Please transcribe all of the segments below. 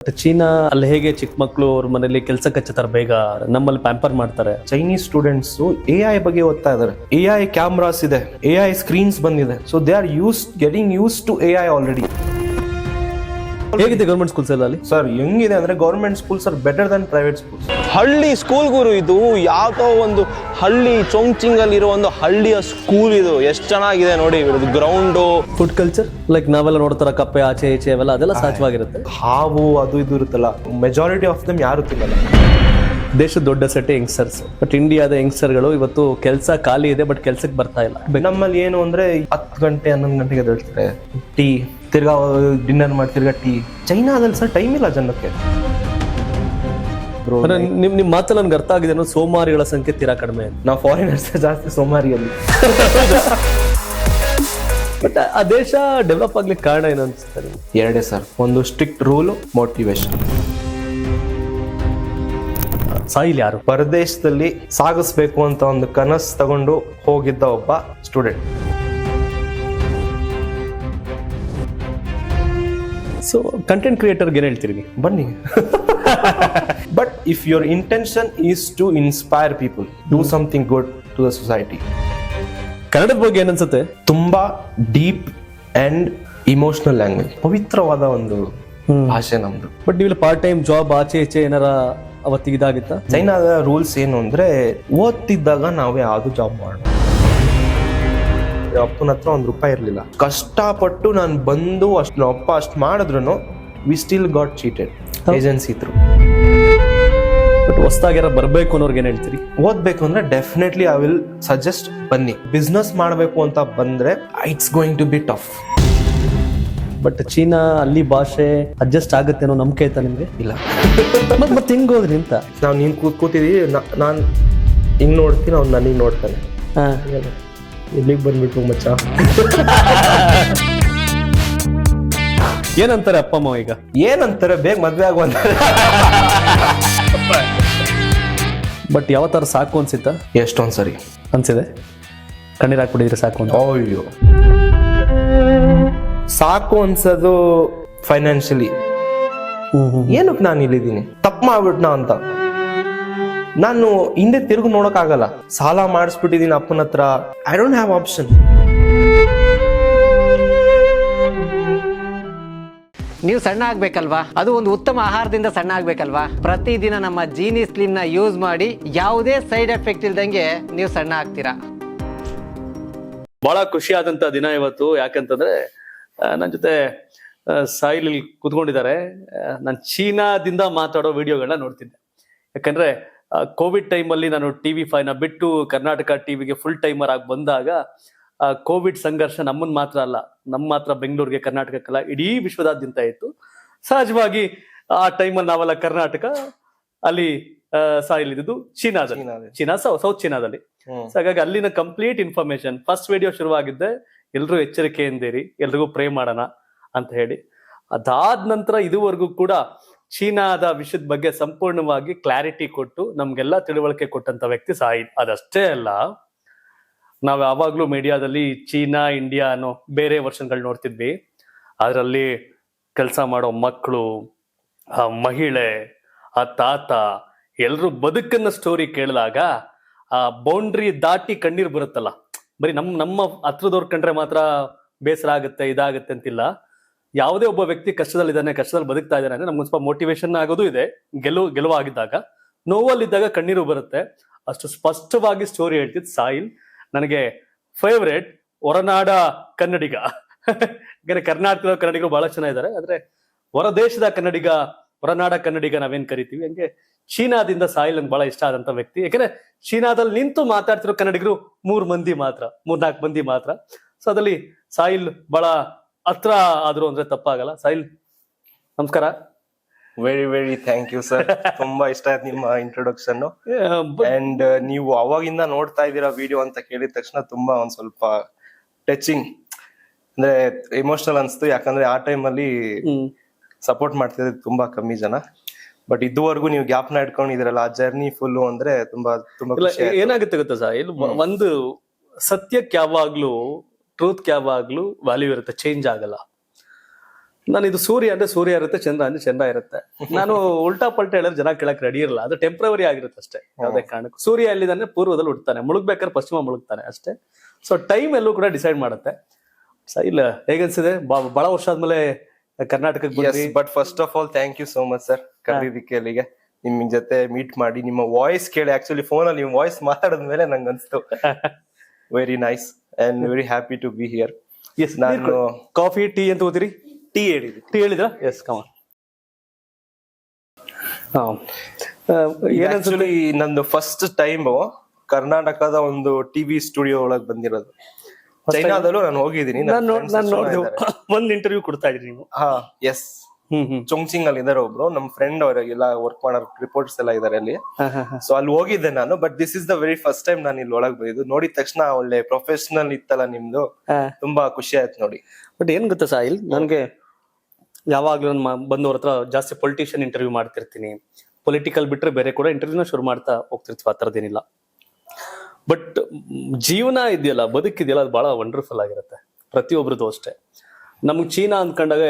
China ಅಲ್ಲಿ ಹೇಗೆ ಚಿಕ್ಕ ಮಕ್ಕಳು ಅವ್ರ ಮನೇಲಿ ಕೆಲಸಕ್ಕೆ ಹಚ್ಚುತ್ತಾರೆ, ಬೇಗ ನಮ್ಮಲ್ಲಿ ಪ್ಯಾಂಪರ್ ಮಾಡ್ತಾರೆ. ಚೈನೀಸ್ ಸ್ಟೂಡೆಂಟ್ಸ್ AI ಬಗ್ಗೆ ಓದ್ತಾ ಇದಾರೆ. AI ಕ್ಯಾಮ್ರಾಸ್ ಇದೆ, AI ಸ್ಕ್ರೀನ್ಸ್ ಬಂದಿದೆ. So they are getting use to AI already. ಹೇಗಿದೆ ಗೌರ್ಮೆಂಟ್ ಸ್ಕೂಲ್ಸ್ ಅಲ್ಲಿ? ಸರ್ ಹೆಂಗಿದೆ ಅಂದ್ರೆ government schools are better than private schools. ಹಳ್ಳಿ ಸ್ಕೂಲ್ ಗುರು, ಇದು ಯಾವ್ದೋ ಒಂದು ಹಳ್ಳಿ ಚೊಂಚಿಂಗಲ್ಲಿ ಇರೋ ಒಂದು ಹಳ್ಳಿಯ ಸ್ಕೂಲ್. ಇದು ಎಷ್ಟು ಚೆನ್ನಾಗಿದೆ ನೋಡಿ, ಇರೋದು ಗ್ರೌಂಡು. ಫುಡ್ ಕಲ್ಚರ್ ಲೈಕ್ ನಾವೆಲ್ಲ ನೋಡ್ತಾರ ಕಪ್ಪೆ ಆಚೆ ಈಚೆ ಅವೆಲ್ಲ ಅದೆಲ್ಲ ಸಹಜವಾಗಿರುತ್ತೆ. ಹಾವು ಅದು ಇದು ಇರುತ್ತಲ್ಲ, ಮೆಜಾರಿಟಿ ಆಫ್ ದಮ್ ಯಾರು ತಿನ್ನಲ್ಲ. ದೇಶದ ದೊಡ್ಡ ಸೆಟ್ಟೆ ಯಂಗ್ಸ್ಟರ್ಸ್, ಬಟ್ ಇಂಡಿಯಾದ ಯಂಗ್ಸ್ಟರ್ಗಳು ಇವತ್ತು ಕೆಲಸ ಖಾಲಿ ಇದೆ ಬಟ್ ಕೆಲ್ಸಕ್ಕೆ ಬರ್ತಾ ಇಲ್ಲ. ನಮ್ಮಲ್ಲಿ ಏನು ಅಂದ್ರೆ 10 ಗಂಟೆ 11 ಗಂಟೆಗೆ ಎದ್ದೇಳ್ತಾರೆ, ಟೀ ತಿರ್ಗಾ ಡಿನ್ನರ್ ಮಾಡಿ ತಿರ್ಗಾ ಟೀ. ಚೈನಾದಲ್ಲಿ ಸರ್ ಟೈಮ್ ಇಲ್ಲ ಜನಕ್ಕೆ. ನಿಮ್ ಮಾತಲ್ಲಿ ನನ್ಗೆ ಅರ್ಥ ಆಗಿದೆ, ಸೋಮಾರಿಗಳ ಸಂಖ್ಯೆ ತೀರಾ ಕಡಿಮೆ. ನಾವು ಫಾರಿನರ್ಸ್ ಜಾಸ್ತಿ ಸೋಮಾರಿಯಲ್ಲಿ. ಬಟ್ ಆ ದೇಶ ಡೆವಲಪ್ ಆಗ್ಲಿಕ್ಕೆ ಕಾರಣ ಏನು ಅನ್ಸುತ್ತೆ? ಎರಡೇ ಸರ್, ಒಂದು ಸ್ಟ್ರಿಕ್ಟ್ ರೂಲ್, ಮೋಟಿವೇಶನ್. ಸಾಯಿಲ್ ಯಾರು? ಪರದೇಶದಲ್ಲಿ ಸಾಗಿಸ್ಬೇಕು ಅಂತ ಒಂದು ಕನಸು ತಗೊಂಡು ಹೋಗಿದ್ದ ಒಬ್ಬ ಸ್ಟೂಡೆಂಟ್. ಸೊ ಕಂಟೆಂಟ್ ಕ್ರಿಯೇಟರ್ಗೆ ಏನ್ ಹೇಳ್ತೀರಿ? ಬನ್ನಿ. But if your intention is to inspire people, do something good to the society. ಕನ್ನಡದ ಬಗ್ಗೆ ಏನನ್ಸುತ್ತೆ? ತುಂಬಾ ಡೀಪ್ ಅಂಡ್ ಇಮೋಷನಲ್ ಲ್ಯಾಂಗ್ವೇಜ್, ಪವಿತ್ರವಾದ ಒಂದು ಭಾಷೆ ನಮ್ದು. ಬಟ್ ನೀವು ಪಾರ್ಟ್ ಟೈಮ್ ಜಾಬ್ ಆಚೆ ಈಚೆ ಏನಾರ ಅವತ್ತಿಗೆ ಇದಾಗಿತ್ತ? ಚೈನಾದ ರೂಲ್ಸ್ ಏನು ಅಂದ್ರೆ, ಓದ್ತಿದ್ದಾಗ ನಾವೇ ಯಾವ್ದು ಜಾಬ್ ಮಾಡೋಣ. ಅಪ್ಪನ ಹತ್ರ ₹1 ಇರ್ಲಿಲ್ಲ. ಕಷ್ಟಪಟ್ಟು ನಾನು ಬಂದು ಅಷ್ಟು ಅಪ್ಪ ಅಷ್ಟು ಮಾಡಿದ್ರು we still got cheated agency through. But ಹೊಸದಾಗ್ಯಾರ ಬರ್ಬೇಕು ಅನ್ನೋರ್ಗೆ ಏನ್ ಹೇಳ್ತೀರಿ? ಓದ್ಬೇಕು ಅಂದ್ರೆ ಡೆಫಿನೆಟ್ಲಿ ಐ ವಿಲ್ ಸಜೆಸ್ಟ್, ಬನ್ನಿ. ಬಿಸ್ನೆಸ್ ಮಾಡಬೇಕು ಅಂತ ಬಂದ್ರೆ it's going to be tough. But China ಅಲ್ಲಿ ಭಾಷೆ ಅಡ್ಜಸ್ಟ್ ಆಗುತ್ತೆ ಅನ್ನೋ ನಂಬಿಕೆ ಆಯ್ತಾ ನಿಮ್ಗೆ? ಇಲ್ಲ. ಮತ್ತೆ ಹೆಂಗ್ ಹೋದ್ರಿ ಅಂತ? ನಾವು ನೀನ್ ಕೂತಿದೀವಿ, ನಾನು ಹಿಂಗ್ ನೋಡ್ತೀನಿ, ಅವ್ನು ನನಗೆ ನೋಡ್ತಾನೆ. ಇಲ್ಲಿಗೆ ಬಂದ್ಬಿಟ್ಟು ಮಚ್ಚ. ಏನಂತಾರೆ ಅಪ್ಪ ಅಮ್ಮ ಈಗ? ಏನಂತಾರೆ, ಬೇಗ ಮದ್ವೆ ಆಗುವಂತ. ಬಟ್ ಯಾವ ತರ ಸಾಕು ಅನ್ಸಿತ್ತ? ಎಷ್ಟೊಂದ್ಸರಿ ಅನ್ಸಿದೆ, ಕಣ್ಣೀರ್ ಹಾಕ್ಬಿಟ್ಟಿದ್ರೆ ಸಾಕು ಅಂತ. ಅಯ್ಯೋ, ಸಾಕು ಅನ್ಸೋದು ಫೈನಾನ್ಷಿಯಲಿ. ಏನಕ್ಕೆ ನಾನು ಇಲ್ಲಿದ್ದೀನಿ, ತಪ್ಪು ಮಾಡ್ಬಿಟ್ನಾ ಅಂತ. ನಾನು ಹಿಂದೆ ತಿರುಗಿ ನೋಡಕ್ ಆಗಲ್ಲ. ಸಾಲ ಮಾಡಿಸ್ಬಿಟ್ಟಿದೀನಿ ಅಪ್ಪನ ಹತ್ರ. I don't have option. ನೀವು ಸಣ್ಣ ಆಗ್ಬೇಕಲ್ವಾ? ಅದು ಒಂದು ಉತ್ತಮ ಆಹಾರದಿಂದ ಸಣ್ಣ ಆಗ್ಬೇಕಲ್ವಾ? ಪ್ರತಿದಿನ ನಮ್ಮ ಜೀನಿ ಸ್ಲಿಮ್ ನ ಯೂಸ್ ಮಾಡಿ ಯಾವುದೇ ಸೈಡ್ ಎಫೆಕ್ಟ್ ಇಲ್ದಂಗೆ ನೀವು ಸಣ್ಣ ಆಗ್ತೀರಾ. ಬಹಳ ಖುಷಿಯಾದಂತ ದಿನ ಇವತ್ತು. ಯಾಕಂತಂದ್ರೆ ನನ್ನ ಜೊತೆ ಸಾಯಿಲ್ ಕುತ್ಕೊಂಡಿದ್ದಾರೆ. ನಾನು ಚೀನಾದಿಂದ ಮಾತಾಡೋ ವಿಡಿಯೋಗಳನ್ನ ನೋಡ್ತಿದ್ದೆ. ಯಾಕಂದ್ರೆ ಕೋವಿಡ್ ಟೈಮಲ್ಲಿ ನಾನು TV5 ನ ಬಿಟ್ಟು ಕರ್ನಾಟಕ ಟಿವಿಗೆ ಫುಲ್ ಟೈಮರ್ ಆಗಿ ಬಂದಾಗ ಕೋವಿಡ್ ಸಂಘರ್ಷ ನಮ್ಮನ್ ಮಾತ್ರ ಅಲ್ಲ, ನಮ್ಮ ಮಾತ್ರ ಬೆಂಗಳೂರಿಗೆ, ಕರ್ನಾಟಕಕ್ಕಲ್ಲ, ಇಡೀ ವಿಶ್ವದಾದ್ಯಂತ ಇತ್ತು. ಸಹಜವಾಗಿ ಆ ಟೈಮಲ್ಲಿ ನಾವೆಲ್ಲ ಕರ್ನಾಟಕ, ಅಲ್ಲಿ ಸಾಯಿಲ್ ಇದ್ದು ಚೀನಾ ಸೌತ್ ಚೀನಾದಲ್ಲಿ. ಹಾಗಾಗಿ ಅಲ್ಲಿನ ಕಂಪ್ಲೀಟ್ ಇನ್ಫಾರ್ಮೇಶನ್. ಫಸ್ಟ್ ವಿಡಿಯೋ ಶುರುವಾಗಿದ್ದೆ, ಎಲ್ರೂ ಎಚ್ಚರಿಕೆಯಿಂದಿರಿ, ಎಲ್ರಿಗೂ ಪ್ರೇ ಮಾಡೋಣ ಅಂತ ಹೇಳಿ. ಅದಾದ ನಂತರ ಇದುವರೆಗೂ ಕೂಡ ಚೀನಾದ ವಿಷಯದ ಬಗ್ಗೆ ಸಂಪೂರ್ಣವಾಗಿ ಕ್ಲಾರಿಟಿ ಕೊಟ್ಟು ನಮ್ಗೆಲ್ಲ ತಿಳುವಳಿಕೆ ಕೊಟ್ಟಂತ ವ್ಯಕ್ತಿ ಸಾಯಿಲ್. ಅದಷ್ಟೇ ಅಲ್ಲ, ನಾವು ಯಾವಾಗ್ಲೂ ಮೀಡಿಯಾದಲ್ಲಿ ಚೀನಾ ಇಂಡಿಯಾ ಅನ್ನೋ ಬೇರೆ ವರ್ಷನ್ಗಳು ನೋಡ್ತಿದ್ವಿ. ಅದರಲ್ಲಿ ಕೆಲಸ ಮಾಡೋ ಮಕ್ಕಳು, ಆ ಮಹಿಳೆ, ಆ ತಾತ, ಎಲ್ರೂ ಬದುಕನ್ನ ಸ್ಟೋರಿ ಕೇಳಿದಾಗ ಆ ಬೌಂಡ್ರಿ ದಾಟಿ ಕಣ್ಣೀರ್ ಬರುತ್ತಲ್ಲ. ಬರೀ ನಮ್ಮ ಹತ್ರದವ್ರು ಕಂಡ್ರೆ ಮಾತ್ರ ಬೇಸರ ಆಗುತ್ತೆ, ಇದಾಗುತ್ತೆ ಅಂತಿಲ್ಲ. ಯಾವುದೇ ಒಬ್ಬ ವ್ಯಕ್ತಿ ಕಷ್ಟದಲ್ಲಿದ್ದಾನೆ, ಕಷ್ಟದಲ್ಲಿ ಬದುಕ್ತಾ ಇದ್ದಾನೆ ಅಂದ್ರೆ ನಮ್ಗೆ ಸ್ವಲ್ಪ ಮೋಟಿವೇಶನ್ ಆಗೋದು ಇದೆ. ಗೆಲುವಾಗಿದ್ದಾಗ, ನೋವಲ್ಲಿದ್ದಾಗ ಕಣ್ಣೀರು ಬರುತ್ತೆ. ಅಷ್ಟು ಸ್ಪಷ್ಟವಾಗಿ ಸ್ಟೋರಿ ಹೇಳ್ತಿದ್ ಸಾಯಿಲ್. ನನಗೆ ಫೇವ್ರೇಟ್ ಹೊರನಾಡ ಕನ್ನಡಿಗ. ಯಾಕಂದ್ರೆ ಕರ್ನಾಟಕದ ಕನ್ನಡಿಗರು ಬಹಳ ಚೆನ್ನಾಗಿದ್ದಾರೆ, ಆದ್ರೆ ಹೊರದೇಶದ ಕನ್ನಡಿಗ, ಹೊರನಾಡ ಕನ್ನಡಿಗ ನಾವೇನ್ ಕರಿತೀವಿ, ಹಂಗೆ ಚೀನಾದಿಂದ ಸಾಯಿಲ್ ನನ್ಗೆ ಬಹಳ ಇಷ್ಟ ಆದಂತ ವ್ಯಕ್ತಿ. ಯಾಕಂದ್ರೆ ಚೀನಾದಲ್ಲಿ ನಿಂತು ಮಾತಾಡ್ತಿರೋ ಕನ್ನಡಿಗರು 3-4 ಮಂದಿ ಮಾತ್ರ. ಸೊ ಅದಲ್ಲಿ ಸಾಯಿಲ್ ಬಹಳ ಹತ್ರ ಆದ್ರು ಅಂದ್ರೆ ತಪ್ಪಾಗಲ್ಲ. ಸಾಯಿಲ್, ನಮಸ್ಕಾರ. Very very thank you sir. ತುಂಬಾ ಇಷ್ಟ ಆಯ್ತು ನಿಮ್ಮ ಇಂಟ್ರೊಡಕ್ಷನ್. ಅಂಡ್ ನೀವು ಅವಾಗಿಂದ ನೋಡ್ತಾ ಇದ್ದೀರಾ ವಿಡಿಯೋ ಅಂತ ಕೇಳಿದ ತಕ್ಷಣ ತುಂಬಾ ಒಂದ್ ಸ್ವಲ್ಪ ಟಚಿಂಗ್, ಅಂದ್ರೆ ಎಮೋಷನಲ್ ಅನ್ಸ್ತು. ಯಾಕಂದ್ರೆ ಆ ಟೈಮಲ್ಲಿ ಸಪೋರ್ಟ್ ಮಾಡ್ತಿದ್ರೆ ತುಂಬಾ ಕಮ್ಮಿ ಜನ. ಬಟ್ ಇದುವರೆಗೂ ನೀವು ಗ್ಯಾಪ್ ನ ಇಟ್ಕೊಂಡಿದ್ರಲ್ಲ, ಆ ಜರ್ನಿ ಫುಲ್ ಅಂದ್ರೆ ತುಂಬಾ ಏನಾಗುತ್ತೆ ಗೊತ್ತಾ ಸಾಯಿಲ್, ಒಂದು ಸತ್ಯಕ್ಕೆ ಯಾವಾಗ್ಲೂ, ಟ್ರೂತ್ ಯಾವಾಗ್ಲೂ ವ್ಯಾಲ್ಯೂ ಇರುತ್ತೆ, ಚೇಂಜ್ ಆಗಲ್ಲ. ನಾನು ಇದು ಸೂರ್ಯ ಅಂದ್ರೆ ಸೂರ್ಯ ಇರುತ್ತೆ, ಚಂದ್ರ ಅಂದ್ರೆ ಚಂದ್ರ ಇರುತ್ತೆ. ನಾನು ಉಲ್ಟಾ ಪಲ್ಟಾ ಹೇಳಿದ್ರೆ ಜನ ಕೇಳಕ್ ರೆಡಿ ಇರಲ್ಲ, ಅದು ಟೆಂಪ್ರವರಿ ಆಗಿರುತ್ತೆ ಅಷ್ಟೇ. ಯಾವುದೇ ಕಾರಣಕ್ಕೂ ಸೂರ್ಯ ಎಲ್ಲಿದ್ದಾನೆ ಪೂರ್ವದಲ್ಲಿ ಹುಡ್ತಾನೆ, ಮುಳುಗ್ಬೇಕಾದ್ರೆ ಪಶ್ಚಿಮ ಮುಳುಗ್ತಾನೆ ಅಷ್ಟೇ. ಸೊ ಟೈಮ್ ಎಲ್ಲೂ ಕೂಡ ಡಿಸೈಡ್ ಮಾಡುತ್ತೆ. ಇಲ್ಲ ಹೇಗನ್ಸಿದೆ ಬಹಳ ವರ್ಷ ಆದ್ಮೇಲೆ ಕರ್ನಾಟಕಕ್ಕೆ ಬಂದ್ರಿ? But first of all thank you so much sir ಕರೀದಿಕ್ಕೆ ಅಲ್ಲಿಗೆ. ನಿಮ್ ಜೊತೆ ಮೀಟ್ ಮಾಡಿ ನಿಮ್ಮ ವಾಯ್ಸ್ ಕೇಳಿ, ಆಕ್ಚುಲಿ ಫೋನಲ್ಲಿ ನಿಮ್ ವಾಯ್ಸ್ ಮಾತಾಡಿದ್ಮೇಲೆ ನಂಗೆ ಅನ್ಸ್ತು very nice and very happy to be here. ನಾನು ಕಾಫಿ ಟೀ ಅಂತ ಓದಿರಿ? ಟೀ ಹೇಳಿದ್ದೆ. ಟೀ ಹೇಳಿದ್ರ? ಎಸ್ ಕಮ. ಆಕ್ಚುಲಿ ನಂದು ಫಸ್ಟ್ ಟೈಮ್ ಕರ್ನಾಟಕದ ಒಂದು ಟಿವಿ ಸ್ಟುಡಿಯೋ ಒಳಗ್ ಬಂದಿರೋದು. ಚೈನಾದಲ್ಲೂ ನಾನು ಹೋಗಿದ್ದೀನಿ. ನಾನು ನೋಡಿದೆ, ಒಂದ್ ಇಂಟರ್ವ್ಯೂ ಕೊಡ್ತಾ ಇದ್ರಿ ನೀವು. ಹಾ ಎಸ್, ಚೊಂಗ್ಚಿಂಗ್ ಅಲ್ಲಿ ಇದಾರೆ ಒಬ್ರು ನಮ್ ಫ್ರೆಂಡ್, ಅವರೆಲ್ಲ ವರ್ಕ್ ಮಾಡೋ ರಿಪೋರ್ಟ್ಸ್ ಎಲ್ಲ ಇದಾರೆ ಅಲ್ಲಿ. ಸೊ ಅಲ್ಲಿ ಹೋಗಿದ್ದೆ ನಾನು. But this is the very first time ನಾನು ಇಲ್ಲಿ ಒಳಗ್ ಬಂದಿದ್ದು. ನೋಡಿದ ತಕ್ಷಣ ಒಳ್ಳೆ ಪ್ರೊಫೆಷನಲ್ ಇತ್ತಲ್ಲ ನಿಮ್ದು, ತುಂಬಾ ಖುಷಿ ಆಯ್ತು ನೋಡಿ. ಬಟ್ ಏನ್ ಗೊತ್ತಾ ಸಾಹಿಲ್, ನನ್ಗೆ ಯಾವಾಗ್ಲೂ ಬಂದವ್ರ ಹತ್ರ ಜಾಸ್ತಿ ಪೊಲಿಟಿಷಿಯನ್ ಇಂಟರ್ವ್ಯೂ ಮಾಡ್ತಿರ್ತೀನಿ. ಪೊಲಿಟಿಕಲ್ ಬಿಟ್ರೆ ಬೇರೆ ಕೂಡ ಇಂಟರ್ವ್ಯೂನ ಶುರು ಮಾಡ್ತಾ ಹೋಗ್ತಿರ್ತೀವಿ, ಆ ಥರದ್ದೇನಿಲ್ಲ. ಬಟ್ ಜೀವನ ಇದೆಯಲ್ಲ, ಬದುಕಿದೆಯಲ್ಲ, ಅದು ಬಹಳ ವಂಡರ್ಫುಲ್ ಆಗಿರುತ್ತೆ ಪ್ರತಿಯೊಬ್ರದ್ದು ಅಷ್ಟೇ. ನಮ್ಗೆ ಚೀನಾ ಅಂದ್ಕೊಂಡಾಗ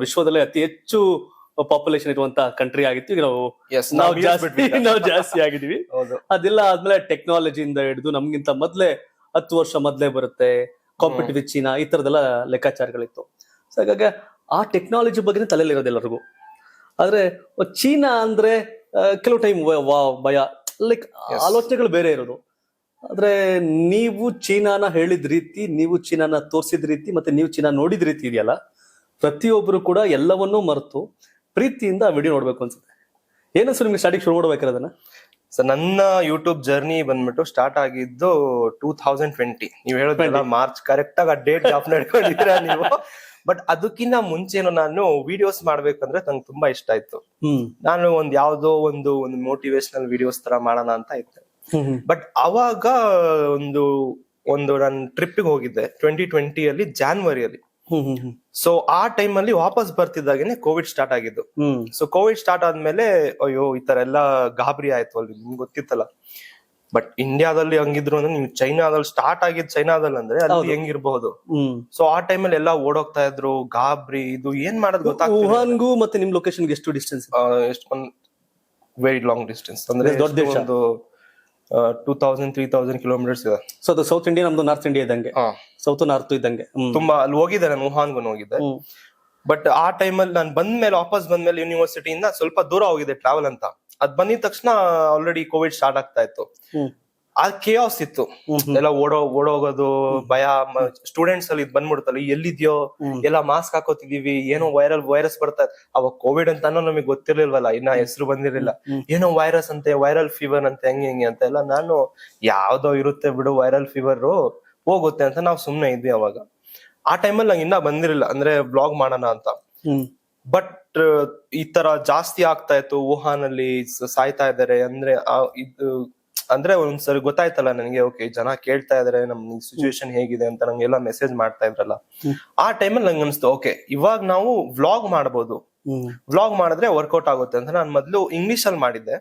ವಿಶ್ವದಲ್ಲೇ ಅತಿ ಹೆಚ್ಚು ಪಾಪ್ಯುಲೇಷನ್ ಇರುವಂತ ಕಂಟ್ರಿ ಆಗಿತ್ತು. ಈಗ ನಾವು ಜಾಸ್ತಿ ಆಗಿದೀವಿ. ಅದೆಲ್ಲ ಆದ್ಮೇಲೆ ಟೆಕ್ನಾಲಜಿಯಿಂದ ಹಿಡಿದು ನಮ್ಗಿಂತ ಮೊದ್ಲೇ 10 ವರ್ಷ ಮೊದ್ಲೇ ಬರುತ್ತೆ ಕಾಂಪಿಟಿವ್ ಚೀನಾ, ಈ ತರದೆಲ್ಲ ಲೆಕ್ಕಾಚಾರಗಳಿತ್ತು. ಸೊ ಹಾಗಾಗಿ ಆ ಟೆಕ್ನಾಲಜಿ ಬಗ್ಗೆ ತಲೆಯಲ್ಲಿ ಇರೋದು ಎಲ್ಲರಿಗೂ. ಆದ್ರೆ ಚೀನಾ ಅಂದ್ರೆ ಕೆಲವು ಟೈಮ್ ಭಯ, ಲೈಕ್ ಆಲೋಚನೆಗಳು ಬೇರೆ ಇರೋದು. ಆದ್ರೆ ನೀವು ಚೀನಾನ ಹೇಳಿದ ರೀತಿ, ನೀವು ಚೀನಾನ ತೋರಿಸಿದ ರೀತಿ, ಮತ್ತೆ ನೀವು ಚೀನಾ ನೋಡಿದ ರೀತಿ ಇದೆಯಲ್ಲ, ಪ್ರತಿಯೊಬ್ರು ಕೂಡ ಎಲ್ಲವನ್ನೂ ಮರೆತು ಪ್ರೀತಿಯಿಂದ ಆ ವಿಡಿಯೋ ನೋಡ್ಬೇಕು ಅನ್ಸುತ್ತೆ. ಏನನ್ಸು ನಿಮ್ಗೆ ಸ್ಟಾರ್ಟಿಂಗ್ ಶುರು ಮಾಡ್ಬೇಕಾದ್ರೆ ಅದನ್ನ? ಸೊ ನನ್ನ ಯೂಟ್ಯೂಬ್ ಜರ್ನಿ ಬಂದ್ಬಿಟ್ಟು ಸ್ಟಾರ್ಟ್ ಆಗಿದ್ದು 2020. ನೀವ್ ಹೇಳೋದಲ್ಲ ಮಾರ್ಚ್, ಕರೆಕ್ಟ್ ಆಗಿ ಆ ಡೇಟ್ ಜಾಬ್ ನಡ್ಕೊಂಡಿದ್ದೀರಾ ನೀವು. ಬಟ್ ಅದಕ್ಕಿಂತ ಮುಂಚೆನು ನಾನು ವಿಡಿಯೋಸ್ ಮಾಡ್ಬೇಕಂದ್ರೆ ನಂಗೆ ತುಂಬಾ ಇಷ್ಟ ಆಯ್ತು. ನಾನು ಯಾವ್ದೋ ಒಂದು ಮೋಟಿವೇಶನಲ್ ವಿಡಿಯೋಸ್ ತರ ಮಾಡೋಣ ಅಂತ ಇದ್ದೆ. ಬಟ್ ಅವಾಗ ಒಂದು ನಾನು ಟ್ರಿಪ್ಗೆ ಹೋಗಿದ್ದೆ 2020 ಅಲ್ಲಿ, ಜಾನ್ವರಿಯಲ್ಲಿ. ಸೊ ಆ ಟೈಮ್ ಅಲ್ಲಿ ವಾಪಸ್ ಬರ್ತಿದ್ದಾಗೇನೆ ಕೋವಿಡ್ ಸ್ಟಾರ್ಟ್ ಆಗಿದ್ದು. ಸೊ ಕೋವಿಡ್ ಸ್ಟಾರ್ಟ್ ಆದ್ಮೇಲೆ ಅಯ್ಯೋ ಈ ತರ ಎಲ್ಲಾ ಗಾಬರಿ ಆಯ್ತು ಅಲ್ಲಿ, ನಿಮ್ಗೆ ಗೊತ್ತಿತ್ತಲ್ಲ. ಬಟ್ ಇಂಡಿಯಾದಲ್ಲಿ ಹಂಗಿದ್ರು ಅಂದ್ರೆ, ನೀವು ಚೈನಾದಲ್ಲಿ ಸ್ಟಾರ್ಟ್ ಆಗಿದ್ ಚೈನಾದಲ್ಲಿ ಅಂದ್ರೆ ಅಲ್ಲಿ ಹೆಂಗಿರ್ಬಹುದು. ಸೊ ಆ ಟೈಮ್ ಅಲ್ಲಿ ಎಲ್ಲ ಓಡೋಗ್ತಾ ಇದ್ರು, ಗಾಬರಿ. ಇದು ಏನ್ ಮಾಡೋದು ಗೊತ್ತಾಗ್ತದೆ. ವುಹಾನ್ಗೂ ಮತ್ತೆ ನಿಮ್ ಲೊಕೇಶನ್ ಎಷ್ಟು ಡಿಸ್ಟೆನ್ಸ್? ವೆರಿ ಲಾಂಗ್ ಡಿಸ್ಟೆನ್ಸ್, ಅಂದ್ರೆ ಒಂದು 2000-3000 ಕಿಲೋಮೀಟರ್ಸ್ ಇದೆ. ಸೊ ಅದು ಸೌತ್ ಇಂಡಿಯಾ, ನಮ್ದು ನಾರ್ತ್ ಇಂಡಿಯಾ ಇದ್ದಂಗೆ, ಸೌತ್ ನಾರ್ತ್ ಇದ್ದಂಗೆ. ತುಂಬಾ ಅಲ್ಲಿ ಹೋಗಿದ್ದೆ ನಾನು, ವುಹಾನ್ಗೂ ಹೋಗಿದ್ದೆ. ಬಟ್ ಆ ಟೈಮಲ್ಲಿ ನಾನು ಬಂದ್ಮೇಲೆ, ವಾಪಸ್ ಬಂದ್ಮೇಲೆ ಯೂನಿವರ್ಸಿಟಿಯಿಂದ ಸ್ವಲ್ಪ ದೂರ ಹೋಗಿದೆ ಟ್ರಾವೆಲ್ ಅಂತ. ಅದ್ ಬಂದಿದ ತಕ್ಷಣ ಆಲ್ರೆಡಿ ಕೋವಿಡ್ ಸ್ಟಾರ್ಟ್ ಆಗ್ತಾ ಇತ್ತು. ಆ ಕೇಯಾಸ್ ಇತ್ತು, ಎಲ್ಲ ಓಡೋಗೋದು, ಭಯ. ಸ್ಟೂಡೆಂಟ್ಸ್ ಅಲ್ಲಿ ಇದ್ ಬಂದ್ಬಿಡ್ತಲ್ಲ, ಎಲ್ಲಿದ್ಯೋ, ಎಲ್ಲ ಮಾಸ್ಕ್ ಹಾಕೋತಿದೀವಿ, ಏನೋ ವೈರಸ್ ಬರ್ತಾ. ಅವಾಗ ಕೋವಿಡ್ ಅಂತಾನು ನಮಗೆ ಗೊತ್ತಿರ್ಲಿಲ್ವಲ್ಲ, ಇನ್ನ ಹೆಸರು ಬಂದಿರಲಿಲ್ಲ. ಏನೋ ವೈರಸ್ ಅಂತೆ, ವೈರಲ್ ಫೀವರ್ ಅಂತೆ, ಹೆಂಗೆ ಅಂತ ಎಲ್ಲ. ನಾನು ಯಾವ್ದೋ ಇರುತ್ತೆ ಬಿಡು ವೈರಲ್ ಫೀವರ್, ಹೋಗುತ್ತೆ ಅಂತ ನಾವು ಸುಮ್ನೆ ಇದ್ವಿ ಅವಾಗ. ಆ ಟೈಮಲ್ಲಿ ನಂಗೆ ಇನ್ನ ಬಂದಿರಲಿಲ್ಲ, ಅಂದ್ರೆ ಬ್ಲಾಗ್ ಮಾಡೋಣ ಅಂತ. ಬಟ್ ಈ ತರ ಜಾಸ್ತಿ ಆಗ್ತಾ ಇತ್ತು, ವುಹಾನ್ ಅಲ್ಲಿ ಸಾಯ್ತಾ ಇದಾರೆ ಅಂದ್ರೆ ಒಂದ್ಸರಿ ಗೊತ್ತಾಯ್ತಲ್ಲ ನನಗೆ, ಓಕೆ ಜನ ಕೇಳ್ತಾ ಇದಾರೆ ನಮ್ ಸಿಚುವೇಶನ್ ಹೇಗಿದೆ ಅಂತ, ನಂಗೆಲ್ಲ ಮೆಸೇಜ್ ಮಾಡ್ತಾ ಇದ್ರಲ್ಲ. ಆ ಟೈಮಲ್ಲಿ ನಂಗೆ ಅನ್ಸ್ತು, ಓಕೆ ಇವಾಗ ನಾವು ವ್ಲಾಗ್ ಮಾಡ್ಬೋದು, ವ್ಲಾಗ್ ಮಾಡಿದ್ರೆ ವರ್ಕೌಟ್ ಆಗುತ್ತೆ ಅಂತ. ನಾನು ಮೊದ್ಲು ಇಂಗ್ಲಿಷ್ ಅಲ್ಲಿ ಮಾಡಿದ್ದೆ.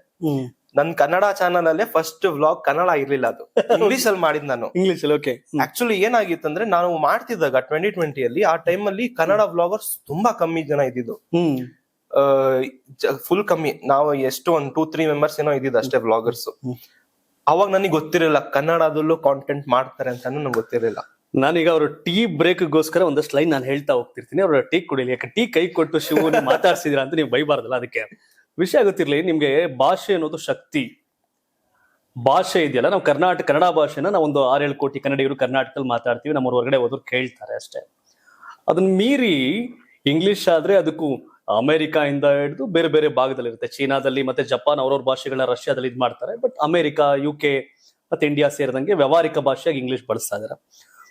ನನ್ ಕನ್ನಡ ಚಾನಲ್ ಅಲ್ಲೇ ಫಸ್ಟ್ ವ್ಲಾಗ್ ಕನ್ನಡ ಇರ್ಲಿಲ್ಲ, ಅದು ಇಂಗ್ಲಿಷ್ ಅಲ್ಲಿ ಮಾಡಿದ್ ನಾನು. ಇಂಗ್ಲಿಷ್ ಅಲ್ಲಿ ಓಕೆ. ಆಕ್ಚುಲಿ ಏನಾಗಿತ್ತು ಅಂದ್ರೆ, ನಾನು ಮಾಡ್ತಿದ್ದಾಗ 2020 ಅಲ್ಲಿ, ಆ ಟೈಮ್ ಅಲ್ಲಿ ಕನ್ನಡ ವ್ಲಾಗರ್ಸ್ ತುಂಬಾ ಕಮ್ಮಿ ಜನ ಇದ್ದಿದ್ದು, ಫುಲ್ ಕಮ್ಮಿ. ನಾವು ಎಷ್ಟು ಒಂದು 2-3 ಮೆಂಬರ್ಸ್ ಏನೋ ಇದ್ದಿದ್ದು ಅಷ್ಟೇ ವ್ಲಾಗರ್ಸ್. ಅವಾಗ ನನಗೆ ಗೊತ್ತಿರಲಿಲ್ಲ ಕನ್ನಡದಲ್ಲೂ ಕಾಂಟೆಂಟ್ ಮಾಡ್ತಾರೆ ಅಂತ ನಂಗೆ ಗೊತ್ತಿರಲಿಲ್ಲ. ನಾನೀಗ ಅವ್ರ ಟೀ ಬ್ರೇಕ್ಗೋಸ್ಕರ ಒಂದಷ್ಟು ಲೈನ್ ನಾನು ಹೇಳ್ತಾ ಹೋಗ್ತಿರ್ತೀನಿ, ಅವ್ರ ಟೀ ಕುಡಿಲಿ. ಯಾಕೆ ಟೀ ಕೈ ಕೊಟ್ಟು ಶಿವು ಮಾತಾಡ್ಸಿದ್ರ ಅಂತ ನೀವು ಬೈಬಾರ್ದಲ್ಲ, ಅದಕ್ಕೆ ವಿಷಯ ಗೊತ್ತಿರ್ಲಿ. ನಿಮ್ಗೆ ಭಾಷೆ ಅನ್ನೋದು ಶಕ್ತಿ. ಭಾಷೆ ಇದೆಯಲ್ಲ, ನಾವು ಕನ್ನಡ ಭಾಷೆನ ನಾವು ಒಂದು 6-7 ಕೋಟಿ ಕನ್ನಡಿಗರು ಕರ್ನಾಟಕದಲ್ಲಿ ಮಾತಾಡ್ತೀವಿ, ನಮ್ಮ ಹೊರಗಡೆ ಹೋದ್ರು ಕೇಳ್ತಾರೆ ಅಷ್ಟೇ. ಅದನ್ನ ಮೀರಿ ಇಂಗ್ಲಿಷ್ ಆದ್ರೆ ಅದಕ್ಕೂ ಅಮೆರಿಕಾ ಇಂದ ಹಿಡಿದು ಬೇರೆ ಬೇರೆ ಭಾಗದಲ್ಲಿ ಇರುತ್ತೆ. ಚೀನಾದಲ್ಲಿ ಮತ್ತೆ ಜಪಾನ್ ಅವ್ರವ್ರ ಭಾಷೆಗಳನ್ನ ರಷ್ಯಾದಲ್ಲಿ ಇದ್ ಮಾಡ್ತಾರೆ. ಬಟ್ ಅಮೆರಿಕಾ, UK ಮತ್ತೆ ಇಂಡಿಯಾ ಸೇರಿದಂಗೆ ವ್ಯಾವಹಾರಿಕ ಭಾಷೆಯಾಗಿ ಇಂಗ್ಲಿಷ್ ಬಳಸ್ತಾ ಇದಾರೆ.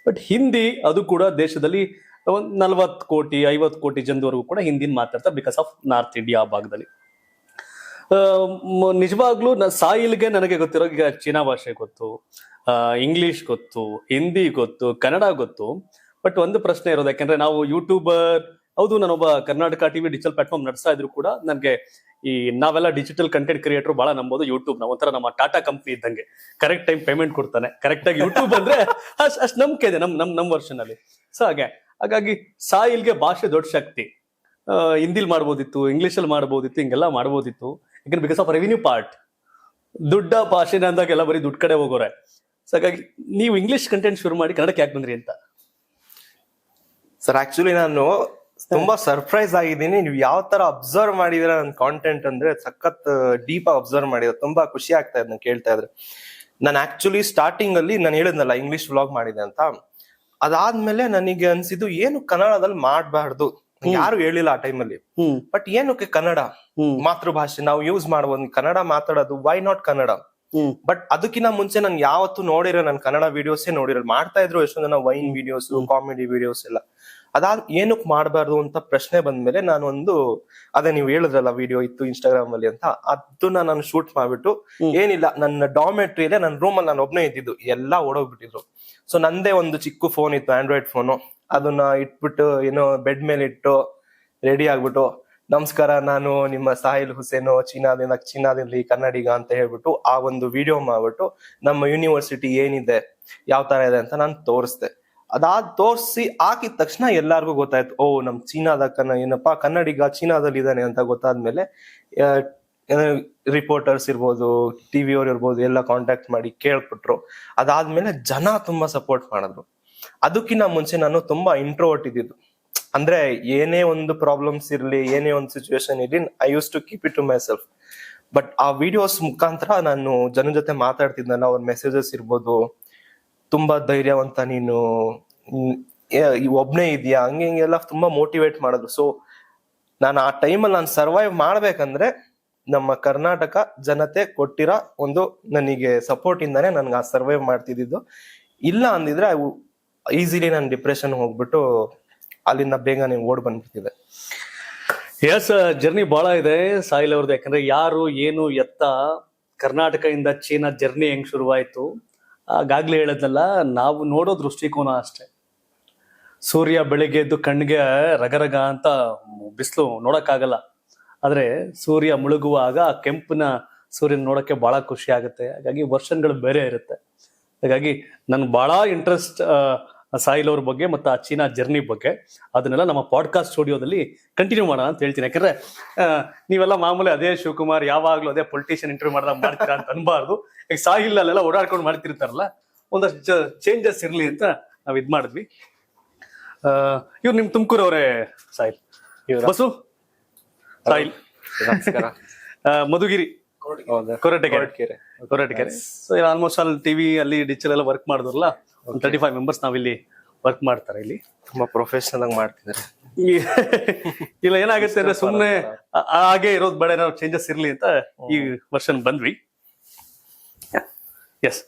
ಬಟ್ ಹಿಂದಿ ಅದು ಕೂಡ ದೇಶದಲ್ಲಿ 40 ಕೋಟಿ 50 ಕೋಟಿ ಜನದವರೆಗೂ ಕೂಡ ಹಿಂದಿನ ಮಾತಾಡ್ತಾರೆ, ಬಿಕಾಸ್ ಆಫ್ ನಾರ್ತ್ ಇಂಡಿಯಾ ಭಾಗದಲ್ಲಿ. ನಿಜವಾಗ್ಲೂ ಸಾಯಿಲ್ಗೆ ನನಗೆ ಗೊತ್ತಿರೋ, ಈಗ ಚೀನಾ ಭಾಷೆ ಗೊತ್ತು, ಇಂಗ್ಲಿಷ್ ಗೊತ್ತು, ಹಿಂದಿ ಗೊತ್ತು, ಕನ್ನಡ ಗೊತ್ತು. ಬಟ್ ಒಂದು ಪ್ರಶ್ನೆ ಇರೋದು, ಯಾಕಂದ್ರೆ ನಾವು ಯೂಟ್ಯೂಬರ್, ಹೌದು ನಾನೊಬ್ಬ ಕರ್ನಾಟಕ ಟಿವಿ ಡಿಜಿಟಲ್ ಪ್ಲಾಟ್ಫಾರ್ಮ್ ನಡೆಸ್ತಾ ಇದ್ರು ಕೂಡ, ನನಗೆ ನಾವೆಲ್ಲ ಡಿಜಿಟಲ್ ಕಂಟೆಂಟ್ ಕ್ರಿಯೇಟರ್ ಬಹಳ ನಂಬೋದು ಯೂಟ್ಯೂಬ್. ನಾವು ಒಂಥರ ನಮ್ಮ ಟಾಟಾ ಕಂಪ್ನಿ ಇದ್ದಂಗೆ, ಕರೆಕ್ಟ್ ಟೈಮ್ ಪೇಮೆಂಟ್ ಕೊಡ್ತಾನೆ, ಕರೆಕ್ಟ್ ಆಗಿ ಯೂಟ್ಯೂಬ್ ಅಂದ್ರೆ ಅಷ್ಟು ನಂಬಿಕೆ ಇದೆ ನಮ್ ವರ್ಷನ್ ಅಲ್ಲಿ. ಸೊ ಹಾಗಾಗಿ ಸಾಯಿಲ್ಗೆ ಭಾಷೆ ದೊಡ್ಡ ಶಕ್ತಿ. ಹಿಂದಿಲ್ ಮಾಡ್ಬೋದಿತ್ತು, ಇಂಗ್ಲೀಷಲ್ಲಿ ಮಾಡ್ಬೋದಿತ್ತು, ಹಿಂಗೆಲ್ಲ ಮಾಡ್ಬೋದಿತ್ತು. ಯಾಕಂದ್ರೆ ಬಿಕಾಸ್ ಆಫ್ ರೆವಿನ್ಯೂ ಪಾರ್ಟ್, ದುಡ್ಡ ಭಾಷೆನ ಅಂದಾಗೆಲ್ಲ ಬರೀ ದುಡ್ಡು ಕಡೆ ಹೋಗೋರೆ. ಸೊ ಹಾಗಾಗಿ ನೀವು ಇಂಗ್ಲಿಷ್ ಕಂಟೆಂಟ್ ಶುರು ಮಾಡಿ ಕನ್ನಡಕ್ಕೆ ಯಾಕೆ ಬಂದ್ರಿ ಅಂತ? ಸರ್ ಆಕ್ಚುಲಿ ನಾನು ತುಂಬಾ ಸರ್ಪ್ರೈಸ್ ಆಗಿದ್ದೀನಿ. ನೀವು ಯಾವ ತರ ಅಬ್ಸರ್ವ್ ಮಾಡಿದಿರ ನನ್ನ ಕಾಂಟೆಂಟ್ ಅಂದ್ರೆ ಸಖತ್ ಡೀಪ್ ಆಗಿ ಅಬ್ಸರ್ವ್ ಮಾಡಿದ್ರೆ ತುಂಬಾ ಖುಷಿ ಆಗ್ತಾ ಇದೆ ಕೇಳ್ತಾ ಇದ್ರೆ. ನಾನು ಆಕ್ಚುಲಿ ಸ್ಟಾರ್ಟಿಂಗ್ ಅಲ್ಲಿ ನಾನು ಹೇಳಿದ್ನಲ್ಲ ಇಂಗ್ಲಿಷ್ ವ್ಲಾಗ್ ಮಾಡಿದೆ ಅಂತ, ಅದಾದ್ಮೇಲೆ ನನಗೆ ಅನ್ಸಿದ್ದು ಏನು ಕನ್ನಡದಲ್ಲಿ ಮಾಡಬಾರ್ದು, ಯಾರು ಹೇಳಿಲ್ಲ ಆ ಟೈಮಲ್ಲಿ. ಬಟ್ ಏನಕ್ಕೆ ಕನ್ನಡ ಮಾತೃಭಾಷೆ ನಾವು ಯೂಸ್ ಮಾಡ್ಬೋದು, ಕನ್ನಡ ಮಾತಾಡೋದು, ವೈ ನಾಟ್ ಕನ್ನಡ? ಬಟ್ ಅದಕ್ಕಿಂತ ಮುಂಚೆ ನಾನು ಯಾವತ್ತು ನೋಡಿರೋ ನಾನು ಕನ್ನಡ ವಿಡಿಯೋಸೇ ನೋಡಿರೋ. ಮಾಡ್ತಾ ಇದ್ರು ಎಷ್ಟೊಂದು ಜನ ವೈನ್ ವಿಡಿಯೋಸ್, ಕಾಮಿಡಿ ವಿಡಿಯೋಸ್ ಎಲ್ಲ. ಅದಾದ್ ಏನಕ್ ಮಾಡಬಾರ್ದು ಅಂತ ಪ್ರಶ್ನೆ ಬಂದ್ಮೇಲೆ ನಾನು ಒಂದು, ಅದೇ ನೀವು ಹೇಳಿದ್ರಲ್ಲ ವಿಡಿಯೋ ಇತ್ತು ಇನ್ಸ್ಟಾಗ್ರಾಮ್ ಅಲ್ಲಿ ಅಂತ, ಅದನ್ನ ನಾನು ಶೂಟ್ ಮಾಡ್ಬಿಟ್ಟು, ಏನಿಲ್ಲ ನನ್ನ ಡಾರ್ಮೆಟ್ರಿಯಲ್ಲೇ ನನ್ನ ರೂಮ್ ಅಲ್ಲಿ ನಾನು ಒಬ್ನೇ ಇದ್ದಿದ್ದು, ಎಲ್ಲ ಓಡೋಗ್ಬಿಟ್ಟಿದ್ರು. ಸೊ ನಂದೇ ಒಂದು ಚಿಕ್ಕ ಫೋನ್ ಇತ್ತು, ಆಂಡ್ರಾಯ್ಡ್ ಫೋನು. ಅದನ್ನ ಇಟ್ಬಿಟ್ಟು ಏನೋ ಬೆಡ್ ಮೇಲೆ ಇಟ್ಟು ರೆಡಿ ಆಗ್ಬಿಟ್ಟು, ನಮಸ್ಕಾರ ನಾನು ನಿಮ್ಮ ಸಾಹಿಲ್ ಹುಸೇನು, ಚೀನಾದಲ್ಲಿ ಕನ್ನಡಿಗ ಅಂತ ಹೇಳ್ಬಿಟ್ಟು ಆ ಒಂದು ವಿಡಿಯೋ ಮಾಡ್ಬಿಟ್ಟು ನಮ್ಮ ಯೂನಿವರ್ಸಿಟಿ ಏನಿದೆ, ಯಾವ ತರ ಇದೆ ಅಂತ ನಾನು ತೋರಿಸ್ದೆ. ಅದಾದ್ ತೋರಿಸಿ ಹಾಕಿದ ತಕ್ಷಣ ಎಲ್ಲಾರ್ಗು ಗೊತ್ತಾಯ್ತು, ಓ ನಮ್ ಚೀನಾದ ಏನಪ್ಪಾ ಕನ್ನಡಿಗ ಚೀನಾದಲ್ಲಿ ಇದ್ದಾನೆ ಅಂತ ಗೊತ್ತಾದ್ಮೇಲೆ ರಿಪೋರ್ಟರ್ಸ್ ಇರ್ಬೋದು, ಟಿವಿ ಅವ್ರು ಇರ್ಬೋದು, ಎಲ್ಲ ಕಾಂಟ್ಯಾಕ್ಟ್ ಮಾಡಿ ಕೇಳ್ಬಿಟ್ರು. ಅದಾದ್ಮೇಲೆ ಜನ ತುಂಬಾ ಸಪೋರ್ಟ್ ಮಾಡಿದ್ರು. ಅದಕ್ಕಿಂತ ಮುಂಚೆ ನಾನು ತುಂಬಾ ಇಂಟ್ರೋವರ್ಟ್ ಇದ್ದಿದ್ದು. ಅಂದ್ರೆ ಏನೇ ಒಂದು ಪ್ರಾಬ್ಲಮ್ಸ್ ಇರ್ಲಿ, ಏನೇ ಒಂದು ಸಿಚುವೇಶನ್ ಇರ್ಲಿ, I use to keep it to myself. But ಆ ವಿಡಿಯೋಸ್ ಮುಖಾಂತರ ನಾನು ಜನ ಜೊತೆ ಮಾತಾಡ್ತಿದ್ನಲ್ಲ, ಅವ್ರ ಮೆಸೇಜಸ್ ಇರ್ಬೋದು, ತುಂಬಾ ಧೈರ್ಯವಂತ ನೀನು, ಒಬ್ನೇ ಇದೆಯಾ, ಹಂಗೆಲ್ಲ ತುಂಬಾ ಮೋಟಿವೇಟ್ ಮಾಡಿದ್ರು. ಸೊ ನಾನು ಆ ಟೈಮಲ್ಲಿ ನಾನು ಸರ್ವೈವ್ ಮಾಡ್ಬೇಕಂದ್ರೆ ನಮ್ಮ ಕರ್ನಾಟಕ ಜನತೆ ಕೊಟ್ಟಿರೋ ಒಂದು ನನಗೆ ಸಪೋರ್ಟ್ ಇಂದಾನೆ ನನ್ಗೆ ಆ ಸರ್ವೈವ್ ಮಾಡ್ತಿದ್ದು. ಇಲ್ಲ ಅಂದಿದ್ರೆ ಈಸಿಲಿ ನಾನು ಡಿಪ್ರೆಷನ್ ಹೋಗ್ಬಿಟ್ಟು ಅಲ್ಲಿಂದ ಬೇಗನೆ ಓಡ್ ಬಂದ್ಬಿಟ್ಟಿದೆ. ಎಸ್, ಜರ್ನಿ ಬಹಳ ಇದೆ ಸಾಹಿಲ್ ಅವ್ರದ್ದು. ಯಾಕಂದ್ರೆ ಯಾರು ಏನು ಎತ್ತ, ಕರ್ನಾಟಕದಿಂದ ಚೀನಾ ಜರ್ನಿ ಹೆಂಗ್ ಶುರುವಾಯ್ತು, ಆಗಾಗ್ಲೇ ಹೇಳದ್ನಲ್ಲ, ನಾವು ನೋಡೋ ದೃಷ್ಟಿಕೋನ ಅಷ್ಟೇ. ಸೂರ್ಯ ಬೆಳಿಗ್ಗೆ ಎದ್ದು ಕಣ್ಣಿಗೆ ರಗರಗ ಅಂತ ಬಿಸಿಲು ನೋಡಕ್ಕಾಗಲ್ಲ, ಆದ್ರೆ ಸೂರ್ಯ ಮುಳುಗುವಾಗ ಆ ಕೆಂಪನ ಸೂರ್ಯನ ನೋಡಕ್ಕೆ ಬಹಳ ಖುಷಿ ಆಗುತ್ತೆ. ಹಾಗಾಗಿ ವರ್ಷನ್ಗಳು ಬೇರೆ ಇರುತ್ತೆ. ಹಾಗಾಗಿ ನನ್ಗೆ ಬಹಳ ಇಂಟ್ರೆಸ್ಟ್ ಸಾಹಿಲ್ ಅವ್ರ ಬಗ್ಗೆ ಮತ್ತು ಆ ಚೀನಾ ಜರ್ನಿ ಬಗ್ಗೆ. ಅದನ್ನೆಲ್ಲ ನಮ್ಮ ಪಾಡ್ಕಾಸ್ಟ್ ಸ್ಟುಡಿಯೋದಲ್ಲಿ ಕಂಟಿನ್ಯೂ ಮಾಡೋಣ ಅಂತ ಹೇಳ್ತೀನಿ. ಯಾಕಂದ್ರೆ ನೀವೆಲ್ಲ ಮಾಮೂಲಿ ಅದೇ ಶಿವಕುಮಾರ್ ಯಾವಾಗ್ಲೂ ಅದೇ ಪೊಲಿಟಿಷಿಯನ್ ಇಂಟರ್ವ್ಯೂ ಮಾಡಿದಾಗ ಮಾಡ್ತೀರಾ ಅಂತ ಅನ್ಬಾರ್ದು. ಈಗ ಸಾಹಿಲ್ ಅಲ್ಲೆಲ್ಲ ಓಡಾಡ್ಕೊಂಡು ಮಾಡ್ತಿರ್ತಾರಲ್ಲ, ಒಂದಷ್ಟು ಚೇಂಜಸ್ ಇರ್ಲಿ ಅಂತ ನಾವ್ ಇದ್ ಮಾಡಿದ್ವಿ. ಇವ್ರು ನಿಮ್ ತುಮಕೂರವ್ರೆ ಸಾಹಿಲ್, ಬಸು ಸಾಹಿಲ್, ನಮಸ್ಕಾರ. ಮಧುಗಿರಿ, ಕೊರಟಗೆರೆ. ಸೊ ಆಲ್ಮೋಸ್ಟ್ ಅಲ್ಲಿ ಟಿವಿ ಅಲ್ಲಿ ಡಿಜಿಟಲ್ ಎಲ್ಲ ವರ್ಕ್ ಮಾಡಿದ್ರಲ್ಲ, ಒಂದು 35 ಮೆಂಬರ್ಸ್ ನಾವಿಲ್ಲಿ ವರ್ಕ್ ಮಾಡ್ತಾರೆ. ಇಲ್ಲಿ ತುಂಬಾ ಪ್ರೊಫೆಷನಲ್ ಆಗಿ ಮಾಡ್ತಿದ್ದಾರೆ. ಇಲ್ಲ ಏನಾಗುತ್ತೆ ಅಂದ್ರೆ ಸುಮ್ನೆ ಹಾಗೆ ಇರೋದು ಬೇಡ, ಏನಾದ್ರು ಚೇಂಜಸ್ ಇರ್ಲಿ ಅಂತ ಈ ವರ್ಷನ್ ಬಂದ್ವಿ. ಎಸ್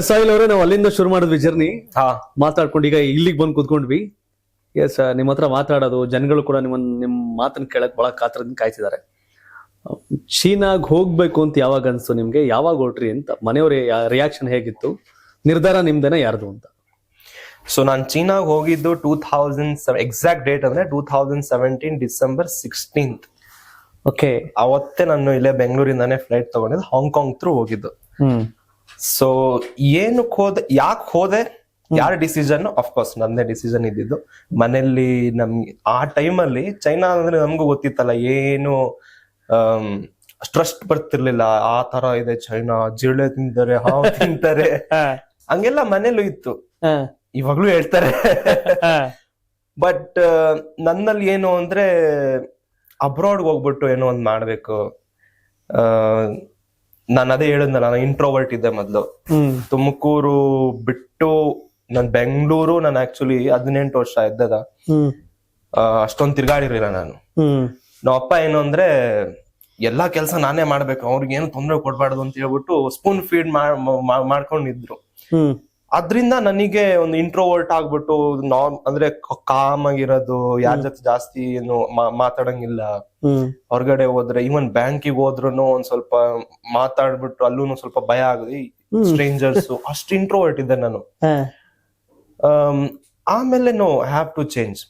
ಸಾಹಿಲ್ ಅವರೇ, ನಾವು ಅಲ್ಲಿಂದ ಶುರು ಮಾಡಿದ್ವಿ ಜರ್ನಿ, ಮಾತಾಡ್ಕೊಂಡು ಈಗ ಇಲ್ಲಿಗೆ ಬಂದು ಕೂತ್ಕೊಂಡ್ವಿ. ಎಸ್, ನಿಮ್ಮ ಹತ್ರ ಮಾತಾಡೋದು, ಜನಗಳು ಕೂಡ ನಿಮ್ ಮಾತನ್ನ ಕೇಳಕ್ ಬಹಳ ಕಾತರದಿಂದ ಕಾಯ್ತಿದ್ದಾರೆ. ಚೀನಾಗ್ ಹೋಗ್ಬೇಕು ಅಂತ ಯಾವಾಗ ಅನ್ಸ್ತು ನಿಮ್ಗೆ? ಯಾವಾಗ ಹೊರಟ್ರಿ ಅಂತ? ಮನೆಯವ್ರ ರಿಯಾಕ್ಷನ್ ಹೇಗಿತ್ತು? ನಿರ್ಧಾರ ನಿಮ್ದೇನ ಯಾರ್ದು ಅಂತ? ಸೊ ನಾನು ಚೀನಾಗ್ ಹೋಗಿದ್ದು 2007, ಎಕ್ಸಾಕ್ಟ್ ಡೇಟ್ ಅಂದ್ರೆ 2017 ಡಿಸೆಂಬರ್ 16th. ಓಕೆ, ಅವತ್ತೇ ನಾನು ಇಲ್ಲೇ ಬೆಂಗಳೂರಿಂದಾನೇ ಫ್ಲೈಟ್ ತಗೊಂಡಿದ್ದು, ಹಾಂಗ್ಕಾಂಗ್ ಥ್ರೂ ಹೋಗಿದ್ದು. ಸೊ ಏನಕ್ಕೆ ಹೋದೆ, ಯಾಕೆ ಹೋದೆ, ಯಾರ ಡಿಸಿಷನ್? ಅಫ್ಕೋರ್ಸ್ ನಂದೇ ಡಿಸಿಷನ್ ಇದ್ದಿದ್ದು. ಮನೆಯಲ್ಲಿ ನಮ್ಗೆ ಆ ಟೈಮಲ್ಲಿ ಚೈನಾ ಅಂದ್ರೆ ನಮ್ಗೂ ಗೊತ್ತಿತ್ತಲ್ಲ, ಏನು ಟ್ರಸ್ಟ್ ಬರ್ತಿರ್ಲಿಲ್ಲ. ಆ ತರ ಇದೆ ಚೈನಾ, ಜಿರಳೆ ತಿಂತಾರೆ, ಹಾವು ತಿಂತಾರೆ, ಹಂಗೆಲ್ಲ ಮನೇಲೂ ಇತ್ತು, ಇವಾಗ್ಲೂ ಹೇಳ್ತಾರೆ. ಬಟ್ ನನ್ನಲ್ಲಿ ಏನು ಅಂದ್ರೆ ಅಬ್ರಾಡ್ ಹೋಗ್ಬಿಟ್ಟು ಏನೋ ಒಂದ್ ಮಾಡ್ಬೇಕು. ನಾನು ಅದೇ ಹೇಳಿದ್ನಲ್ಲ, ನಾನು ಇಂಟ್ರೋವರ್ಟ್ ಇದ್ದೆ ಮೊದ್ಲು. ತುಮಕೂರು ಬಿಟ್ಟು ನಾನು ಬೆಂಗಳೂರು, ನಾನು ಆಕ್ಚುಲಿ 18 ವರ್ಷ ಇದ್ದದ, ಅಷ್ಟೊಂದ್ ತಿರ್ಗಾಡಿರ್ಲಿಲ್ಲ ನಾನು. ನಮ್ಮ ಅಪ್ಪ ಏನು ಅಂದ್ರೆ ಎಲ್ಲಾ ಕೆಲ್ಸ ನಾನೇ ಮಾಡ್ಬೇಕು, ಅವ್ರಿಗೆ ಏನು ತೊಂದರೆ ಕೊಡ್ಬಾರ್ದು ಅಂತ ಹೇಳ್ಬಿಟ್ಟು ಸ್ಪೂನ್ ಫೀಡ್ ಮಾಡ್ಕೊಂಡಿದ್ರು. ಅದ್ರಿಂದ ನನಗೆ ಒಂದು ಇಂಟ್ರೋವರ್ಟ್ ಆಗ್ಬಿಟ್ಟು ಅಂದ್ರೆ ಕಾಮ್ ಆಗಿರೋದು, ಯಾರ ಜೊತೆ ಜಾಸ್ತಿ ಏನು ಮಾತಾಡಂಗಿಲ್ಲ. ಹೊರಗಡೆ ಹೋದ್ರೆ, ಈವನ್ ಬ್ಯಾಂಕಿಗೆ ಹೋದ್ರು ಒಂದ್ ಸ್ವಲ್ಪ ಮಾತಾಡ್ಬಿಟ್ಟು ಅಲ್ಲೂ ಸ್ವಲ್ಪ ಭಯ ಆಗುದು, ಸ್ಟ್ರೇಂಜರ್ಸ್, ಅಷ್ಟು ಇಂಟ್ರೋವರ್ಟ್ ಇದ್ದೆ ನಾನು. ಆಮೇಲೆ ನೋ ಹ್ಯಾವ್ ಟು ಚೇಂಜ್.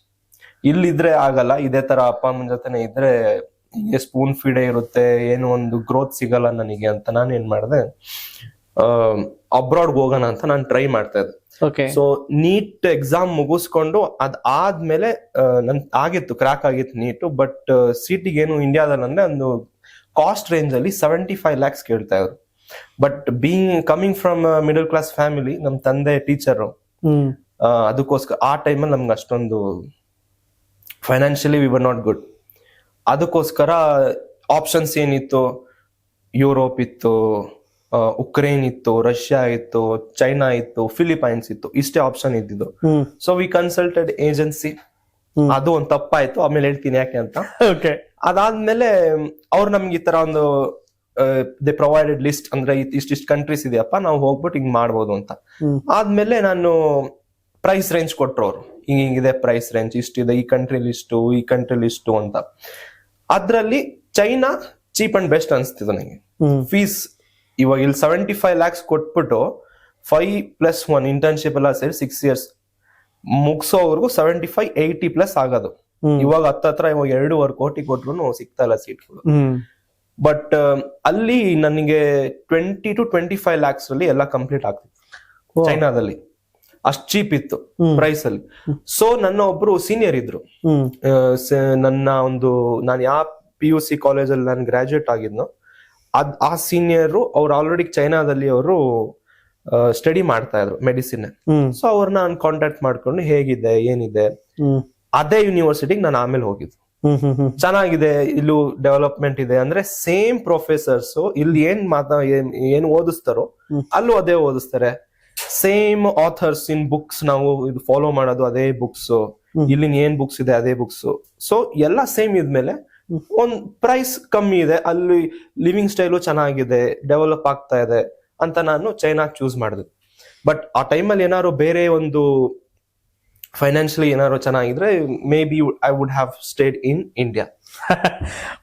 ಇಲ್ಲಿದ್ರೆ ಆಗಲ್ಲ, ಇದೇ ತರ ಅಪ್ಪ ಅಮ್ಮನ ಜೊತೆನೆ ಇದ್ರೆ ಸ್ಪೂನ್ ಫೀಡೇ ಇರುತ್ತೆ, ಏನು ಒಂದು ಗ್ರೋತ್ ಸಿಗಲ್ಲ ನನಗೆ ಅಂತ ನಾನು ಏನ್ ಮಾಡಿದೆ, ಅಬ್ರಾಡ್ ಹೋಗೋಣ ಅಂತ ನಾನು ಟ್ರೈ ಮಾಡ್ತಾ ಇದ್ದೆ. ಓಕೆ. ಸೊ ನೀಟ್ ಎಕ್ಸಾಮ್ ಮುಗಿಸ್ಕೊಂಡು ಆದ್ಮೇಲೆ ನನ್ ಆಗಿತ್ತು, ಕ್ರಾಕ್ ಆಗಿತ್ತು ನೀಟು. ಬಟ್ ಸಿಟಿಗೆ ಏನು ಇಂಡಿಯಾದಲ್ಲಿ ಅಂದ್ರೆ ಒಂದು ಕಾಸ್ಟ್ ರೇಂಜ್ ಅಲ್ಲಿ 75 lakhs ಕೇಳ್ತಾ ಇದ್ರು. But coming from middle class family, ನಮ್ ತಂದೆ ಟೀಚರ್, ಅದಕ್ಕೋಸ್ಕರ ಆ ಟೈಮಲ್ಲಿ ನಮ್ಗೆ ಅಷ್ಟೊಂದು financially we were not good. ಅದಕ್ಕೋಸ್ಕರ ಆಪ್ಷನ್ಸ್ ಏನಿತ್ತು, ಯುರೋಪ್ ಇತ್ತು, ಉಕ್ರೇನ್ ಇತ್ತು, ರಷ್ಯಾ ಇತ್ತು, ಚೈನಾ ಇತ್ತು, ಫಿಲಿಪೈನ್ಸ್ ಇತ್ತು, ಇಷ್ಟೇ ಆಪ್ಷನ್ ಇದ್ದಿದ್ದು. So we consulted agency. ಅದು ಒಂದು ತಪ್ಪಾಯ್ತು, ಆಮೇಲೆ ಹೇಳ್ತೀನಿ ಯಾಕೆ ಅಂತ. ಓಕೆ. ಅದಾದ್ಮೇಲೆ ಅವ್ರು ನಮ್ಗೆ ಈ ತರ ಒಂದು ದೇ ಪ್ರೊವೈಡೆಡ್ ಲಿಸ್ಟ್, ಅಂದ್ರೆ ಇಷ್ಟಿಷ್ಟು ಕಂಟ್ರೀಸ್ ಇದೆಯಪ್ಪ, ನಾವು ಹೋಗ್ಬಿಟ್ಟು ಹಿಂಗ್ ಮಾಡ್ಬೋದು ಅಂತ. ಆದ್ಮೇಲೆ ನಾನು ಪ್ರೈಸ್ ರೇಂಜ್ ಕೊಟ್ರು ಅವ್ರು, ಹಿಂಗಿದೆ ಪ್ರೈಸ್ ರೇಂಜ್, ಇಷ್ಟಿದೆ, ಈ ಕಂಟ್ರಿಲಿ ಇಷ್ಟು, ಈ ಕಂಟ್ರಿಲಿ ಇಷ್ಟು ಅಂತ. ಅದ್ರಲ್ಲಿ ಚೈನಾ ಚೀಪ್ ಅಂಡ್ ಬೆಸ್ಟ್ ಅನ್ಸ್ತಿದೆ ನಂಗೆ. ಫೀಸ್ ಇವಾಗ ಇಲ್ಲಿ 75 lakhs ಕೊಟ್ಬಿಟ್ಟು 5+1 ಇಂಟರ್ನ್ಶಿಪ್ ಎಲ್ಲ ಸೇರಿ 6 years ಮುಗಿಸೋವರೆಗೂ 75-80+ ಆಗೋದು. ಇವಾಗ ಹತ್ರ ಇವಾಗ 2.5 ಕೋಟಿ ಕೊಟ್ರು ಸಿಗ್ತಾ ಇಲ್ಲ ಸೀಟ್ಗಳು. ಬಟ್ ಅಲ್ಲಿ ನನಗೆ 20 to 25 lakhs ಅಲ್ಲಿ ಎಲ್ಲ ಕಂಪ್ಲೀಟ್ ಆಗ್ತಿತ್ತು ಚೈನಾದಲ್ಲಿ. ಅಷ್ಟು ಚೀಪ್ ಇತ್ತು ಪ್ರೈಸ್ ಅಲ್ಲಿ. ಸೊ ನನ್ನ ಒಬ್ರು ಸೀನಿಯರ್ ಇದ್ರು, ನಾನು ಯಾವ PUC ಕಾಲೇಜಲ್ಲಿ ನಾನು ಗ್ರಾಜುಯೇಟ್ ಆಗಿದ್ನೋ ಆ ಸೀನಿಯರು, ಅವ್ರು ಆಲ್ರೆಡಿ ಚೈನಾದಲ್ಲಿ ಅವರು ಸ್ಟಡಿ ಮಾಡ್ತಾ ಇದ್ರು ಮೆಡಿಸಿನ್. ಸೊ ಅವ್ರನ್ನ ನಾನು ಕಾಂಟ್ಯಾಕ್ಟ್ ಮಾಡ್ಕೊಂಡು ಹೇಗಿದೆ ಏನಿದೆ, ಅದೇ ಯೂನಿವರ್ಸಿಟಿಗೆ ನಾನು ಆಮೇಲೆ ಹೋಗಿದ್ದು. ಚೆನ್ನಾಗಿದೆ, ಇಲ್ಲೂ ಡೆವಲಪ್ಮೆಂಟ್ ಇದೆ, ಅಂದ್ರೆ ಸೇಮ್ ಪ್ರೊಫೆಸರ್ಸ್ ಇಲ್ಲಿ ಏನ್ ಓದಿಸ್ತಾರೋ ಅಲ್ಲೂ ಅದೇ ಓದಿಸ್ತಾರೆ. ಸೇಮ್ ಆಥರ್ಸ್ ಇನ್ ಬುಕ್ಸ್, ನಾವು ಇದು ಫಾಲೋ ಮಾಡೋದು ಅದೇ ಬುಕ್ಸ್, ಇಲ್ಲಿನ ಏನ್ ಬುಕ್ಸ್ ಇದೆ ಅದೇ ಬುಕ್ಸ್. ಸೊ ಎಲ್ಲ ಸೇಮ್ ಇದ್ಮೇಲೆ ಒಂದ್ ಪ್ರೈಸ್ ಕಮ್ಮಿ ಇದೆ, ಅಲ್ಲಿ ಲಿವಿಂಗ್ ಸ್ಟೈಲು ಚೆನ್ನಾಗಿದೆ, ಡೆವಲಪ್ ಆಗ್ತಾ ಇದೆ ಅಂತ ನಾನು ಚೈನಾ ಚೂಸ್ ಮಾಡಿದೆ. ಬಟ್ ಆ ಟೈಮಲ್ಲಿ ಏನಾದ್ರು ಬೇರೆ ಒಂದು ಫೈನಾನ್ಷಿಯಲಿ ಏನಾದ್ರು ಚೆನ್ನಾಗಿದ್ರೆ may be I would have stayed in India.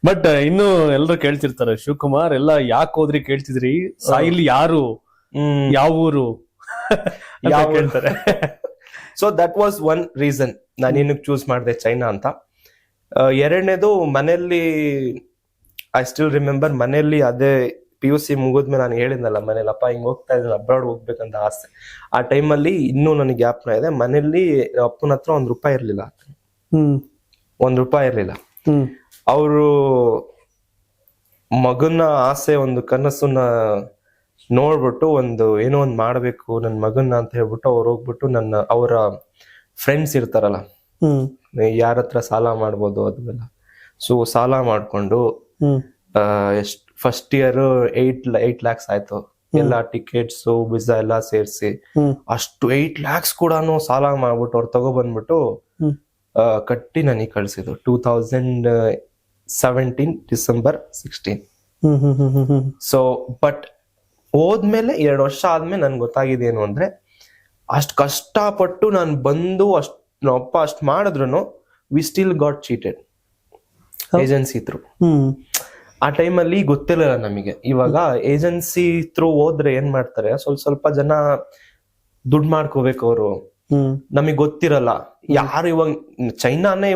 But ಇನ್ನು ಎಲ್ಲರೂ ಕೇಳ್ತಿರ್ತಾರೆ, ಶಿವಕುಮಾರ್ ಎಲ್ಲ ಯಾಕೆ ಹೋದ್ರಿ ಕೇಳ್ತಿದ್ರಿ, ಸಾಯಿಲ್ ಯಾರು, ಯಾವ ಊರು ಯಾವ ಕೇಳ್ತಾರೆ. So that was one reason ನಾನು ಏನಕ್ಕೆ ಚೂಸ್ ಮಾಡಿದೆ ಚೈನಾ ಅಂತ. ಎರಡನೇದು, ಮನೆಯಲ್ಲಿ ಐ ಸ್ಟಿಲ್ ರಿಮೆಂಬರ್, ಮನೆಯಲ್ಲಿ ಅದೇ PUC ಮುಗಿದ್ಮೇಲೆ ನಾನು ಹೇಳಿದ್ನಲ್ಲ ಮನೇಲಿ, ಅಪ್ಪ ಹಿಂಗ್ ಹೋಗ್ತಾ ಇದ್ದೀನಿ, ಅಬ್ರಾಡ್ ಹೋಗ್ಬೇಕಂತ ಆಸೆ. ಆ ಟೈಮಲ್ಲಿ ಇನ್ನೂ ನನಗೆ ಜ್ಞಾಪನ ಇದೆ, ಮನೆಯಲ್ಲಿ ಅಪ್ಪನ ಹತ್ರ ₹1 ಇರ್ಲಿಲ್ಲ, ₹1 ಇರ್ಲಿಲ್ಲ. ಅವರು ಮಗನ ಆಸೆ, ಒಂದು ಕನಸನ್ನ ನೋಡ್ಬಿಟ್ಟು ಏನೋ ಒಂದು ಮಾಡ್ಬೇಕು ನನ್ ಮಗನ್ನ ಅಂತ ಹೇಳ್ಬಿಟ್ಟು ಅವ್ರು ಹೋಗ್ಬಿಟ್ಟು ಅವರ ಫ್ರೆಂಡ್ಸ್ ಇರ್ತಾರಲ್ಲ, ಯಾರ ಹತ್ರ ಸಾಲ ಮಾಡ್ಬೋದು ಅದೆಲ್ಲ, ಸೊ ಸಾಲ ಮಾಡ್ಕೊಂಡು ಎಷ್ಟು ಫಸ್ಟ್ ಇಯರ್ 8 lakhs ಆಯ್ತು, ಎಲ್ಲ ಟಿಕೆಟ್ಸ್ ವಿಸಾ ಎಲ್ಲ ಸೇರಿಸಿ. ಅಷ್ಟು 8 lakhs ಕೂಡ ಸಾಲ ಮಾಡ್ಬಿಟ್ಟು ಅವ್ರು ತಗೊಬಂದ್ಬಿಟ್ಟು ಕಟ್ಟಿ ನನಗೆ ಕಳ್ಸಿದ್ರು 2017 ಡಿಸೆಂಬರ್ 16. ಸೊ ಬಟ್ ಹೋದ್ಮೇಲೆ 2 ವರ್ಷ ಆದ್ಮೇಲೆ ನನ್ಗೆ ಗೊತ್ತಾಗಿದೆ ಏನು ಅಂದ್ರೆ, ಅಷ್ಟ್ ಕಷ್ಟಪಟ್ಟು ನಾನು ಬಂದು ಅಪ್ಪ ಅಷ್ಟ್ ಮಾಡಿದ್ರು we still got cheated agency through. ಆ ಟೈಮಲ್ಲಿ ಗೊತ್ತಿರಲಿಲ್ಲ ನಮಗೆ. ಇವಾಗ ಏಜೆನ್ಸಿ ಥ್ರೂ ಹೋದ್ರೆ ಏನ್ ಮಾಡ್ತಾರೆ, ಸ್ವಲ್ಪ ಜನ ದುಡ್ಡು ಮಾಡ್ಕೋಬೇಕು ಅವರು, ನಮಗ್ ಗೊತ್ತಿರಲ್ಲ ಯಾರು. ಇವಾಗ ಚೈನಾನೇ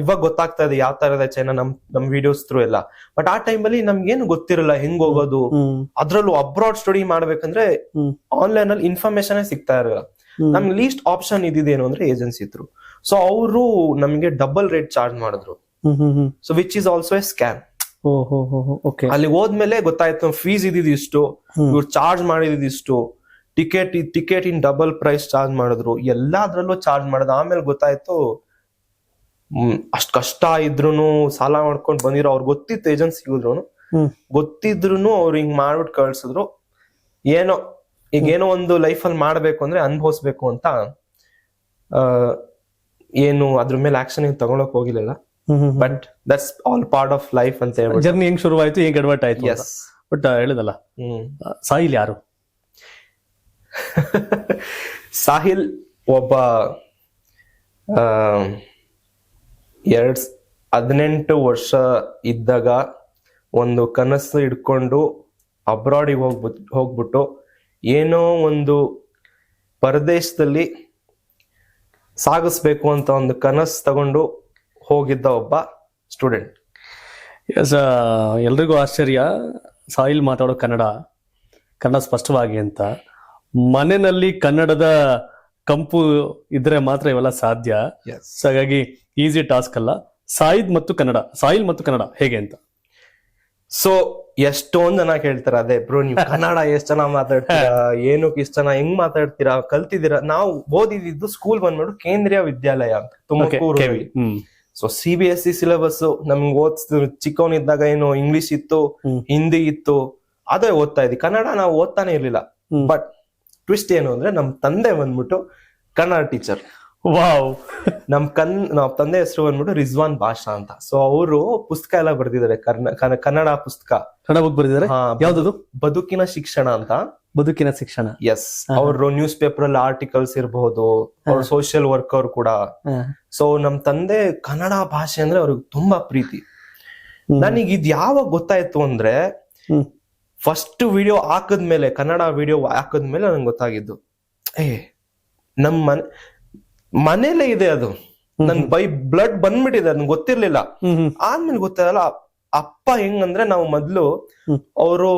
ಇವಾಗ ಗೊತ್ತಾಗ್ತಾ ಇದೆ ಯಾವ ತರ ಇದೆ ಚೈನಾ, ನಮ್ ವಿಡಿಯೋಸ್ ಥ್ರೂ ಎಲ್ಲ. ಬಟ್ ಆ ಟೈಮಲ್ಲಿ ನಮ್ಗೇನು ಗೊತ್ತಿರಲ್ಲ ಹೆಂಗ್ ಹೋಗೋದು. ಅದ್ರಲ್ಲೂ ಅಬ್ರಾಡ್ ಸ್ಟಡಿ ಮಾಡ್ಬೇಕಂದ್ರೆ ಆನ್ಲೈನ್ ಅಲ್ಲಿ ಇನ್ಫಾರ್ಮೇಶನ್ ಸಿಗ್ತಾ ಇರಲ್ಲ. ನಮ್ಗೆ ಲೀಸ್ಟ್ ಆಪ್ಷನ್ ಇದ್ದಿದ್ದೇನು ಅಂದ್ರೆ ಏಜೆನ್ಸಿ ಥ್ರೂ. ಸೊ ಅವರು ನಮ್ಗೆ ಡಬಲ್ ರೇಟ್ ಚಾರ್ಜ್ ಮಾಡಿದ್ರು, so which is also A scam. ಅಲ್ಲಿ ಹೋದ್ಮೇಲೆ ಗೊತ್ತಾಯ್ತು ಫೀಸ್ ಇದಿಷ್ಟು, ಇವ್ರು ಚಾರ್ಜ್ ಮಾಡಿದಿಷ್ಟು, ಟಿಕೆಟ್ ಇನ್ ಡಬಲ್ ಪ್ರೈಸ್ ಚಾರ್ಜ್ ಮಾಡಿದ್ರು, ಎಲ್ಲಾದ್ರಲ್ಲೂ ಚಾರ್ಜ್ ಮಾಡಿದ್ರು. ಆಮೇಲೆ ಗೊತ್ತಾಯ್ತು ಅಷ್ಟ್ ಕಷ್ಟ ಇದ್ರು ಸಾಲ ಮಾಡ್ಕೊಂಡ್ ಬಂದಿರೋ ಅವ್ರು ಗೊತ್ತಿತ್ತು ಏಜೆನ್ಸಿ ಗೊತ್ತಿದ್ರು ಅವ್ರು ಹಿಂಗ್ ಮಾಡ್ಬಿಟ್ಟು ಕಳ್ಸಿದ್ರು. ಏನೋ ಒಂದು ಲೈಫಲ್ಲಿ ಮಾಡ್ಬೇಕು ಅಂದ್ರೆ ಅನುಭವಿಸ್ಬೇಕು ಅಂತ ಏನು ಅದ್ರ ಮೇಲೆ ಆಕ್ಷನ್ ತಗೊಳಕ್ ಹೋಗಿಲ್ಲ. But that's all part of life ಅಂತ ಹೇಳ್ಬಿಟ್ಟು ಜರ್ನಿ ಹೆಂಗ್ ಶುರುವಾಯ್ತು, ಹೆಂಗ್ ಅಡ್ವರ್ಟ್ ಆಯ್ತು. Yes. ಬಟ್ ಹೇಳಿದಲ್ಲ, ಸಾಹಿಲ್ ಯಾರು? ಸಾಹಿಲ್ ಒಬ್ಬ 18 ವರ್ಷ ಇದ್ದಾಗ ಒಂದು ಕನಸು ಇಟ್ಕೊಂಡು ಅಬ್ರಾಡಿಗೆ ಹೋಗ್ಬಿಟ್ಟು ಏನೋ ಒಂದು ಪರದೇಶದಲ್ಲಿ ಸಾಗಿಸ್ಬೇಕು ಅಂತ ಒಂದು ಕನಸು ತಗೊಂಡು ಹೋಗಿದ್ದ ಒಬ್ಬ ಸ್ಟೂಡೆಂಟ್. ಎಲ್ರಿಗೂ ಆಶ್ಚರ್ಯ, ಸಾಹಿಲ್ ಮಾತಾಡೋ ಕನ್ನಡ ಸ್ಪಷ್ಟವಾಗಿ ಅಂತ. ಮನೆಯಲ್ಲಿ ಕನ್ನಡದ ಕಂಪು ಇದ್ರೆ ಮಾತ್ರ ಇವೆಲ್ಲ ಸಾಧ್ಯ. Yes. So ಹಾಗಾಗಿ ಈಸಿ ಟಾಸ್ಕ್ ಅಲ್ಲ. ಸಾಹಿಲ್ ಮತ್ತು ಕನ್ನಡ ಹೇಗೆ ಅಂತ. ಸೊ ಎಷ್ಟೊಂದ್ ಜನ ಕೇಳ್ತಾರ, ಅದೇ ಬ್ರೋ ನೀವು ಕನ್ನಡ ಎಷ್ಟ್ ಚೆನ್ನಾಗ್ ಮಾತಾಡ್ತೀರಾ, ಏನಕ್ಕೆ ಇಷ್ಟ ಚೆನ್ನಾಗ್ ಹೆಂಗ್ ಮಾತಾಡ್ತೀರಾ, ಕಲ್ತಿದ್ದೀರಾ? ನಾವು ಓದಿದ್ದು ಸ್ಕೂಲ್ ಬಂದ್ಬಿಟ್ಟು ಕೇಂದ್ರೀಯ ವಿದ್ಯಾಲಯ ಅಂತ ತುಮಕೂರು. ಸೊ CBSE ಸಿಲೆಬಸ್ ನಮ್ಗೆ ಚಿಕ್ಕವನಿದ್ದಾಗ ಏನು ಇಂಗ್ಲಿಷ್ ಇತ್ತು, ಹಿಂದಿ ಇತ್ತು, ಅದೇ ಓದ್ತಾ ಇದ್ವಿ. ಕನ್ನಡ ನಾವು ಓದ್ತಾನೆ ಇರ್ಲಿಲ್ಲ. ಬಟ್ ಟ್ವಿಸ್ಟ್ ಏನು ಅಂದ್ರೆ ನಮ್ ತಂದೆ ಬಂದ್ಬಿಟ್ಟು ಕನ್ನಡ ಟೀಚರ್. ವಾವ್. ನಮ್ ತಂದೆ ಹೆಸರು ಬಂದ್ಬಿಟ್ಟು ರಿಜ್ವಾನ್ ಬಾಷಾ ಅಂತ. ಸೊ ಅವರು ಪುಸ್ತಕ ಎಲ್ಲ ಬರ್ದಿದ್ದಾರೆ, ಕನ್ನಡ ಪುಸ್ತಕ. ಕನ್ನಡ ಬುಕ್ ಬರೆದಿದ್ದಾರೆ. ಯಾವ್ದು? ಬದುಕಿನ ಶಿಕ್ಷಣ ಅಂತ. ಬದುಕಿನ ಶಿಕ್ಷಣ. ಎಸ್. ಅವರು ನ್ಯೂಸ್ ಪೇಪರ್ ಅಲ್ಲಿ ಆರ್ಟಿಕಲ್ಸ್ ಇರಬಹುದು, ಅವ್ರು ಸೋಷಿಯಲ್ ವರ್ಕರ್ ಕೂಡ. ಸೊ ನಮ್ ತಂದೆ ಕನ್ನಡ ಭಾಷೆ ಅಂದ್ರೆ ಅವ್ರಿಗೆ ತುಂಬಾ ಪ್ರೀತಿ. ನನಗೆ ಇದ್ ಯಾವಾಗ ಗೊತ್ತಾಯ್ತು ಅಂದ್ರೆ ಫಸ್ಟ್ ವಿಡಿಯೋ ಹಾಕದ್ಮೇಲೆ, ಕನ್ನಡ ವಿಡಿಯೋ ಹಾಕದ್ಮೇಲೆ ನಂಗೆ ಗೊತ್ತಾಗಿದ್ದು, ನಮ್ ಮನೇಲೆ ಇದೆ ಅದು. ನನ್ ಬ್ಲಡ್ ಬಂದ್ಬಿಟ್ಟಿದೆ, ನನ್ಗೆ ಗೊತ್ತಿರ್ಲಿಲ್ಲ. ಆದ್ಮೇಲೆ ಗೊತ್ತಾಗಲ್ಲ ಅಪ್ಪ ಹೆಂಗಂದ್ರೆ, ನಾವು ಮೊದ್ಲು ಅವರು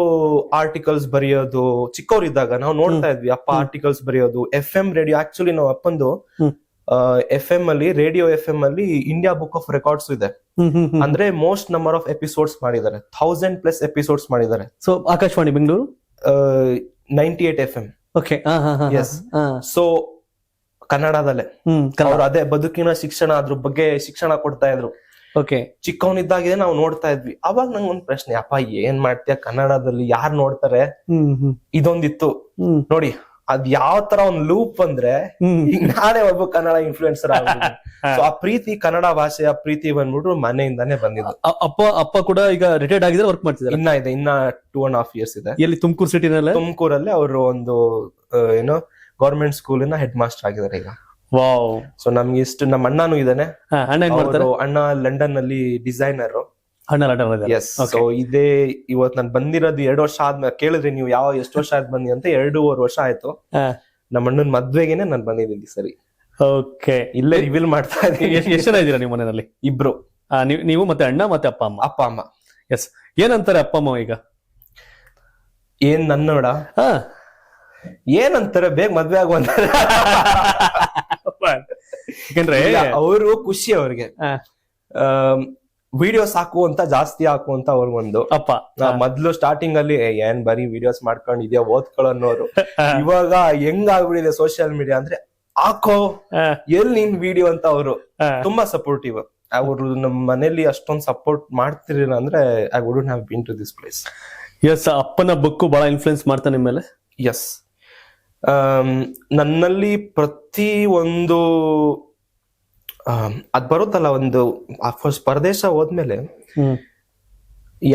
ಆರ್ಟಿಕಲ್ಸ್ ಬರೆಯೋದು, ಚಿಕ್ಕವರಿದ್ದಾಗ ನಾವು ನೋಡ್ತಾ ಇದ್ವಿ ಅಪ್ಪ ಆರ್ಟಿಕಲ್ಸ್ ಬರೆಯೋದು. FM ರೇಡಿಯೋ, ಆಕ್ಚುಲಿ ನಾವು ಅಪ್ಪಂದು FM ಅಲ್ಲಿ, ರೇಡಿಯೋ FM ಅಲ್ಲಿ ಇಂಡಿಯಾ ಬುಕ್ ಆಫ್ ರೆಕಾರ್ಡ್ಸ್ ಇದೆ. ಅಂದ್ರೆ ಮೋಸ್ಟ್ ನಂಬರ್ ಆಫ್ ಎಪಿಸೋಡ್ಸ್ ಮಾಡಿದ್ದಾರೆ, 1000+ ಎಪಿಸೋಡ್ಸ್ ಮಾಡಿದ್ದಾರೆ. So Akashvani Bengaluru 98 FM. Okay. Yes. So ಕನ್ನಡದಲ್ಲೇ ಅವ್ರು ಅದೇ ಬದುಕಿನ ಶಿಕ್ಷಣ, ಅದ್ರ ಬಗ್ಗೆ ಶಿಕ್ಷಣ ಕೊಡ್ತಾ ಇದ್ರು. ಓಕೆ. ಚಿಕ್ಕವನಿದ್ದಾಗಿದೆ ನಾವು ನೋಡ್ತಾ ಇದ್ವಿ. ಅವಾಗ ನಂಗೆ ಒಂದ್ ಪ್ರಶ್ನೆ, ಅಪ್ಪ ಏನ್ ಮಾಡ್ತೀಯ ಕನ್ನಡದಲ್ಲಿ, ಯಾರು ನೋಡ್ತಾರೆ? ಇದೊಂದಿತ್ತು ನೋಡಿ. ಅದ್ ಯಾವ ತರ ಒಂದ್ ಲೂಪ್ ಅಂದ್ರೆ, ಈಗ ನಾನೇ ಒಬ್ಬ ಕನ್ನಡ ಇನ್ಫ್ಲುಯೆನ್ಸರ್ ಆಗ್ಬೋದು. ಸೊ ಆ ಪ್ರೀತಿ, ಕನ್ನಡ ಭಾಷೆಯ ಪ್ರೀತಿ ಬಂದ್ಬಿಟ್ಟು ಮನೆಯಿಂದಾನೇ ಬಂದಿದ್ದು. ಅಪ್ಪ ಕೂಡ ಈಗ ರಿಟೈರ್ಡ್ ಆಗಿದ್ರೆ ವರ್ಕ್ ಮಾಡ್ತಿದ್ದಾರೆ. ಇನ್ನ 2.5 years ಇದೆ. ಎಲ್ಲಿ? ತುಮಕೂರು ಸಿಟಿನಲ್ಲೇ. ತುಮಕೂರಲ್ಲಿ ಅವರು ಒಂದು ಏನೋ ಗವರ್ಮೆಂಟ್ ಸ್ಕೂಲಿನ ಹೆಡ್ ಮಾಸ್ಟರ್ ಆಗಿದ್ದಾರೆ ಈಗ. ವಾವ್. ಸೊ ನಮ್ಗೆ ಇಷ್ಟು, ನಮ್ಮ ಅಣ್ಣನೂ ಇದಾನೆ. ಅಣ್ಣ ಲಂಡನ್ ಅಲ್ಲಿ ಡಿಸೈನರ್. ಎಸ್. ಸೊ ಇದೇ ಇವತ್ ನಾನು ಬಂದಿರೋದು 2 ವರ್ಷ ಆದ್ಮೇಲೆ. ಕೇಳಿದ್ರಿ ನೀವು ಎಷ್ಟು ವರ್ಷ ಆಯ್ತು ಬಂದಿ ಅಂತ? 2.5 ವರ್ಷ ಆಯ್ತು. ನಮ್ಮ ಅಣ್ಣನ ಮದ್ವೆಗೆನೆ ನಾನು ಬಂದಿದ್ದೀನಿ ಸರಿ. ಓಕೆ. ಇಲ್ಲೇ ರಿವೀಲ್ ಮಾಡ್ತಾ ಇದ್ದೀನಿ. ಎಷ್ಟು ಜನ ಇದ್ದೀರಾ ನಿಮ್ಮ ಮನೆಯಲ್ಲಿ? ಇಬ್ರು. ನೀವು ಮತ್ತೆ ಅಣ್ಣ ಮತ್ತೆ ಅಪ್ಪ ಅಮ್ಮ. ಎಸ್. ಏನಂತಾರೆ ಅಪ್ಪ ಅಮ್ಮ ಈಗ? ಏನ್ ನನ್ನೋಡ ಏನಂತಾರೆ, ಬೇಗ ಮದ್ವೆ ಆಗುವಂತಾರೆ. ಯಾಕಂದ್ರೆ ಅವರು ಖುಷಿ, ಅವ್ರಿಗೆ ವಿಡಿಯೋಸ್ ಹಾಕುವಂತ, ಜಾಸ್ತಿ ಹಾಕುವಂತ ಅವ್ರಿಗೊಂದು. ಅಪ್ಪ ಮೊದ್ಲು ಸ್ಟಾರ್ಟಿಂಗ್ ಅಲ್ಲಿ ಏನ್ ಬರೀ ವಿಡಿಯೋಸ್ ಮಾಡ್ಕೊಂಡಿದ್ಯಾ ಓದ್ಕೊಳ್ಳೋರು. ಇವಾಗ ಹೆಂಗ್ ಆಗ್ಬಿಡಿದೆ ಸೋಷಿಯಲ್ ಮೀಡಿಯಾ ಅಂದ್ರೆ, ಹಾಕೋ ಎಲ್ ನಿನ್ ವಿಡಿಯೋ ಅಂತ. ಅವರು ತುಂಬಾ ಸಪೋರ್ಟಿವ್. ಅವರು ನಮ್ಮ ಮನೇಲಿ ಅಷ್ಟೊಂದು ಸಪೋರ್ಟ್ ಮಾಡ್ತಿರ್ಲಿಲ್ಲ ಅಂದ್ರೆ I wouldn't have been to this place. Yes. ಅಪ್ಪನ ಬುಕ್ಕು ಬಹಳ ಇನ್ಫ್ಲುಯೆನ್ಸ್ ಮಾಡ್ತಾನೆ ಮೇಲೆ. ಎಸ್. ನನ್ನಲ್ಲಿ ಪ್ರತಿ ಒಂದು ಅದ್ ಬರುತ್ತಲ್ಲ, ಒಂದು ಫಸ್ಟ್ ಪರದೇಶ ಹೋದ್ಮೇಲೆ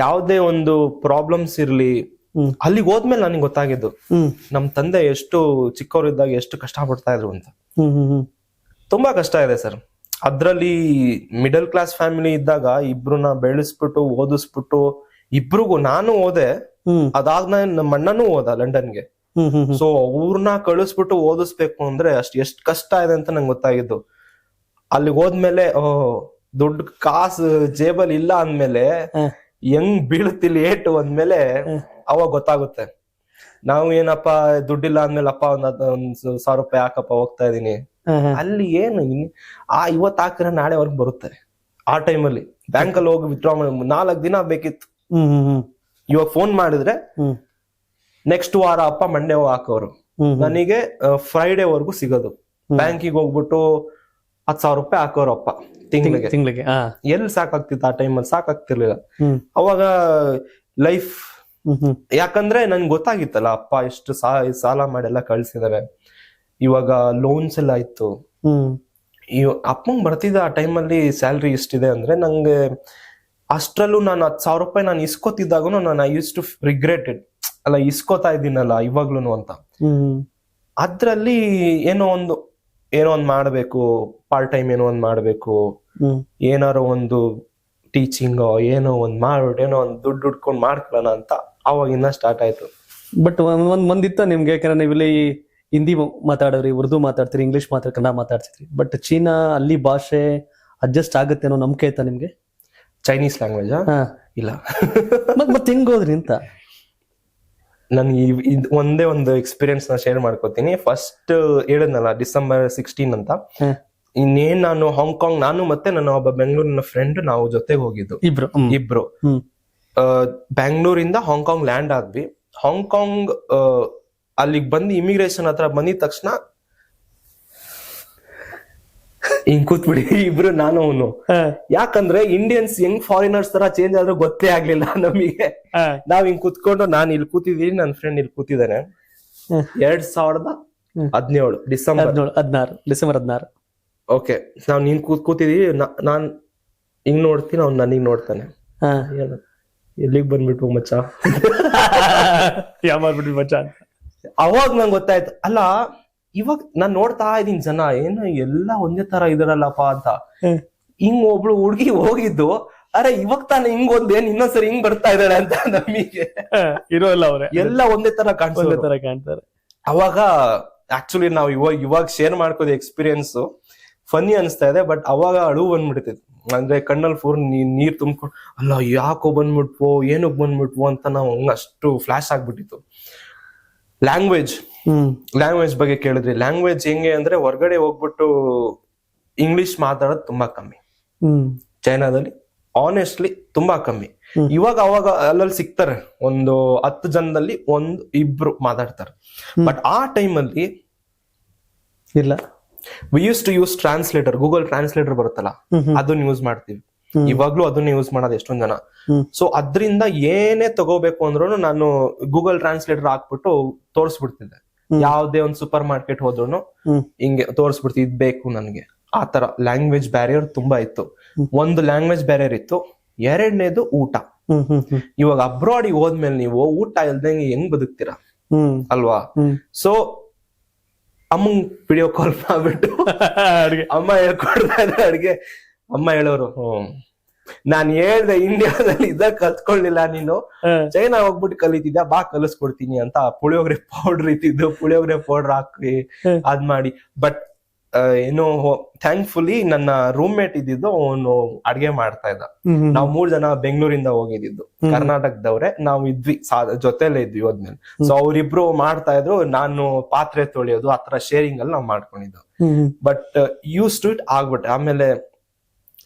ಯಾವ್ದೇ ಒಂದು ಪ್ರಾಬ್ಲಮ್ಸ್ ಇರ್ಲಿ, ಅಲ್ಲಿಗೆ ಹೋದ್ಮೇಲೆ ನನಗೆ ಗೊತ್ತಾಗಿದ್ದು ನಮ್ ತಂದೆ ಎಷ್ಟು ಚಿಕ್ಕವರಿದ್ದಾಗ ಎಷ್ಟು ಕಷ್ಟ ಪಡ್ತಾ ಇದ್ರು ಅಂತ. ತುಂಬಾ ಕಷ್ಟ ಇದೆ ಸರ್. ಅದ್ರಲ್ಲಿ ಮಿಡಲ್ ಕ್ಲಾಸ್ ಫ್ಯಾಮಿಲಿ ಇದ್ದಾಗ ಇಬ್ರನ್ನ ಬೆಳೆಸ್ಬಿಟ್ಟು ಓದಿಸ್ಬಿಟ್ಟು, ಇಬ್ರಿಗೂ ನಾನು ಓದೆ, ಅದಾದ್ಮೇಲೆ ನಮ್ಮ ಅಣ್ಣನೂ ಹೋದ ಲಂಡನ್ಗೆ. ಸೊ ಅವ್ರನ್ನ ಕಳಿಸ್ಬಿಟ್ಟು ಓದಿಸ್ಬೇಕು ಅಂದ್ರೆ ಎಷ್ಟ್ ಕಷ್ಟ ಇದೆ ಅಂತ ನಂಗೆ ಗೊತ್ತಾಗಿದ್ದು. ಅಲ್ಲಿಗೆ ಹೋದ್ಮೇಲೆ ದುಡ್ಡು ಕಾಸು ಜೇಬಲ್ ಇಲ್ಲ ಅಂದ್ಮೇಲೆ ಹೆಂಗ್ ಬೀಳುತ್ತಿಲ್ಲ ಏಟು ಅಂದ್ಮೇಲೆ ಅವಾಗ ಗೊತ್ತಾಗುತ್ತೆ. ನಾವು ಏನಪ್ಪ ದುಡ್ಡಿಲ್ಲ ಅಂದ್ಮೇಲೆ, ಅಪ್ಪ ಒಂದ್ 1,000 ರೂಪಾಯಿ ಹಾಕಪ್ಪ ಹೋಗ್ತಾ ಇದೀನಿ. ಅಲ್ಲಿ ಏನು ಇವತ್ ಹಾಕಿದ್ರೆ ನಾಳೆವರೆಗೂ ಬರುತ್ತೆ. ಆ ಟೈಮಲ್ಲಿ ಬ್ಯಾಂಕಲ್ಲಿ ಹೋಗಿ ವಿತ್ಡ್ರಾ ಮಾಡಿ 4 ದಿನ ಬೇಕಿತ್ತು. ಇವಾಗ ಫೋನ್ ಮಾಡಿದ್ರೆ ನೆಕ್ಸ್ಟ್ ವಾರ ಅಪ್ಪ ಮಂಡೇ ಹಾಕೋರು, ನನಗೆ ಫ್ರೈಡೇ ವರ್ಗು ಸಿಗೋದು. ಬ್ಯಾಂಕಿಗೆ ಹೋಗ್ಬಿಟ್ಟು 10,000 ರೂಪಾಯಿ ಹಾಕೋರು ಅಪ್ಪ ತಿಂಗಳಿಗೆ. ಎಲ್ಲಿ ಸಾಕಾಗ್ತಿತ್ತು ಆ ಟೈಮಲ್ಲಿ? ಸಾಕಾಗ್ತಿರ್ಲಿಲ್ಲ. ಅವಾಗ ಲೈಫ್, ಯಾಕಂದ್ರೆ ನನ್ಗೆ ಗೊತ್ತಾಗಿತ್ತಲ್ಲ ಅಪ್ಪ ಎಷ್ಟು ಸಾಲ ಮಾಡೆಲ್ಲ ಕಳ್ಸಿದಾರೆ. ಇವಾಗ ಲೋನ್ಸ್ ಎಲ್ಲ ಇತ್ತು. ಅಪ್ಪಂಗ್ ಬರ್ತಿದ್ದ ಆ ಟೈಮಲ್ಲಿ ಸ್ಯಾಲ್ರಿ ಎಷ್ಟಿದೆ ಅಂದ್ರೆ, ನಂಗೆ ಅಷ್ಟ್ರಲ್ಲೂ ನಾನು 10,000 ರೂಪಾಯಿ ನಾನು ಇಸ್ಕೊತಿದ್ದಾಗೂ ನಾನು ಐ ಯೂಸ್ ಟು ರಿಗ್ರೆಟೆಡ್, ಅಲ್ಲ ಇಸ್ಕೋತಾ ಇದ್ದೀನಲ್ಲ ಇವಾಗ್ಲೂನು ಅಂತ. ಅದ್ರಲ್ಲಿ ಏನೋ ಒಂದ್ ಮಾಡ್ಬೇಕು, ಪಾರ್ಟ್ ಟೈಮ್ ಏನೋ ಒಂದ್ ಮಾಡ್ಬೇಕು, ಏನಾರೋ ಒಂದು ಟೀಚಿಂಗ್ ಏನೋ ಒಂದ್ ಮಾಡ್ಬಿಟ್ಟು ಏನೋ ಒಂದ್ ದುಡ್ಡು ಹುಡ್ಕೊಂಡ್ ಮಾಡ್ಕೊಳ್ಳೋಣ ಅಂತ ಅವಾಗಿಂದ ಸ್ಟಾರ್ಟ್ ಆಯ್ತು. ಬಟ್ ಒಂದಿತ್ತ ನಿಮ್ಗೆ, ಯಾಕಂದ್ರೆ ನೀವು ಇಲ್ಲಿ ಹಿಂದಿ ಮಾತಾಡೋರಿ, ಉರ್ದು ಮಾತಾಡ್ತೀರಿ, ಇಂಗ್ಲಿಷ್ ಕನ್ನಡ ಮಾತಾಡ್ತಿದ್ರಿ. ಬಟ್ ಚೀನಾ ಅಲ್ಲಿ ಭಾಷೆ ಅಡ್ಜಸ್ಟ್ ಆಗುತ್ತೆ ಅನ್ನೋ ನಂಬಿಕೆ ಆಯ್ತಾ ನಿಮ್ಗೆ? ಚೈನೀಸ್ ಲ್ಯಾಂಗ್ವೇಜ್ ಇಲ್ಲ. ಮತ್ತೆ ಹೆಂಗ್ ಹೋದ್ರಿ ಅಂತ? ನನ್ಗೆ ಒಂದೇ ಒಂದು ಎಕ್ಸ್ಪೀರಿಯನ್ಸ್ ನ ಶೇರ್ ಮಾಡ್ಕೋತೀನಿ. ಫಸ್ಟ್ ಹೇಳಿದ್ನಲ್ಲ December 16 ಅಂತ, ಇನ್ನೇನ್ ನಾನು ಹಾಂಗ್ಕಾಂಗ್, ನಾನು ಮತ್ತೆ ನನ್ನ ಒಬ್ಬ ಬೆಂಗಳೂರಿನ ಫ್ರೆಂಡ್ ನಾವು ಜೊತೆಗೆ ಹೋಗಿದ್ದು ಇಬ್ರು. ಬ್ಯಾಂಗ್ಳೂರಿಂದ ಹಾಂಗ್ಕಾಂಗ್ ಲ್ಯಾಂಡ್ ಆದ್ವಿ. ಹಾಂಗ್ಕಾಂಗ್ ಅಲ್ಲಿಗೆ ಬಂದು ಇಮಿಗ್ರೇಷನ್ ಹತ್ರ ಬಂದಿದ ತಕ್ಷಣ ಹಿಂಗ್ ಕೂತ್ಬಿಡಿ ಇಬ್ರು, ನಾನು ಅವನು. ಯಾಕಂದ್ರೆ ಇಂಡಿಯನ್ಸ್ ಹೆಂಗ್ ಫಾರಿನರ್ಸ್ ತರ ಚೇಂಜ್ ಆದ್ರೂ ಗೊತ್ತೇ ಆಗ್ಲಿಲ್ಲ ನಮಗೆ. ನಾವ್ ಹಿಂಗ್ ಕೂತ್ಕೊಂಡು, ನಾನ್ ಇಲ್ಲಿ ಕೂತಿದೀನಿ, ನನ್ ಫ್ರೆಂಡ್ ಇಲ್ಲಿ ಕೂತಿದ್ದಾನೆ. 2017 ಡಿಸೆಂಬರ್ 16. ಓಕೆ, ನಾವ್ ನೀನ್ ಕೂತಿದೀವಿ, ನಾನ್ ಹಿಂಗ್ ನೋಡ್ತೀನಿ, ಅವ್ನ್ ನನಗ್ ನೋಡ್ತಾನೆ. ಎಲ್ಲಿಗ್ ಬಂದ್ಬಿಟ್ವು ಮಚ್ಚ, ಯಾವಾಗ್ಬಿಟ್ವಿ ಮಚ್ಚ ಅಂತ. ಅವಾಗ ನಂಗೆ ಗೊತ್ತಾಯ್ತು, ಅಲ್ಲ ಇವಾಗ ನಾನ್ ನೋಡ್ತಾ ಇದೀನಿ ಜನ ಏನು ಎಲ್ಲ ಒಂದೇ ತರ ಇದಾರಲ್ಲಪ್ಪ ಅಂತ. ಹಿಂಗ್ ಒಬ್ಳು ಹುಡ್ಗಿ ಹೋಗಿದ್ದು, ಅರೆ ಇವಾಗ ತಾನೆ ಹಿಂಗ್ ಒಂದೇನ್ ಇನ್ನೊಂದ್ಸರಿ ಹಿಂಗ್ ಬರ್ತಾ ಇದಾರೆ ಅಂತ ನಮಗೆ ಇರೋಲ್ಲ, ಅವ್ರೆ ಎಲ್ಲ ಒಂದೇ ತರ ಕಾಣ್ತಾರೆ. ಅವಾಗ ಆಕ್ಚುಲಿ ನಾವ್ ಇವಾಗ ಶೇರ್ ಮಾಡ್ಕೋದು ಎಕ್ಸ್ಪೀರಿಯನ್ಸ್ ಫನ್ನಿ ಅನಿಸ್ತಾ ಇದೆ, ಬಟ್ ಅವಾಗ ಅಳು ಬಂದ್ಬಿಡ್ತಿತ್ತು. ಅಂದ್ರೆ ಕಣ್ಣಲ್ಲಿ ಫುಲ್ ನೀರ್ ತುಂಬ್ಕೊಂಡು, ಅಲ್ಲ ಯಾಕೋ ಬಂದ್ಬಿಟ್ವೋ, ಏನಕ್ ಬಂದ್ಬಿಟ್ವೋ ಅಂತ ನಾವು ಅಷ್ಟು ಫ್ಲಾಶ್ ಆಗ್ಬಿಟ್ಟಿತ್ತು. ಲ್ಯಾಂಗ್ವೇಜ್ ಬಗ್ಗೆ ಕೇಳಿದ್ರಿ. ಲ್ಯಾಂಗ್ವೇಜ್ ಹೆಂಗೆ ಅಂದ್ರೆ, ಹೊರ್ಗಡೆ ಹೋಗ್ಬಿಟ್ಟು ಇಂಗ್ಲಿಷ್ ಮಾತಾಡೋದು ತುಂಬಾ ಕಮ್ಮಿ ಚೈನಾದಲ್ಲಿ, ಆನೆಸ್ಟ್ಲಿ ತುಂಬಾ ಕಮ್ಮಿ. ಅವಾಗ ಅಲ್ಲಲ್ಲಿ ಸಿಗ್ತಾರೆ, ಒಂದು 10 ಜನದಲ್ಲಿ 1-2 ಮಾತಾಡ್ತಾರೆ. ಬಟ್ ಆ ಟೈಮಲ್ಲಿ ಇಲ್ಲ, we use to use translator, Google translator ಬರುತ್ತಲ್ಲ, ಅದನ್ನ ಯೂಸ್ ಮಾಡ್ತೀವಿ. ಇವಾಗ್ಲೂ ಅದನ್ನ ಯೂಸ್ ಮಾಡೋದು ಎಷ್ಟೊಂದ್ ಜನ. ಸೊ ಅದ್ರಿಂದ ಏನೇ ತಗೋಬೇಕು ಅಂದ್ರೂ ನಾನು ಗೂಗಲ್ ಟ್ರಾನ್ಸ್ಲೇಟರ್ ಹಾಕ್ಬಿಟ್ಟು ತೋರಿಸ್ಬಿಡ್ತಿದ್ದೆ. ಯಾವ್ದೇ ಒಂದ್ ಸೂಪರ್ ಮಾರ್ಕೆಟ್ ಹೋದ್ರು ಹಿಂಗೆ ತೋರಿಸ್ಬಿಡ್ತಿದ್ದೆ, ಇದ್ ಬೇಕು ನನ್ಗೆ. ಆ ತರ ಲ್ಯಾಂಗ್ವೇಜ್ ಬ್ಯಾರಿಯರ್ ತುಂಬಾ ಇತ್ತು. ಒಂದು ಲ್ಯಾಂಗ್ವೇಜ್ ಬ್ಯಾರಿಯರ್ ಇತ್ತು. ಎರಡನೇದು ಊಟ. ಇವಾಗ ಅಬ್ರಾಡಿಗೆ ಹೋದ್ಮೇಲೆ ನೀವು ಊಟ ಇಲ್ದಂಗೆ ಹೆಂಗ್ ಬದುಕ್ತೀರಾ ಅಲ್ವಾ? ಸೊ ಅಮ್ಮಂಗ್ ವಿಡಿಯೋ ಕಾಲ್ ಮಾಡ್ಬಿಟ್ಟು ಅಮ್ಮ ಹೇಳ್ಕೊಡ್ತಾ ಇದ್ರೆ ಅಡ್ಗೆ, ಅಮ್ಮ ಹೇಳೋರು, ನಾನ್ ಹೇಳ್ದೆ ಇಂಡಿಯಾದಲ್ಲಿ ಕಲ್ತ್ಕೊಳ್ಳಿಲ್ಲ ನೀನು, ಚೈನಾ ಹೋಗ್ಬಿಟ್ಟು ಕಲಿತಿದ್ಯಾ, ಬಾ ಕಲಿಸ್ಕೊಡ್ತೀನಿ ಅಂತ. ಪುಳಿಯೋಗರೆ ಪೌಡರ್ ಇತ್ತಿದ್ದು, ಪುಳಿಯೋಗರೆ ಪೌಡರ್ ಹಾಕಿ ಅದ್ ಮಾಡಿ. ಬಟ್ ಏನೋ ಥ್ಯಾಂಕ್ಫುಲಿ ನನ್ನ ರೂಮ್ ಮೇಟ್ ಇದ್ದಿದ್ದು ಅವನು ಅಡ್ಗೆ ಮಾಡ್ತಾ ಇದ್ದ. ನಾವ್ 3 ಜನ ಬೆಂಗಳೂರಿಂದ ಹೋಗಿದ್ದು, ಕರ್ನಾಟಕದವ್ರೆ ನಾವು ಇದ್ವಿ, ಜೊತೆಲೇ ಇದ್ವಿ ಹೋದ್ಮೇಲೆ. ಸೊ ಅವ್ರಿಬ್ರು ಮಾಡ್ತಾ ಇದ್ರು, ನಾನು ಪಾತ್ರೆ ತೊಳೆಯೋದು, ಆತರ ಶೇರಿಂಗ್ ಅಲ್ಲಿ ನಾವ್ ಮಾಡ್ಕೊಂಡಿದ್ದು. ಬಟ್ ಯೂಸ್ ಟು ಇಟ್ ಆಗ್ಬಿಟ್ಟೆ. ಆಮೇಲೆ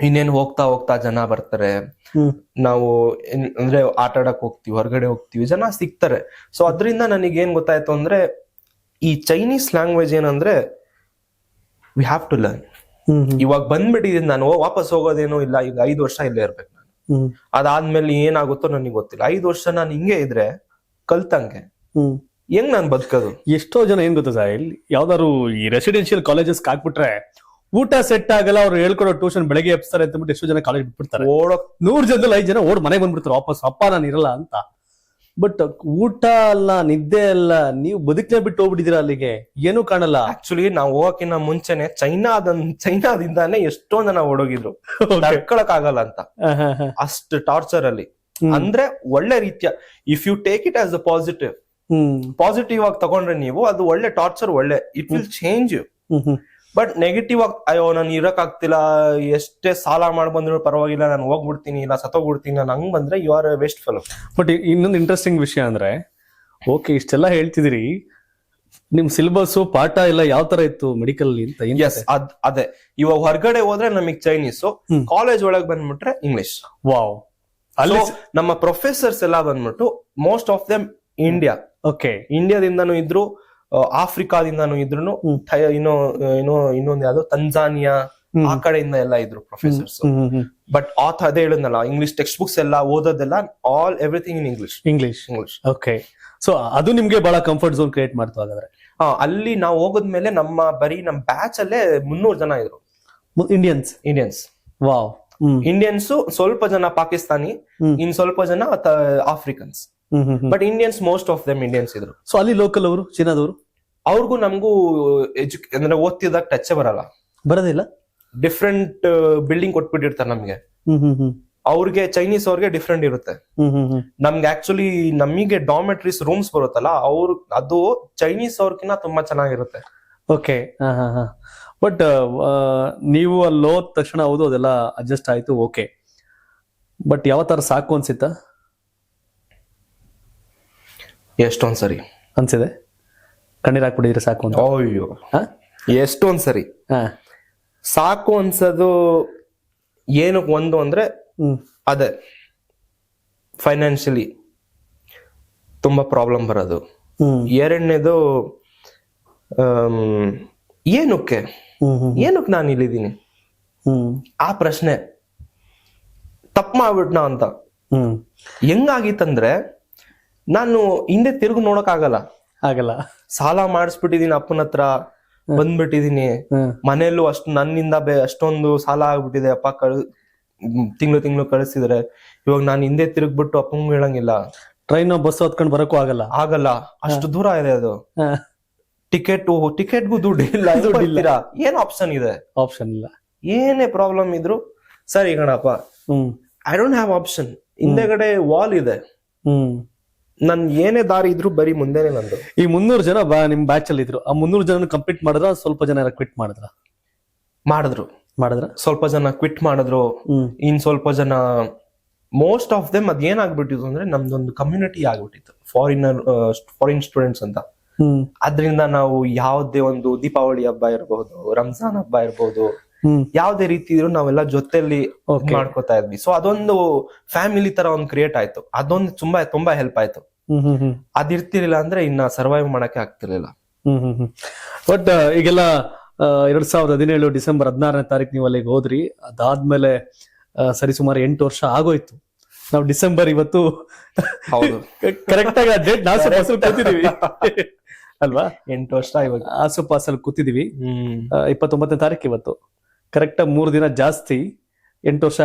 ಇನ್ನೇನ್ ಹೋಗ್ತಾ ಜನ ಬರ್ತಾರೆ, ನಾವು ಅಂದ್ರೆ ಆಟ ಆಡಕ್ ಹೋಗ್ತಿವಿ, ಹೊರಗಡೆ ಹೋಗ್ತಿವಿ, ಜನ ಸಿಗ್ತಾರೆ. ಸೊ ಅದ್ರಿಂದ ನನಗೆ ಏನ್ ಗೊತ್ತಾಯ್ತು ಅಂದ್ರೆ, ಈ ಚೈನೀಸ್ ಲ್ಯಾಂಗ್ವೇಜ್ ಏನಂದ್ರೆ ವಿ ಹ್ಯಾವ್ ಟು ಲರ್ನ್. ಇವಾಗ ಬಂದ್ಬಿಟ್ಟಿದ್ದೀನಿ ನಾನು, ವಾಪಸ್ ಹೋಗೋದೇನೋ ಇಲ್ಲ. ಈಗ 5 ವರ್ಷ ಇಲ್ಲೇ ಇರ್ಬೇಕು ನಾನು. ಅದಾದ್ಮೇಲೆ ಏನಾಗುತ್ತೋ ನನಗೆ ಗೊತ್ತಿಲ್ಲ. 5 ವರ್ಷ ನಾನು ಹಿಂಗೆ ಇದ್ರೆ ಕಲ್ತಂಗೆ ಹೆಂಗ್ ನಾನ್ ಬದುಕೋದು? ಎಷ್ಟೋ ಜನ ಏನ್ ಗೊತ್ತಾ ಸಾಹಿಲ್, ಯಾವ್ದಾದ್ರು ಈ ರೆಸಿಡೆನ್ಶಿಯಲ್ ಕಾಲೇಜಸ್ ಹಾಕ್ಬಿಟ್ರೆ ಊಟ ಸೆಟ್ ಆಗಲ್ಲ, ಅವ್ರು ಹೇಳ್ಕೊಡೋ ಟ್ಯೂಷನ್ ಬೆಳಗ್ಗೆ ಎಪ್ಸ್ತಾರೆ ಅಂತ ಬಿಟ್ಟು ಎಷ್ಟೋ ಜನ ಕಾಲೇಜ್ ಬಿಟ್ಬಿಡ್ತಾರೆ. 100 ಜನದಲ್ಲಿ 5 ಜನ ಮನೆಗೆ ಬಂದ್ಬಿಡ್ತಾರೆ ವಾಪಸ್, ಅಪ್ಪ ನಾನು ಇರಲ್ಲ ಅಂತ. ಬಟ್ ಊಟ ಅಲ್ಲ, ನಿದ್ದೆ ಅಲ್ಲ, ನೀವು ಬದುಕೇ ಬಿಟ್ಟು ಹೋಗ್ಬಿಟ್ಟಿದೀರ, ಅಲ್ಲಿಗೆ ಏನೂ ಕಾಣಲ್ಲ. ಆಕ್ಚುಲಿ ನಾವು ಹೋಗಕ್ಕಿಂತ ಮುಂಚೆನೆ ಚೈನಾದಿಂದಾನೇ ಎಷ್ಟೊಂದ್ ಜನ ಓಡೋಗಿದ್ರು, ತಡ್ಕೊಳಕ್ ಆಗಲ್ಲ ಅಂತ. ಅಷ್ಟು ಟಾರ್ಚರ್ ಅಲ್ಲಿ. ಅಂದ್ರೆ ಒಳ್ಳೆ ರೀತಿಯ, if you take it as a positive ಆಗಿ ತಗೊಂಡ್ರೆ ನೀವು, ಅದು ಒಳ್ಳೆ ಟಾರ್ಚರ್, ಒಳ್ಳೆ it will change you. But negative ಆಗಿ, ಅಯ್ಯೋ ನಾನು ಇರಕ್ ಆಗ್ತಿಲ್ಲ, ಎಷ್ಟೇ ಸಾಲ ಮಾಡಿ ಬಂದ್ರು ಪರವಾಗಿಲ್ಲ, ನಾನು ಹೋಗ್ಬಿಡ್ತೀನಿ, ಇಲ್ಲ ಸತ್ತೋಗ್ಬಿಡ್ತೀನಿ, ನಾನು ಹಂಗ್ ಬಂದ್ರೆ you are waste fellow. But ಇನ್ನೊಂದು ಇಂಟ್ರೆಸ್ಟಿಂಗ್ ವಿಷಯ ಅಂದ್ರೆ, ಓಕೆ ಇಷ್ಟೆಲ್ಲ ಹೇಳ್ತಿದ್ರಿ, ನಿಮ್ ಸಿಲೆಬಸ್ ಪಾಠ ಎಲ್ಲ ಯಾವ ತರ ಇತ್ತು ಮೆಡಿಕಲ್ ಅಂತ? ಅದೇ ಇವಾಗ ಹೊರಗಡೆ ಹೋದ್ರೆ ನಮಗ್ ಚೈನೀಸ್, ಕಾಲೇಜ್ ಒಳಗ್ ಬಂದ್ಬಿಟ್ರೆ ಇಂಗ್ಲಿಷ್. ವಾವ್. ಅಲ್ಲಿ ನಮ್ಮ ಪ್ರೊಫೆಸರ್ಸ್ ಎಲ್ಲ ಬಂದ್ಬಿಟ್ಟು most of them India. Okay, ಇಂಡಿಯಾದಿಂದಾನು ಇದ್ರು, ಆಫ್ರಿಕಾದಿಂದಾನು ಇದ್ರು, ಇನ್ನೊಂದು ಯಾವ್ದು ತಂಜಾನಿಯಾ ಆ ಕಡೆಯಿಂದ ಎಲ್ಲ ಇದ್ರು ಪ್ರೊಫೆಸರ್ಸ್. ಬಟ್ ಅದೇ ಹೇಳಿದ್ನಲ್ಲ, ಇಂಗ್ಲಿಷ್ ಟೆಕ್ಸ್ಟ್ ಬುಕ್ಸ್ ಎಲ್ಲ ಓದೋದೆಲ್ಲ everything in English. Okay, so ಅದು ನಿಮ್ಗೆ ಬಹಳ ಕಂಫರ್ಟ್ ಝೋನ್ ಕ್ರಿಯೇಟ್ ಮಾಡ್ತು ಹಾಗಾದ್ರೆ. ಅಲ್ಲಿ ನಾವು ಹೋಗೋದ್ಮೇಲೆ ನಮ್ ಬ್ಯಾಚ್ ಅಲ್ಲೇ 300 ಜನ ಇದ್ರು ಇಂಡಿಯನ್ಸ್. ವಾವ್. ಇಂಡಿಯನ್ಸ್ ಸ್ವಲ್ಪ ಜನ ಪಾಕಿಸ್ತಾನಿ, ಇನ್ ಸ್ವಲ್ಪ ಜನ Africans. But Indians most of them Indians ಇದ್ರು. ಸೊ ಅಲ್ಲಿ ಲೋಕಲ್ ಅವರು, ಚೀನಾದವರು, ಅವ್ರಿಗೂ ನಮಗೂ ಅಂದ್ರೆ ಓದ್ತಿದಾಗ ಟಚ್ ಬರೋದಿಲ್ಲ. ಡಿಫ್ರೆಂಟ್ ಬಿಲ್ಡಿಂಗ್ ಕೊಟ್ಬಿಟ್ಟಿರ್ತಾರೆ ನಮ್ಗೆ. ಅವ್ರಿಗೆ ಚೈನೀಸ್ ಅವ್ರಿಗೆ ಡಿಫ್ರೆಂಟ್ ಇರುತ್ತೆ. ನಮ್ಗೆ ಆಕ್ಚುಲಿ ನಮಗೆ ಡಾರ್ಮೆಟ್ರೀಸ್ ರೂಮ್ಸ್ ಬರುತ್ತಲ್ಲ, ಅದು ಚೈನೀಸ್ ಅವ್ರಕಿನ್ನ ತುಂಬಾ ಚೆನ್ನಾಗಿರುತ್ತೆ. ಓಕೆ. ಬಟ್ ನೀವು ಅಲ್ಲಿ ಹೋದ ತಕ್ಷಣ ಹೌದು ಅದೆಲ್ಲ ಅಡ್ಜಸ್ಟ್ ಆಯ್ತು, ಓಕೆ. ಬಟ್ ಯಾವ ತರ ಸಾಕು ಅನ್ಸಿತ್ತ? ಎಷ್ಟೊಂದ್ ಸರಿ ಅನ್ಸಿದೆ? ಕಣ್ಣೀರ್ ಹಾಕ್ಬಿಟ್ಟಿದ್ರೆ ಸಾಕು ಅಂತ? ಅಯ್ಯೋ ಹಾ ಎಷ್ಟೊಂದ್ ಸರಿ ಹಾ ಸಾಕು ಅನ್ಸೋದು. ಏನಕ್ಕೆ ಒಂದು ಅಂದ್ರೆ ಅದೇ ಫೈನಾನ್ಷಿಯಲಿ ತುಂಬಾ ಪ್ರಾಬ್ಲಮ್ ಬರೋದು. ಎರಡನೇದು ಏನಕ್ಕೆ ನಾನು ಇಲ್ಲಿದ್ದೀನಿ, ಆ ಪ್ರಶ್ನೆ ತಪ್ಪು ಮಾಡ್ಬಿಟ್ನಾ ಅಂತ. ಹೆಂಗಾಗಿತ್ತಂದ್ರೆ ನಾನು ಹಿಂದೆ ತಿರುಗಿ ನೋಡಕ್ ಆಗಲ್ಲ. ಸಾಲ ಮಾಡಿಸ್ಬಿಟ್ಟಿದೀನಿ, ಅಪ್ಪನ ಹತ್ರ ಬಂದ್ಬಿಟ್ಟಿದೀನಿ, ಮನೆಯಲ್ಲೂ ಅಷ್ಟು ನನ್ನಿಂದ ಅಷ್ಟೊಂದು ಸಾಲ ಆಗ್ಬಿಟ್ಟಿದೆ. ಅಪ್ಪ ತಿಂಗಳು ಕಳಿಸಿದ್ರೆ ಇವಾಗ ನಾನು ಹಿಂದೆ ತಿರುಗ್ಬಿಟ್ಟು ಅಪ್ಪಂಗ್ ಹೇಳಂಗಿಲ್ಲ. ಟ್ರೈನ್ ಬಸ್ ಹೊತ್ಕೊಂಡ್ ಬರಕ್ಕೂ ಆಗಲ್ಲ, ಅಷ್ಟು ದೂರ ಇದೆ ಅದು. ಟಿಕೆಟ್ಗೂ ದುಡ್ಡು ಇಲ್ಲ. ಏನ್ ಆಪ್ಷನ್ ಇದೆ? ಆಪ್ಷನ್ ಇಲ್ಲ. ಏನೇ ಪ್ರಾಬ್ಲಮ್ ಇದ್ರು ಸರಿ Ganappa, I don't have option. ಹಿಂದೆಗಡೆ ವಾಲ್ ಇದೆ, ನನ್ ಏನೇ ದಾರಿ ಇದ್ರು ಬರೀ ಮುಂದೆನೆ ನಂದು. ಈ 300 ಜನ ನಿಮ್ ಬ್ಯಾಚ್ ಅಲ್ಲಿ ಇದ್ರು, ಆ 300 ಜನ ಕಂಪ್ಲೀಟ್ ಮಾಡಿದ್ರ? ಸ್ವಲ್ಪ ಜನ ಕ್ವಿಟ್ ಮಾಡಿದ್ರ? ಸ್ವಲ್ಪ ಜನ ಕ್ವಿಟ್ ಮಾಡಿದ್ರು. ಇನ್ ಸ್ವಲ್ಪ ಜನ, ಮೋಸ್ಟ್ ಆಫ್ ದೆಮ್ ಅದ್ ಏನಾಗ್ಬಿಟ್ಟಿತ್ತು ಅಂದ್ರೆ ನಮ್ದೊಂದು ಕಮ್ಯುನಿಟಿ ಆಗ್ಬಿಟ್ಟಿತ್ತು, ಫಾರಿನ್ ಸ್ಟೂಡೆಂಟ್ಸ್ ಅಂತ. ಅದ್ರಿಂದ ನಾವು ಯಾವ್ದೇ ಒಂದು ದೀಪಾವಳಿ ಹಬ್ಬ ಇರಬಹುದು, ರಂಜಾನ್ ಹಬ್ಬ ಇರಬಹುದು, ಯಾವ್ದೇ ರೀತಿ ಇದ್ರು ನಾವೆಲ್ಲ ಜೊತೆಲಿ ಮಾಡ್ಕೋತಾ ಇದ್ವಿ. ಸೊ ಅದೊಂದು ಫ್ಯಾಮಿಲಿ ತರ ಒಂದು ಕ್ರಿಯೇಟ್ ಆಯ್ತು. ಅದೊಂದು ತುಂಬಾ ಹೆಲ್ಪ್ ಆಯ್ತು. ಅದಿರ್ತಿರ್ಲಿಲ್ಲ ಅಂದ್ರೆ ಇನ್ನ ಸರ್ವೈವ್ ಮಾಡಕ್ಕೆ ಆಗ್ತಿರ್ಲಿಲ್ಲ. ಬಟ್ ಈಗೆಲ್ಲ 2017 ಡಿಸೆಂಬರ್ 16ನೇ ತಾರೀಕು ನೀವು ಅಲ್ಲಿಗೆ ಹೋದ್ರಿ. ಅದಾದ್ಮೇಲೆ ಸರಿಸುಮಾರು 8 ವರ್ಷ ಆಗೋಯ್ತು. ನಾವು ಡಿಸೆಂಬರ್ ಇವತ್ತು ಕರೆಕ್ಟ್ ಆಗಿ ಡೇಟ್ ಆಸುಪಾಸಲ್ಲಿ ಕೂತಿದೀವಿ ಅಲ್ವಾ? 8 ವರ್ಷ ಇವಾಗ ಆಸುಪಾಸಲ್ಲಿ ಕೂತಿದೀವಿ. 29ನೇ ತಾರೀಕು ಇವತ್ತು. ಕರೆಕ್ಟ್ 3 ದಿನ ಜಾಸ್ತಿ, 8 ವರ್ಷ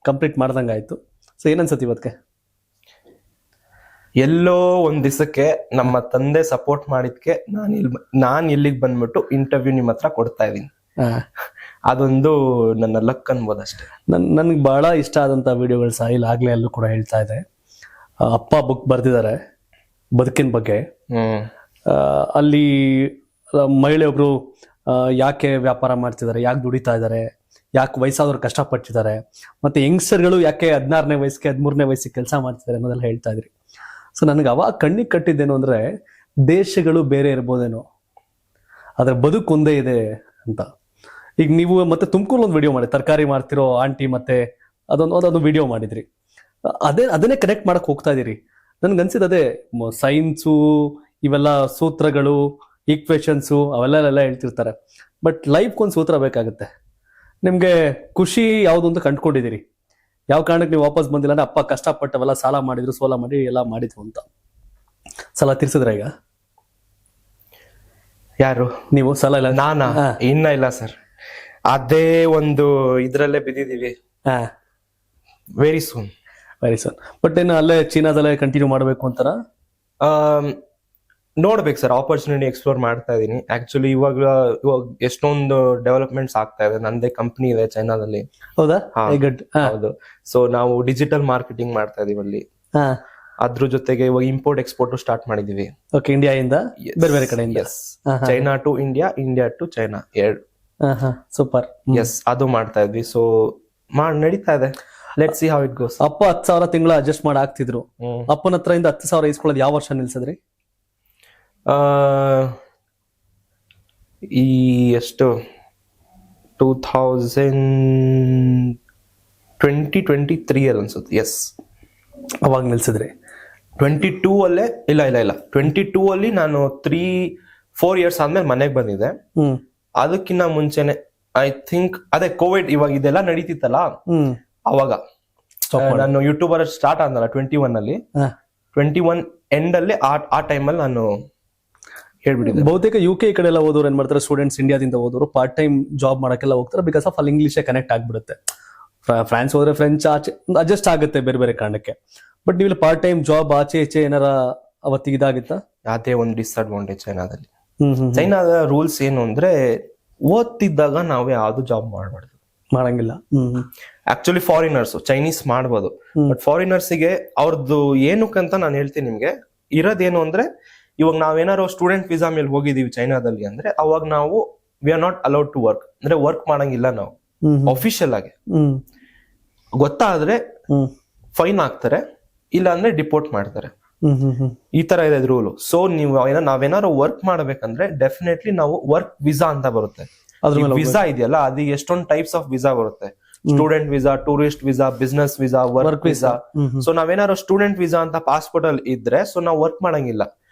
ಕಂಪ್ಲೀಟ್ ಮಾಡ್ದಂಗ ಆಯ್ತು. ಸೊ ಏನನ್ಸತಿ ಇವತ್ಗೆ? ಎಲ್ಲೋ ಒಂದ್ ದಿವಸಕ್ಕೆ ನಮ್ಮ ತಂದೆ ಸಪೋರ್ಟ್ ಮಾಡಿದ್ಕೆ ನಾನ್ ಇಲ್ಲಿಗೆ ಬಂದ್ಬಿಟ್ಟು ಇಂಟರ್ವ್ಯೂ ನಿಮ್ ಹತ್ರ ಕೊಡ್ತಾ ಇದೀನಿ. ಅದೊಂದು ನನ್ನ ಲಕ್ ಅನ್ಬೋದು ಅಷ್ಟೇ. ನನ್ಗೆ ಬಹಳ ಇಷ್ಟ ಆದಂತ ವಿಡಿಯೋಗಳು ಸಾಹಿಲ್ ಆಗ್ಲೇ ಅಲ್ಲೂ ಕೂಡ ಹೇಳ್ತಾ ಇದೆ. ಅಪ್ಪ ಬುಕ್ ಬರ್ದಿದ್ದಾರೆ ಬದುಕಿನ ಬಗ್ಗೆ. ಅಲ್ಲಿ ಮಹಿಳೆಯೊಬ್ರು ಯಾಕೆ ವ್ಯಾಪಾರ ಮಾಡ್ತಿದ್ದಾರೆ, ಯಾಕೆ ದುಡಿತಾ ಇದ್ದಾರೆ, ಯಾಕೆ ವಯಸ್ಸಾದವ್ರು ಕಷ್ಟಪಟ್ಟಿದ್ದಾರೆ, ಮತ್ತೆ ಯಂಗ್ಸ್ಟರ್ಗಳು ಯಾಕೆ 16ನೇ ವಯಸ್ಸಿಗೆ 13ನೇ ವಯಸ್ಸಿಗೆ ಕೆಲಸ ಮಾಡ್ತಿದ್ದಾರೆ ಅನ್ನೋದೆಲ್ಲ ಹೇಳ್ತಾ ಇದ್ರಿ. ಸೊ ನನಗೆ ಅವಾಗ ಕಣ್ಣಿಗೆ ಕಟ್ಟಿದ್ದೇನು ಅಂದ್ರೆ, ದೇಶಗಳು ಬೇರೆ ಇರ್ಬೋದೇನೋ, ಅದ್ರ ಬದುಕು ಒಂದೇ ಇದೆ ಅಂತ. ಈಗ ನೀವು ಮತ್ತೆ ತುಮಕೂರು ಒಂದು ವಿಡಿಯೋ ಮಾಡಿ, ತರಕಾರಿ ಮಾಡ್ತಿರೋ ಆಂಟಿ, ಮತ್ತೆ ಅದೊಂದು ವಿಡಿಯೋ ಮಾಡಿದ್ರಿ. ಅದನ್ನೇ ಕನೆಕ್ಟ್ ಮಾಡಕ್ ಹೋಗ್ತಾ ಇದೀರಿ. ನನ್ಗನ್ಸಿದ ಅದೇ ಸೈನ್ಸು, ಇವೆಲ್ಲ ಸೂತ್ರಗಳು, ಈಕ್ವೇಶನ್ಸು ಅವೆಲ್ಲ ಹೇಳ್ತಿರ್ತಾರೆ. ಬಟ್ ಲೈಫ್ಗೊಂದು ಸೂತ್ರ ಬೇಕಾಗುತ್ತೆ. ನಿಮ್ಗೆ ಖುಷಿ ಯಾವ್ದು ಅಂತ ಕಂಡ್ಕೊಂಡಿದ್ದೀರಿ. ಯಾವ ಕಾರಣಕ್ಕೆ ನೀವು ವಾಪಸ್ ಬಂದಿಲ್ಲ ಅಂದ್ರೆ, ಅಪ್ಪ ಕಷ್ಟಪಟ್ಟವೆಲ್ಲ ಸಾಲ ಮಾಡಿದ್ರು, ಸೋಲ ಮಾಡಿ ಎಲ್ಲ ಮಾಡಿದ್ವು ಅಂತ. ಸಾಲ ತೀರ್ಸಿದ್ರ ಈಗ? ಯಾರು? ನೀವು ಸಾಲ ಇಲ್ಲ? ನಾನಾ? ಇನ್ನ ಇಲ್ಲ ಸರ್, ಅದೇ ಒಂದು ಇದ್ರಲ್ಲೇ ಬಿದ್ದಿದೀವಿ. Very soon. ಬಟ್ ಏನು ಅಲ್ಲೇ ಚೀನಾದಲ್ಲೇ ಕಂಟಿನ್ಯೂ ಮಾಡ್ಬೇಕು ಅಂತಾರ? ನೋಡ್ಬೇಕು ಸರ್, ಆಪರ್ಚುನಿಟಿ ಎಕ್ಸ್ಪ್ಲೋರ್ ಮಾಡ್ತಾ ಇದೀನಿ. ಆಕ್ಚುಲಿ ಇವಾಗ ಎಷ್ಟೊಂದು ಡೆವಲಪ್ಮೆಂಟ್ಸ್ ಆಗ್ತಾ ಇದೆ. ನಂದೇ ಕಂಪನಿ ಇದೆ ಚೈನಾದಲ್ಲಿ. ಹೌದಾ? ಹೌದು. ಸೊ ನಾವು ಡಿಜಿಟಲ್ ಮಾರ್ಕೆಟಿಂಗ್ ಮಾಡ್ತಾ ಇದೀವಿ ಅಲ್ಲಿ. ಅದ್ರ ಜೊತೆಗೆ ಇವಾಗ ಇಂಪೋರ್ಟ್ ಎಕ್ಸ್ಪೋರ್ಟ್ ಸ್ಟಾರ್ಟ್ ಮಾಡಿದೀವಿ. ಓಕೆ, ಇಂಡಿಯಾದಿಂದ ಬೇರೆ ಬೇರೆ ಕಡೆಯಿಂದ. China to India, India to China, ಎರಡು. ಸೂಪರ್. ಎಸ್, ಅದು ಮಾಡ್ತಾ ಇದ್ವಿ. ಸೊ ನಡೀತಾ ಇದೆ. Let's see how it goes. ಅಪ್ಪ 10,000 ತಿಂಗಳ ಅಡ್ಜಸ್ಟ್ ಮಾಡಿ ಆಗ್ತಿದ್ರು. ಅಪ್ಪನ ಹತ್ರ 10,000 ಇಸ್ಕೊಳ್ಳೋದು ಯಾವ ವರ್ಷ ನಿಲ್ಸದ್ರಿ? ಈ ಎಷ್ಟು 2023 ಅಲ್ಲಿ ಅನ್ಸುತ್ತೆ. ಎಸ್, ಅವಾಗ ನಿಲ್ಸಿದ್ರಿ. 22 ಅಲ್ಲೇ ಇಲ್ಲ 22 ಅಲ್ಲಿ ನಾನು 3-4 ಇಯರ್ಸ್ ಆದ್ಮೇಲೆ ಮನೆಗೆ ಬಂದಿದೆ. ಅದಕ್ಕಿಂತ ಮುಂಚೆನೆ ಐ ಥಿಂಕ್ ಅದೇ ಕೋವಿಡ್ ಇವಾಗ ಇದೆಲ್ಲ ನಡೀತಿತ್ತಲ್ಲ, ಅವಾಗ ನಾನು ಯೂಟ್ಯೂಬರ್ ಸ್ಟಾರ್ಟ್ ಆದ್ನಲ್ಲ 21 ಅಲ್ಲಿ, 21 ಎಂಡ್ ಅಲ್ಲಿ ಆ ಟೈಮಲ್ಲಿ ನಾನು ಹೇಳ್ಬಿಟ್ಟಿದ್ದೆ. ಬಹುತೇಕ UK ಕಡೆ ಎಲ್ಲ ಓದೋರು ಏನ್ ಮಾಡ್ತಾರೆ, ಸ್ಟೂಡೆಂಟ್ಸ್ ಇಂಡಿಯಾದಿಂದ ಓದೋರು ಪಾರ್ಟ್ ಟೈಮ್ ಜಾಬ್ ಮಾಡಕ್ಕೆಲ್ಲ ಹೋಗ್ತಾರೆ. ಬಿಕಾಸ್ ಆಫ್ ಅಲ್ಲಿ ಇಂಗ್ಲಿಷೇ ಕನೆಕ್ಟ್ ಆಗ್ಬಿಡುತ್ತೆ. ಫ್ರಾನ್ಸ್ ಹೋದ್ರೆ ಫ್ರೆಂಚ್ ಆಚೆ ಅಡ್ಜಸ್ಟ್ ಆಗುತ್ತೆ ಬೇರೆ ಬೇರೆ ಕಾರಣಕ್ಕೆ. ಬಟ್ ನೀವು ಪಾರ್ಟ್ ಟೈಮ್ ಜಾಬ್ ಆಚೆ ಈಚೆ ಏನಾರ ಅವತ್ತಿಗೆ ಇದಾಗಿತ್ತಾ? ಅದೇ ಒಂದು ಡಿಸ್ಅಡ್ವಾಂಟೇಜ್ ಚೈನಾದಲ್ಲಿ. ಚೈನಾದ ರೂಲ್ಸ್ ಏನು ಅಂದ್ರೆ, ಓದ್ತಿದ್ದಾಗ ನಾವು ಯಾವ್ದು ಜಾಬ್ ಮಾಡಂಗಿಲ್ಲ. ಆಕ್ಚುಲಿ ಫಾರಿನರ್ಸ್ ಚೈನೀಸ್ ಮಾಡ್ಬೋದು, ಬಟ್ ಫಾರಿನರ್ಸ್ಗೆ ಅವ್ರದ್ದು ಏನಕ್ಕಂತ ನಾನು ಹೇಳ್ತೀನಿ ನಿಮ್ಗೆ. ಇರೋದೇನು ಅಂದ್ರೆ, ಇವಾಗ ನಾವೇನಾರು ಸ್ಟೂಡೆಂಟ್ ವೀಸಾ ಮೇಲೆ ಹೋಗಿದೀವಿ ಚೈನಾದಲ್ಲಿ ಅಂದ್ರೆ, ಅವಾಗ ನಾವು we are not allowed to work, ಅಂದ್ರೆ ವರ್ಕ್ ಮಾಡಂಗಿಲ್ಲ ನಾವು ಅಫಿಷಿಯಲ್ ಆಗಿ. ಗೊತ್ತಾದ್ರೆ ಫೈನ್ ಹಾಕ್ತಾರೆ, ಇಲ್ಲ ಅಂದ್ರೆ ಡಿಪೋರ್ಟ್ ಮಾಡ್ತಾರೆ. ಈ ತರ ಇದೆ ರೂಲ್. ಸೊ ನಾವೇನಾದ್ರು ವರ್ಕ್ ಮಾಡ್ಬೇಕಂದ್ರೆ ಡೆಫಿನೆಟ್ಲಿ ನಾವು ವರ್ಕ್ ವಿಸಾ ಅಂತ ಬರುತ್ತೆ. ವಿಸಾ ಇದೆಯಲ್ಲ, ಅದು ಎಷ್ಟೊಂದು ಟೈಪ್ಸ್ ಆಫ್ ವಿಸಾ ಬರುತ್ತೆ. Student visa, tourist visa, business visa, work visa. So ನಾವೇನಾದ್ರು ಸ್ಟೂಡೆಂಟ್ ವಿಸಾ ಅಂತ ಪಾಸ್ಪೋರ್ಟ್ ಅಲ್ಲಿ ಇದ್ರೆ ಸೊ ನಾವು ವರ್ಕ್ ಮಾಡಂಗಿಲ್ಲ,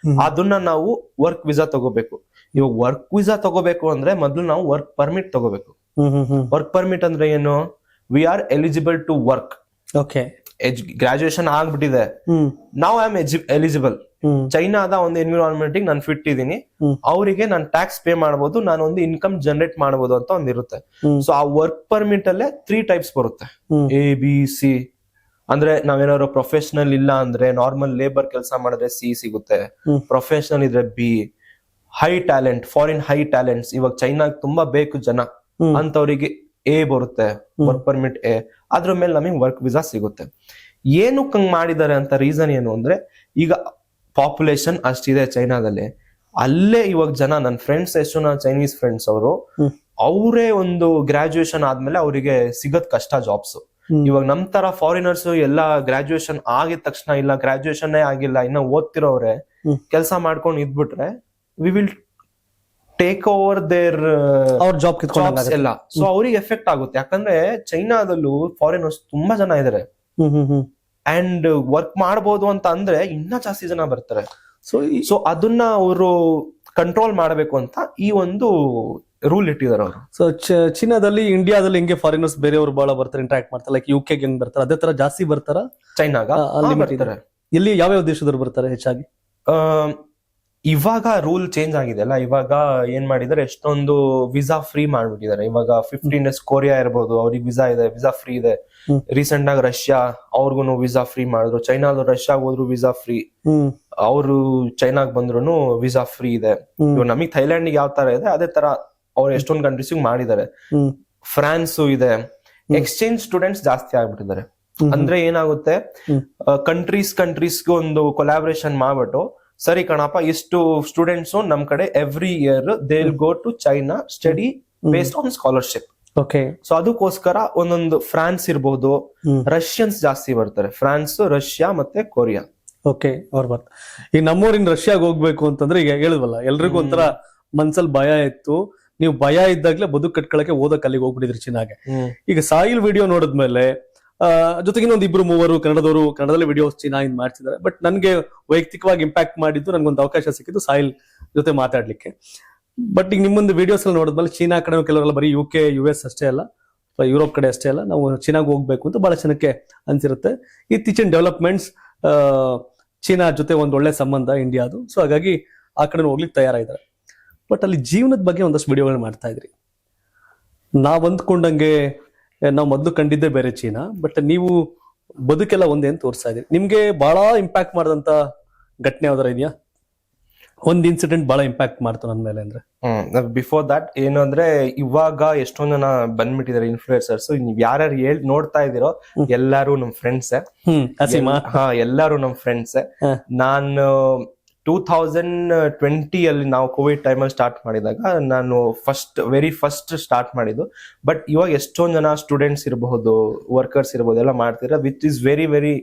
ಅದನ್ನ ನಾವು ವರ್ಕ್ ವಿಸಾ ತಗೋಬೇಕು. ಇವಾಗ ವರ್ಕ್ ವಿಸಾ ತಗೋಬೇಕು ಅಂದ್ರೆ ಮೊದ್ಲು ನಾವು ವರ್ಕ್ ಪರ್ಮಿಟ್ ತಗೋಬೇಕು. ವರ್ಕ್ ಪರ್ಮಿಟ್ ಅಂದ್ರೆ ಏನು? We are eligible to work. Okay, graduation ಆಗ್ಬಿಟ್ಟಿದೆ, ನಾವು ಆಮ್ ಎಲಿಜಿಬಲ್. ಚೈನಾದ ಒಂದು ಎನ್ವಿರಾನ್ಮೆಂಟ್ ನಾನು ಫಿಟ್ ಇದೀನಿ, ಅವರಿಗೆ ನಾನು ಟ್ಯಾಕ್ಸ್ ಪೇ ಮಾಡಬಹುದು, ನಾನು ಒಂದು ಇನ್ಕಮ್ ಜನರೇಟ್ ಮಾಡಬಹುದು ಅಂತ ಒಂದಿರುತ್ತೆ. ಸೊ ಆ ವರ್ಕ್ ಪರ್ಮಿಟ್ ಅಲ್ಲೇ 3 ಟೈಪ್ಸ್ ಬರುತ್ತೆ, ABC. ಅಂದ್ರೆ ನಾವೇನಾದ್ರು ಪ್ರೊಫೆಷನಲ್ ಇಲ್ಲ ಅಂದ್ರೆ ನಾರ್ಮಲ್ ಲೇಬರ್ ಕೆಲಸ ಮಾಡಿದ್ರೆ C ಸಿಗುತ್ತೆ, ಪ್ರೊಫೆಷನಲ್ ಇದ್ರೆ B, high talent, foreign high talents, ಇವಾಗ ಚೈನಾಗ್ ತುಂಬಾ ಬೇಕು ಜನ ಅಂತವರಿಗೆ A ಬರುತ್ತೆ, ವರ್ಕ್ ಪರ್ಮಿಟ್ A. ಅದ್ರ ಮೇಲೆ ನಮಗೆ ವರ್ಕ್ ವಿಸಾ ಸಿಗುತ್ತೆ. ಏನಕ್ಕೆ ಹಂಗ್ ಮಾಡಿದ್ದಾರೆ ಅಂತ ರೀಸನ್ ಏನು ಅಂದ್ರೆ, ಈಗ ಪಾಪ್ಯುಲೇಷನ್ ಅಷ್ಟಿದೆ ಚೈನಾದಲ್ಲಿ, ಅಲ್ಲೇ ಇವಾಗ ಜನ ನನ್ನ ಫ್ರೆಂಡ್ಸ್ ಎಷ್ಟು ಜನ ಚೈನೀಸ್ ಫ್ರೆಂಡ್ಸ್ ಅವರು, ಅವರೇ ಒಂದು ಗ್ರಾಜುಯೇಷನ್ ಆದ್ಮೇಲೆ ಅವರಿಗೆ ಸಿಗದ್ ಕಷ್ಟ ಜಾಬ್ಸ್. ಇವಾಗ ನಮ್ ತರ ಫಾರಿನರ್ಸ್ ಎಲ್ಲ ಗ್ರಾಜುಯೇಷನ್ ಆಗಿದ ತಕ್ಷಣ, ಇಲ್ಲ ಗ್ರಾಜುಯೇಷನ್ ಆಗಿಲ್ಲ ಇನ್ನ ಓದ್ತಿರೋರೆ ಕೆಲಸ ಮಾಡ್ಕೊಂಡು ಇದ್ಬಿಟ್ರೆ we will take over their ಅವ್ರ ಜಾಬ್ ಎಲ್ಲ. ಸೊ ಅವ್ರಿಗೆ ಎಫೆಕ್ಟ್ ಆಗುತ್ತೆ, ಯಾಕಂದ್ರೆ ಚೈನಾದಲ್ಲೂ ಫಾರಿನರ್ಸ್ ತುಂಬಾ ಜನ ಇದಾರೆ ಅಂಡ್ ವರ್ಕ್ ಮಾಡಬಹುದು ಅಂತ ಅಂದ್ರೆ ಇನ್ನ ಜಾಸ್ತಿ ಜನ ಬರ್ತಾರೆ. ಸೊ ಅದನ್ನ ಅವರು ಕಂಟ್ರೋಲ್ ಮಾಡಬೇಕು ಅಂತ ಈ ಒಂದು ರೂಲ್ ಇಟ್ಟಿದ್ದಾರೆ ಅವರು. ಸೊ ಚೀನಾದಲ್ಲಿ, ಇಂಡಿಯಾದಲ್ಲಿ ಹಿಂಗೆ ಫಾರಿನರ್ಸ್ ಬೇರೆಯವರು ಬಹಳ ಬರ್ತಾರೆ, ಇಂಟ್ರಾಕ್ಟ್ ಮಾಡ್ತಾರೆ, ಲೈಕ್ UK ಗೆ ಹೆಂಗ್ ಬರ್ತಾರೆ ಅದೇ ತರ ಜಾಸ್ತಿ ಬರ್ತಾರ ಚೈನಾಗ? ಬರ್ತಾರೆ. ಎಲ್ಲಿ ಯಾವ್ಯಾವ ದೇಶದವ್ರು ಬರ್ತಾರೆ ಹೆಚ್ಚಾಗಿ? ಇವಾಗ ರೂಲ್ ಚೇಂಜ್ ಆಗಿದೆ ಅಲ್ಲ, ಇವಾಗ ಏನ್ ಮಾಡಿದಾರೆ, ಎಷ್ಟೊಂದು ವಿಸಾ ಫ್ರೀ ಮಾಡ್ಬಿಟ್ಟಿದ್ದಾರೆ. ಇವಾಗ 15 ಡೇಸ್ ಕೊರಿಯಾ ಇರ್ಬೋದು, ಅವ್ರಿಗೆ ವಿಸಾ ಇದೆ, ವಿಸಾ ಫ್ರೀ ಇದೆ. ರೀಸೆಂಟ್ ಆಗಿ ರಷ್ಯಾ ಅವ್ರಿಗೂ ವಿಸಾ ಫ್ರೀ ಮಾಡಿದ್ರು. ಚೈನಾದ ರಷ್ಯಾಗ ಹೋದ್ರು ವಿಸಾ ಫ್ರೀ, ಅವರು ಚೈನಾಗ್ ಬಂದ್ರು ವಿಸಾ ಫ್ರೀ ಇದೆ. ಇವಾಗ ನಮಗ್ ಥೈಲ್ಯಾಂಡ್ ಯಾವ ತರ ಇದೆ ಅದೇ ತರ ಅವ್ರು ಎಷ್ಟೊಂದು ಕಂಟ್ರೀಸ್ ಮಾಡಿದ್ದಾರೆ. ಫ್ರಾನ್ಸ್ ಇದೆ. ಎಕ್ಸ್ಚೇಂಜ್ ಸ್ಟೂಡೆಂಟ್ಸ್ ಜಾಸ್ತಿ ಆಗ್ಬಿಟ್ಟಿದ್ದಾರೆ. ಅಂದ್ರೆ ಏನಾಗುತ್ತೆ, ಕಂಟ್ರೀಸ್ಗೆ ಒಂದು ಕೊಲಾಬರೇಷನ್ ಮಾಡ್ಬಿಟ್ಟು, ಸರಿ ಕಣಪ್ಪ ಇಷ್ಟು ಸ್ಟೂಡೆಂಟ್ಸ್ ನಮ್ ಕಡೆ every year they will go to China study based on scholarship. Okay, so ಅದಕ್ಕೋಸ್ಕರ ಒಂದೊಂದು ಫ್ರಾನ್ಸ್ ಇರ್ಬೋದು, ರಷ್ಯನ್ಸ್ ಜಾಸ್ತಿ ಬರ್ತಾರೆ. ಫ್ರಾನ್ಸ್, ರಷ್ಯಾ ಮತ್ತೆ ಕೊರಿಯಾ. ಓಕೆ, ಅವ್ರು ಬರ್ತಾರೆ. ಈಗ ನಮ್ಮೂರಿನ ರಷ್ಯಾಗ ಹೋಗ್ಬೇಕು ಅಂತಂದ್ರೆ ಈಗ ಹೇಳಿದ್ವಲ್ಲ, ಎಲ್ರಿಗೂ ಒಂಥರ ಮನ್ಸಲ್ಲಿ ಭಯ ಇತ್ತು. ನೀವು ಭಯ ಇದ್ದಾಗ್ಲೇ ಬದುಕು ಕಟ್ಕೊಳಕ್ಕೆ ಓದಕ್ ಅಲ್ಲಿಗೆ ಹೋಗ್ಬಿಟ್ಟಿದ್ರಿ ಚೀನಾಗೆ. ಈಗ ಸಾಯಿಲ್ ವಿಡಿಯೋ ನೋಡಿದ್ಮೇಲೆ ಜೊತೆಗಿನ ಒಂದ್ 2-3 ಕನ್ನಡದವರು ಕನ್ನಡದಲ್ಲಿ ವಿಡಿಯೋಸ್ ಚೀನಾಯಿಂದ ಮಾಡ್ತಿದ್ದಾರೆ. ಬಟ್ ನನ್ಗೆ ವೈಯಕ್ತಿಕವಾಗಿ ಇಂಪ್ಯಾಕ್ಟ್ ಮಾಡಿದ್ದು, ನನ್ಗೊಂದು ಅವಕಾಶ ಸಿಕ್ಕಿದ್ದು ಸಾಯಿಲ್ ಜೊತೆ ಮಾತಾಡ್ಲಿಕ್ಕೆ. ಬಟ್ ಈಗ ನಿಮ್ಮೊಂದು ವಿಡಿಯೋಸ್ ಎಲ್ಲ ನೋಡಿದ್ಮೇಲೆ ಚೀನಾ ಕಡೆ ಕೆಲವರೆಲ್ಲ ಬರೀ UK US ಅಷ್ಟೇ ಅಲ್ಲ, ಯುರೋಪ್ ಕಡೆ ಅಷ್ಟೇ ಅಲ್ಲ, ನಾವು ಚೀನಾಗ ಹೋಗ್ಬೇಕು ಅಂತ ಬಹಳ ಜನಕ್ಕೆ ಅನ್ಸಿರುತ್ತೆ. ಇತ್ತೀಚಿನ ಡೆವಲಪ್ಮೆಂಟ್ಸ್, ಚೀನಾ ಜೊತೆ ಒಂದ್ ಒಳ್ಳೆ ಸಂಬಂಧ ಇಂಡಿಯಾದು. ಸೊ ಹಾಗಾಗಿ ಆ ಕಡೆ ಹೋಗ್ಲಿಕ್ಕೆ ತಯಾರಾಗಿದ್ದಾರೆ. ಬಟ್ ಅಲ್ಲಿ ಜೀವನದ ಬಗ್ಗೆ ಒಂದಷ್ಟು ವಿಡಿಯೋಗಳು ಮಾಡ್ತಾ ಇದ್ರಿ. ನಾವ್ ಅಂದ್ಕೊಂಡಂಗೆ ನಾವು ಮೊದಲು ಕಂಡಿದ್ದೇ ಬೇರೆ ಚೀನಾ, ಬಟ್ ನೀವು ಬದುಕೆಲ್ಲ ಒಂದೇ ಅಂತ ತೋರಿಸ್ತಾ ಇದ್ರಿ. ನಿಮ್ಗೆ ಬಹಳ ಇಂಪ್ಯಾಕ್ಟ್ ಮಾಡಿದಂತ ಘಟನೆ ಯಾವ್ದಾರ ಇದೆಯಾ? ಒಂದ್ ಇನ್ಸಿಡೆಂಟ್ ಬಹಳ ಇಂಪ್ಯಾಕ್ಟ್ ಮಾಡ್ತು ನನ್ ಮೇಲೆ ಅಂದ್ರೆ? ಬಿಫೋರ್ ದಟ್ ಏನು ಅಂದ್ರೆ, ಇವಾಗ ಎಷ್ಟೊಂದ್ ಜನ ಬಂದ್ಬಿಟ್ಟಿದ್ದಾರೆ ಇನ್ಫ್ಲೂಯೆನ್ಸರ್ಸ್. ನೀವ್ ಯಾರ್ಯಾರು ನೋಡ್ತಾ ಇದೀರೋ ಎಲ್ಲಾರು ನಮ್ ಫ್ರೆಂಡ್ಸ್. ಎಲ್ಲಾರು ನಮ್ ಫ್ರೆಂಡ್ಸ್. ನಾನು 2020 ಅಲ್ಲಿ ನಾವು ಕೋವಿಡ್ ಟೈಮಲ್ಲಿ ಸ್ಟಾರ್ಟ್ ಮಾಡಿದಾಗ ನಾನು ವೆರಿ ಫಸ್ಟ್ ಸ್ಟಾರ್ಟ್ ಮಾಡಿದ್ದು. ಬಟ್ ಇವಾಗ ಎಷ್ಟೊಂದ್ ಜನ ಸ್ಟೂಡೆಂಟ್ಸ್ ಇರಬಹುದು, ವರ್ಕರ್ಸ್ ಇರಬಹುದು, ಎಲ್ಲ ಮಾಡ್ತೀರಾ, which is very very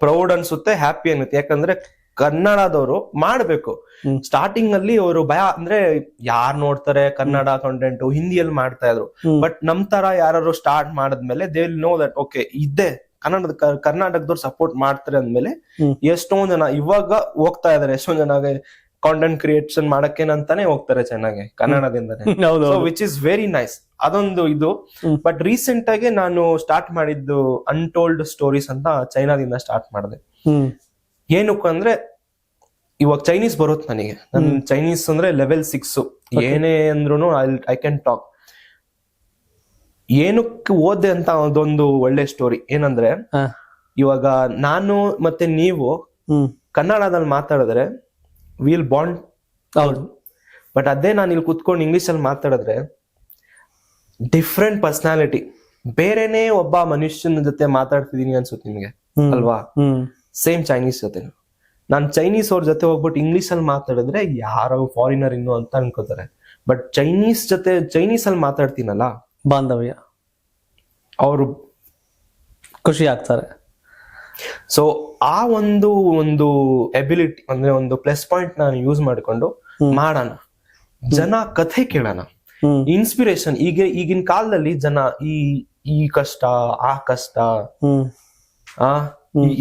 proud ಅನ್ಸುತ್ತೆ, ಹ್ಯಾಪಿ ಅನ್ನುತ್ತೆ. ಯಾಕಂದ್ರೆ ಕನ್ನಡದವರು ಮಾಡ್ಬೇಕು. ಸ್ಟಾರ್ಟಿಂಗ್ ಅಲ್ಲಿ ಅವರು ಭಯ ಅಂದ್ರೆ, ಯಾರ್ ನೋಡ್ತಾರೆ ಕನ್ನಡ ಕಂಟೆಂಟ್, ಹಿಂದಿಯಲ್ಲಿ ಮಾಡ್ತಾ ಇದ್ರು. ಬಟ್ ನಮ್ ತರ ಯಾರು ಸ್ಟಾರ್ಟ್ ಮಾಡಿದ್ಮೇಲೆ they will no that okay ಇದೆ ಕರ್ನಾಟಕದವ್ರು ಸಪೋರ್ಟ್ ಮಾಡ್ತಾರೆ ಅಂದ್ಮೇಲೆ ಎಷ್ಟೊಂದ್ ಜನ ಇವಾಗ ಹೋಗ್ತಾ ಇದಾರೆ. ಎಷ್ಟೊಂದ್ ಜನ ಕಾಂಟೆಂಟ್ ಕ್ರಿಯೇಷನ್ ಮಾಡಕ್ಕೇನಂತಾನೆ ಹೋಗ್ತಾರೆ ಚೆನ್ನಾಗಿ ಕನ್ನಡದಿಂದಾನೆ, ವಿಚ್ ಇಸ್ ವೆರಿ ನೈಸ್. ಅದೊಂದು ಇದು. ಬಟ್ ರೀಸೆಂಟ್ ಆಗಿ ನಾನು ಸ್ಟಾರ್ಟ್ ಮಾಡಿದ್ದು ಅನ್ಟೋಲ್ಡ್ ಸ್ಟೋರೀಸ್ ಅಂತ ಚೈನಾದಿಂದ ಸ್ಟಾರ್ಟ್ ಮಾಡಿದೆ. ಏನಕ್ಕಂದ್ರೆ ಇವಾಗ ಚೈನೀಸ್ ಬರುತ್ತೆ ನನಗೆ. ನನ್ ಚೈನೀಸ್ ಅಂದ್ರೆ ಲೆವೆಲ್ 6. ಏನೇ ಅಂದ್ರೂ ಐ ಕ್ಯಾನ್ ಟಾಕ್. ಏನಕ್ಕೆ ಓದೆ ಅಂತ ಅದೊಂದು ಒಳ್ಳೆ ಸ್ಟೋರಿ. ಏನಂದ್ರೆ, ಇವಾಗ ನಾನು ಮತ್ತೆ ನೀವು ಕನ್ನಡದಲ್ಲಿ ಮಾತಾಡಿದ್ರೆ ವಿಲ್ ಬಾಂಡ್. ಬಟ್ ಅದೇ ನಾನು ಇಲ್ಲಿ ಕುತ್ಕೊಂಡು ಇಂಗ್ಲಿಷ್ ಅಲ್ಲಿ ಮಾತಾಡಿದ್ರೆ ಡಿಫ್ರೆಂಟ್ ಪರ್ಸನಾಲಿಟಿ, ಬೇರೆನೆ ಒಬ್ಬ ಮನುಷ್ಯನ ಜೊತೆ ಮಾತಾಡ್ತಿದೀನಿ ಅನ್ಸುತ್ತೆ ನಿಮ್ಗೆ ಅಲ್ವಾ? ಸೇಮ್ ಚೈನೀಸ್ ಜೊತೆ. ನಾನ್ ಚೈನೀಸ್ ಅವ್ರ ಜೊತೆ ಹೋಗ್ಬಿಟ್ಟು ಇಂಗ್ಲಿಷ್ ಅಲ್ಲಿ ಮಾತಾಡಿದ್ರೆ ಯಾರೋ ಫಾರಿನರ್ ಇನ್ನು ಅಂತ ಅನ್ಕೋತಾರೆ. ಬಟ್ ಚೈನೀಸ್ ಜೊತೆ ಚೈನೀಸ್ ಅಲ್ಲಿ ಮಾತಾಡ್ತೀನಲ್ಲ, ಬಾಂಧವ್ಯ, ಅವರು ಖುಷಿ ಆಗ್ತಾರೆ. ಸೊ ಆ ಒಂದು ಎಬಿಲಿಟಿ ಅಂದ್ರೆ ಒಂದು ಪ್ಲಸ್ ಪಾಯಿಂಟ್ ನಾನು ಯೂಸ್ ಮಾಡ್ಕೊಂಡು ಮಾಡೋಣ, ಜನ ಕಥೆ ಕೇಳೋಣ, ಇನ್ಸ್ಪಿರೇಷನ್. ಈಗಿನ ಕಾಲದಲ್ಲಿ ಜನ ಈ ಕಷ್ಟ ಆ ಕಷ್ಟ,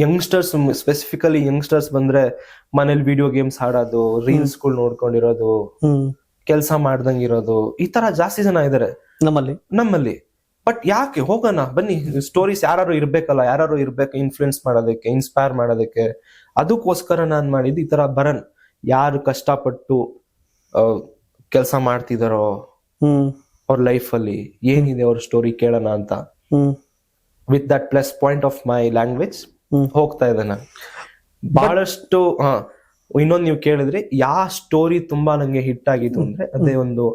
ಯಂಗ್ಸ್ಟರ್ಸ್ ಸ್ಪೆಸಿಫಿಕಲಿ ಯಂಗ್ಸ್ಟರ್ಸ್ ಬಂದ್ರೆ ಮನೇಲಿ ವಿಡಿಯೋ ಗೇಮ್ಸ್ ಆಡೋದು, ರೀಲ್ಸ್ ಗಳು ನೋಡ್ಕೊಂಡಿರೋದು, ಕೆಲಸ ಮಾಡ್ದಂಗಿರೋದು, ಈ ತರ ಜಾಸ್ತಿ ಜನ ಇದಾರೆ ನಮ್ಮಲ್ಲಿ. ಬಟ್ ಯಾಕೆ ಹೋಗೋಣ ಬನ್ನಿ, ಸ್ಟೋರೀಸ್ ಯಾರು ಇರ್ಬೇಕಲ್ಲ, ಯಾರು ಇರ್ಬೇಕು ಇನ್ಫ್ಲುಯೆನ್ಸ್ ಮಾಡೋದಕ್ಕೆ, ಇನ್ಸ್ಪೈರ್ ಮಾಡೋದಕ್ಕೆ. ಅದಕ್ಕೋಸ್ಕರ ನಾನ್ ಮಾಡಿದ್ದು ಈ ತರ ಬರನ್, ಯಾರು ಕಷ್ಟಪಟ್ಟು ಕೆಲಸ ಮಾಡ್ತಿದಾರೋ ಅವ್ರ ಲೈಫ್ ಅಲ್ಲಿ ಏನಿದೆ ಅವ್ರ ಸ್ಟೋರಿ ಕೇಳೋಣ ಅಂತ. With that plus point of my language ಹೋಗ್ತಾ ಇದ್ದೆ ನಾನು ಬಹಳಷ್ಟು. ಇನ್ನೊಂದು ನೀವು ಕೇಳಿದ್ರೆ ಯಾವ ಸ್ಟೋರಿ ತುಂಬಾ ನಂಗೆ ಹಿಟ್ ಆಗಿತ್ತು ಅಂದ್ರೆ, ಅದೇ ಒಂದು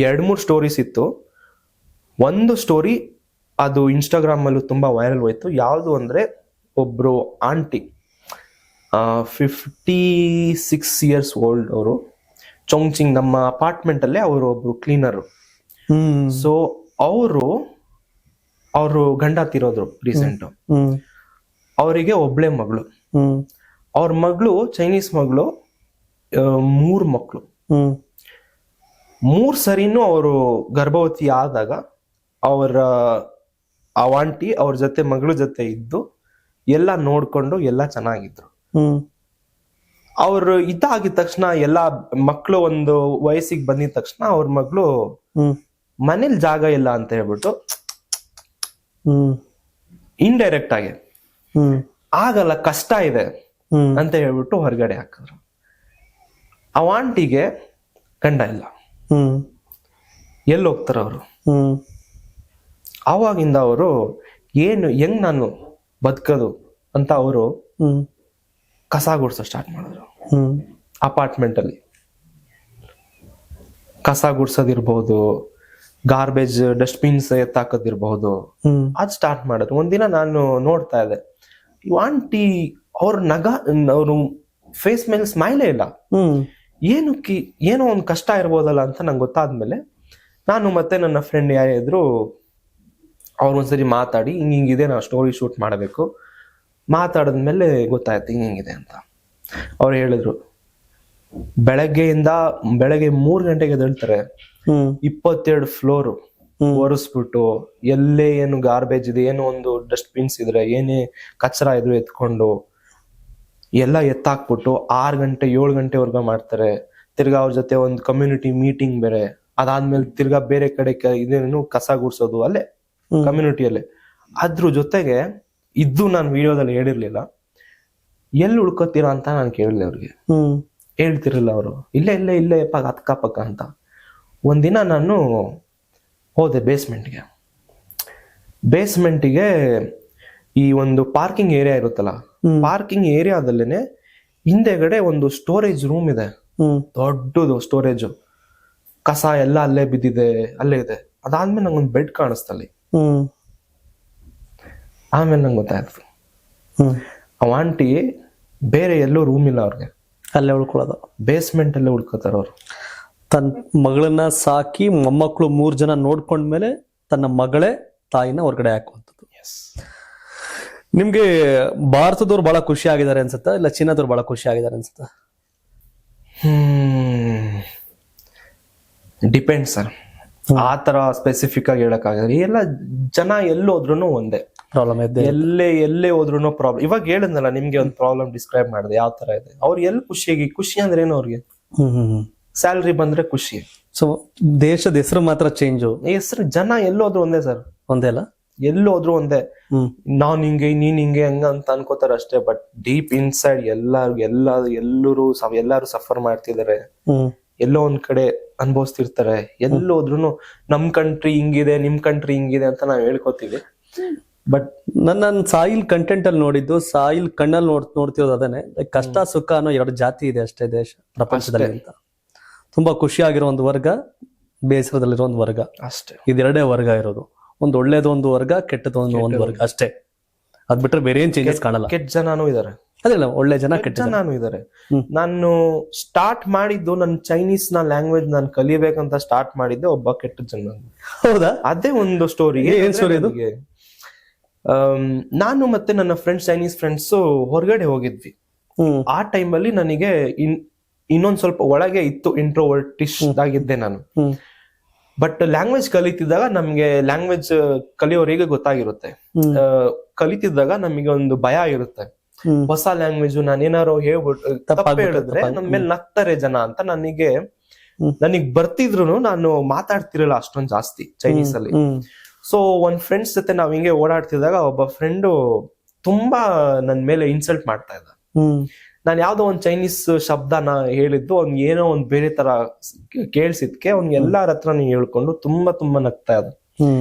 2-3 ಸ್ಟೋರೀಸ್ ಇತ್ತು. ಒಂದು ಸ್ಟೋರಿ ಅದು ಇನ್ಸ್ಟಾಗ್ರಾಮ್ ಅಲ್ಲೂ ತುಂಬಾ ವೈರಲ್ ಹೋಯ್ತು. ಯಾವುದು ಅಂದ್ರೆ, ಒಬ್ರು ಆಂಟಿ 56 years ಓಲ್ಡ್, ಅವರು ಚೊಂಗ್ಚಿಂಗ್ ನಮ್ಮ ಅಪಾರ್ಟ್ಮೆಂಟ್ ಅಲ್ಲೇ ಅವರು ಒಬ್ರು ಕ್ಲೀನರ್. ಸೊ ಅವರು ಗಂಡ ತೀರೋದ್ರು ರೀಸೆಂಟ್. ಅವರಿಗೆ ಒಬ್ಳೆ ಮಗಳು. ಅವ್ರ ಮಗಳು ಚೈನೀಸ್ ಮಗಳು, 3 ಮಕ್ಕಳು. 3 ಸರಿನೂ ಅವರು ಗರ್ಭವತಿ ಆದಾಗ ಆಂಟಿ ಅವ್ರ ಜೊತೆ ಮಗಳ ಜೊತೆ ಇದ್ದು ಎಲ್ಲ ನೋಡ್ಕೊಂಡು ಎಲ್ಲ ಚೆನ್ನಾಗಿದ್ರು. ಅವ್ರು ಇದಾಗಿದ ತಕ್ಷಣ, ಎಲ್ಲಾ ಮಕ್ಕಳು ಒಂದು ವಯಸ್ಸಿಗೆ ಬಂದಿದ ತಕ್ಷಣ ಅವ್ರ ಮಗಳು ಮನೇಲಿ ಜಾಗ ಇಲ್ಲ ಅಂತ ಹೇಳ್ಬಿಟ್ಟು ಇಂಡೈರೆಕ್ಟ್ ಆಗಿ ಆಗಲ್ಲ, ಕಷ್ಟ ಇದೆ ಅಂತ ಹೇಳ್ಬಿಟ್ಟು ಹೊರಗಡೆ ಹಾಕಿದ್ರು. ಆ ಆಂಟಿಗೆ ಗಂಡ ಇಲ್ಲ, ಎಲ್ಲಿ ಹೋಗ್ತಾರ ಅವರು? ಆವಾಗಿಂದ ಅವರು ಹೆಂಗ್ ನಾನು ಬದುಕೋದು ಅಂತ ಅವರು ಕಸ ಗುಡ್ಸೋ ಸ್ಟಾರ್ಟ್ ಮಾಡಿದ್ರು. ಅಪಾರ್ಟ್ಮೆಂಟ್ ಅಲ್ಲಿ ಕಸ ಗುಡ್ಸೋದಿರ್ಬಹುದು, ಗಾರ್ಬೇಜ್ ಡಸ್ಟ್ಬಿನ್ಸ್ ಎತ್ತಾಕೋದಿರ್ಬಹುದು, ಅದ್ ಸ್ಟಾರ್ಟ್ ಮಾಡಿದ್ರು. ಒಂದಿನ ನಾನು ನೋಡ್ತಾ ಇದ್ದೆ, ಈ ಆಂಟಿ ಅವ್ರ ಫೇಸ್ ಮೇಲೆ ಸ್ಮೈಲೇ ಇಲ್ಲ. ಏನೋ ಒಂದ್ ಕಷ್ಟ ಇರ್ಬೋದಲ್ಲ ಅಂತ ನಂಗೆ ಗೊತ್ತಾದ್ಮೇಲೆ, ನಾನು ಮತ್ತೆ ನನ್ನ ಫ್ರೆಂಡ್ ಯಾರಿದ್ರು ಅವ್ರ ಒಂದ್ಸರಿ ಮಾತಾಡಿ ಹಿಂಗಿದೆ, ನಾವು ಸ್ಟೋರಿ ಶೂಟ್ ಮಾಡಬೇಕು. ಮಾತಾಡಿದ್ಮೇಲೆ ಗೊತ್ತಾಯ್ತು ಹಿಂಗಿದೆ ಅಂತ. ಅವ್ರು ಹೇಳಿದ್ರು, ಬೆಳಗ್ಗೆ 3 ಗಂಟೆಗೆ ಎದ್ದೇಳ್ತಾರೆ, 22 ಫ್ಲೋರ್ ಒರೆಸ್ಬಿಟ್ಟು, ಎಲ್ಲೇ ಏನು ಗಾರ್ಬೇಜ್ ಇದೆ, ಏನೋ ಒಂದು ಡಸ್ಟ್ಬಿನ್ಸ್ ಇದ್ರೆ, ಏನೇ ಕಚರ ಇದ್ರು ಎತ್ಕೊಂಡು ಎಲ್ಲ ಎತ್ತಾಕ್ಬಿಟ್ಟು 6 ಗಂಟೆ 7 ಗಂಟೆವರೆಗೂ ಮಾಡ್ತಾರೆ. ತಿರ್ಗಾ ಅವ್ರ ಜೊತೆ ಒಂದು ಕಮ್ಯುನಿಟಿ ಮೀಟಿಂಗ್ ಬೇರೆ, ಅದಾದ್ಮೇಲೆ ತಿರ್ಗಾ ಬೇರೆ ಕಡೆ ಇದೇನು ಕಸ ಗುಡ್ಸೋದು ಅಲ್ಲೇ ಕಮ್ಯುನಿಟಿಯಲ್ಲೇ. ಅದ್ರ ಜೊತೆಗೆ ಇದ್ದು ನಾನು ವಿಡಿಯೋದಲ್ಲಿ ಹೇಳಿರ್ಲಿಲ್ಲ, ಎಲ್ಲಿ ಉಳ್ಕೋತೀರಾ ಅಂತ ನಾನು ಕೇಳಿದೆ ಅವ್ರಿಗೆ. ಹೇಳ್ತಿರಲಿಲ್ಲ ಅವರು, ಇಲ್ಲೇ ಅಕ್ಕ ಅಂತ. ಒಂದಿನ ನಾನು ಹೋದೆ ಬೇಸ್ಮೆಂಟಿಗೆ. ಈ ಒಂದು ಪಾರ್ಕಿಂಗ್ ಏರಿಯಾ ಇರುತ್ತಲ್ಲ, ಪಾರ್ಕಿಂಗ್ ಏರಿಯಾದಲ್ಲೇನೆ ಹಿಂದೆಗಡೆ ಒಂದು ಸ್ಟೋರೇಜ್ ರೂಮ್ ಇದೆ, ದೊಡ್ಡದು ಸ್ಟೋರೇಜ್. ಕಸ ಎಲ್ಲ ಅಲ್ಲೇ ಬಿದ್ದಿದೆ, ಅಲ್ಲೇ ಇದೆ. ಅದಾದ್ಮೇಲೆ ನಂಗೊಂದು ಬೆಡ್ ಕಾಣಿಸ್ತಲ್ಲಿ. ಆಮೇಲೆ ನಂಗೆ ಗೊತ್ತಾಯ್ತು, ಅವ ಆಂಟಿ ಬೇರೆ ಎಲ್ಲೋ ರೂಮ್ ಇಲ್ಲ ಅವ್ರಿಗೆ, ಅಲ್ಲೇ ಉಳ್ಕೊಳ್ಳೋದು, ಬೇಸ್ಮೆಂಟ್ ಅಲ್ಲೇ ಉಳ್ಕೋತಾರ ಅವ್ರು. ತನ್ನ ಮಗಳನ್ನ ಸಾಕಿ ಮೊಮ್ಮಕ್ಕಳು 3 ಜನ ನೋಡ್ಕೊಂಡ್ಮೇಲೆ ತನ್ನ ಮಗಳೇ ತಾಯಿನ ಹೊರಗಡೆ ಹಾಕುವಂಥದ್ದು. ನಿಮ್ಗೆ ಭಾರತದವ್ರು ಬಹಳ ಖುಷಿ ಆಗಿದ್ದಾರೆ ಅನ್ಸುತ್ತಾ, ಇಲ್ಲ ಚೀನಾದವ್ರು ಬಹಳ ಖುಷಿ ಆಗಿದ್ದಾರೆ ಅನ್ಸುತ್ತಾ? ಡಿಪೆಂಡ್ ಸರ್, ಆ ತರ ಸ್ಪೆಸಿಫಿಕ್ ಆಗಿ ಹೇಳಕ್ಕಾಗಲ್ಲ. ಎಲ್ಲ ಜನ ಎಲ್ಲೋದ್ರೂ ಒಂದೇ ಪ್ರಾಬ್ಲಮ್ ಇದೆ, ಎಲ್ಲೇ ಹೋದ್ರು ಪ್ರಾಬ್ಲಮ್. ಇವಾಗ ಹೇಳಿದ್ನಲ್ಲ ನಿಮ್ಗೆ ಒಂದು ಪ್ರಾಬ್ಲಮ್ ಡಿಸ್ಕ್ರೈಬ್ ಮಾಡಿದೆ ಯಾವ ತರ ಇದೆ. ಅವ್ರು ಎಲ್ಲಿ ಖುಷಿ ಅಂದ್ರೆ ಏನು, ಅವ್ರಿಗೆ ಸ್ಯಾಲ್ರಿ ಬಂದ್ರೆ ಖುಷಿ. ಸೊ ದೇಶದ ಹೆಸರು ಮಾತ್ರ ಚೇಂಜ್, ಹೆಸರು ಜನ ಎಲ್ಲೋದ್ರು ಒಂದೇ ಸರ್, ಒಂದೇ ಅಲ್ಲ, ಎಲ್ಲೋದ್ರು ಒಂದೇ. ನಾನ್ ಹಿಂಗೆ ನೀನ್ ಹಿಂಗೆ ಹಂಗ ಅಂತ ಅನ್ಕೋತಾರ ಅಷ್ಟೇ. ಬಟ್ ಡೀಪ್ ಇನ್ಸೈಡ್ ಎಲ್ಲರೂ ಸಫರ್ ಮಾಡ್ತಿದ್ದಾರೆ, ಎಲ್ಲೋ ಒಂದ್ ಕಡೆ ಅನ್ಭವಿಸ್ತಿರ್ತಾರೆ. ಎಲ್ಲೋದ್ರು ನಮ್ ಕಂಟ್ರಿ ಹಿಂಗಿದೆ, ನಿಮ್ ಕಂಟ್ರಿ ಹಿಂಗಿದೆ ಅಂತ ನಾವ್ ಹೇಳ್ಕೊತೀವಿ. ಬಟ್ ನನ್ನ ಸಾಯಿಲ್ ಕಂಟೆಂಟ್ ಅಲ್ಲಿ ನೋಡಿದ್ದು, ಸಾಯಿಲ್ ಕಣ್ಣಲ್ಲಿ ನೋಡ್ತಿರೋದು ಅದೇನೆ. ಕಷ್ಟ ಸುಖ ಅನ್ನೋ 2 ಜಾತಿ ಇದೆ ಅಷ್ಟೇ ದೇಶ ಪ್ರಪಂಚದಲ್ಲಿ ಅಂತ. ತುಂಬಾ ಖುಷಿಯಾಗಿರೋ ಒಂದು ವರ್ಗ, ಬೇಸರದಲ್ಲಿರೋ ಒಂದು ವರ್ಗ ಅಷ್ಟೇ. ಇದೆರಡೇ ವರ್ಗ ಇರೋದು. ಒಂದು ಒಳ್ಳೇದು ಒಂದು ವರ್ಗ, ಕೆಟ್ಟದ್ದು ಒಂದು ವರ್ಗ ಅಷ್ಟೇ. ಅದ್ ಬಿಟ್ರೆ ಬೇರೆ ಏನ್ ಚೇಂಜಸ್ ಕಾಣಲ್ಲ. ಕೆಟ್ಟ ಜನನೂ ಇದಾರೆ, ಅದಿಲ್ಲ, ಒಳ್ಳೆ ಜನ ಕೆಟ್ಟ ಜನನೂ ಇದಾರೆ. ನಾನು ಸ್ಟಾರ್ಟ್ ಮಾಡಿದ್ದು ನನ್ನ ಚೈನೀಸ್ ಲ್ಯಾಂಗ್ವೇಜ್ ನಾನು ಕಲಿಬೇಕಂತ ಸ್ಟಾರ್ಟ್ ಮಾಡಿದ್ದೆ ಒಬ್ಬ ಕೆಟ್ಟ ಜನ. ಹೌದಾ? ಅದೇ ಒಂದು ಸ್ಟೋರಿ. ಏನ್ ಸ್ಟೋರಿ ಅದು? ನಾನು ಮತ್ತೆ ನನ್ನ ಚೈನೀಸ್ ಫ್ರೆಂಡ್ಸ್ ಹೊರಗಡೆ ಹೋಗಿದ್ವಿ. ಆ ಟೈಮಲ್ಲಿ ನನಗೆ ಇನ್ನೊಂದ್ ಸ್ವಲ್ಪ ಒಳಗೆ ಇತ್ತು, ಇಂಟ್ರೋವರ್ಟಿಶ್ ಆಗಿದ್ದೆ ನಾನು. ಬಟ್ ಲ್ಯಾಂಗ್ವೇಜ್ ಕಲಿತಿದ್ದಾಗ ನಮ್ಗೆ ಲ್ಯಾಂಗ್ವೇಜ್ ಕಲಿಯೋರಿಗೆ ಗೊತ್ತಾಗಿರುತ್ತೆ. ಕಲಿತಿದ್ದಾಗ ನಮಗೆ ಒಂದು ಭಯ ಇರುತ್ತೆ, ಹೊಸ ಲ್ಯಾಂಗ್ವೇಜ್ ನಾನೇನಾರು ಹೇಳ್ಬಿಟ್ಟು ತಪ್ಪು ಹೇಳಿದ್ರೆ ನನ್ ಮೇಲೆ ನಗ್ತಾರೆ ಜನ ಅಂತ. ನನಗ್ ಬರ್ತಿದ್ರು ನಾನು ಮಾತಾಡ್ತಿರಲ್ಲ ಅಷ್ಟೊಂದ್ ಜಾಸ್ತಿ ಚೈನೀಸ್ ಅಲ್ಲಿ. ಸೊ ಒಂದ್ ಫ್ರೆಂಡ್ಸ್ ಜೊತೆ ನಾವ್ ಹಿಂಗೆ ಓಡಾಡ್ತಿದ್ದಾಗ ಒಬ್ಬ ಫ್ರೆಂಡು ತುಂಬಾ ನನ್ ಮೇಲೆ ಇನ್ಸಲ್ಟ್ ಮಾಡ್ತಾ ಇದ್ದ. ನಾನು ಯಾವ್ದೋ ಒಂದ್ ಚೈನೀಸ್ ಶಬ್ದನ ಹೇಳಿದ್ದು ಅವ್ನ್ ಏನೋ ಒಂದ್ ಬೇರೆ ತರ ಕೇಳ್ಸಿದ್ಕೆ ಅವ್ನ್ ಎಲ್ಲಾರ ಹತ್ರ ಹೇಳ್ಕೊಂಡು ತುಂಬಾ ನಗ್ತಾ ಇದ್ದ.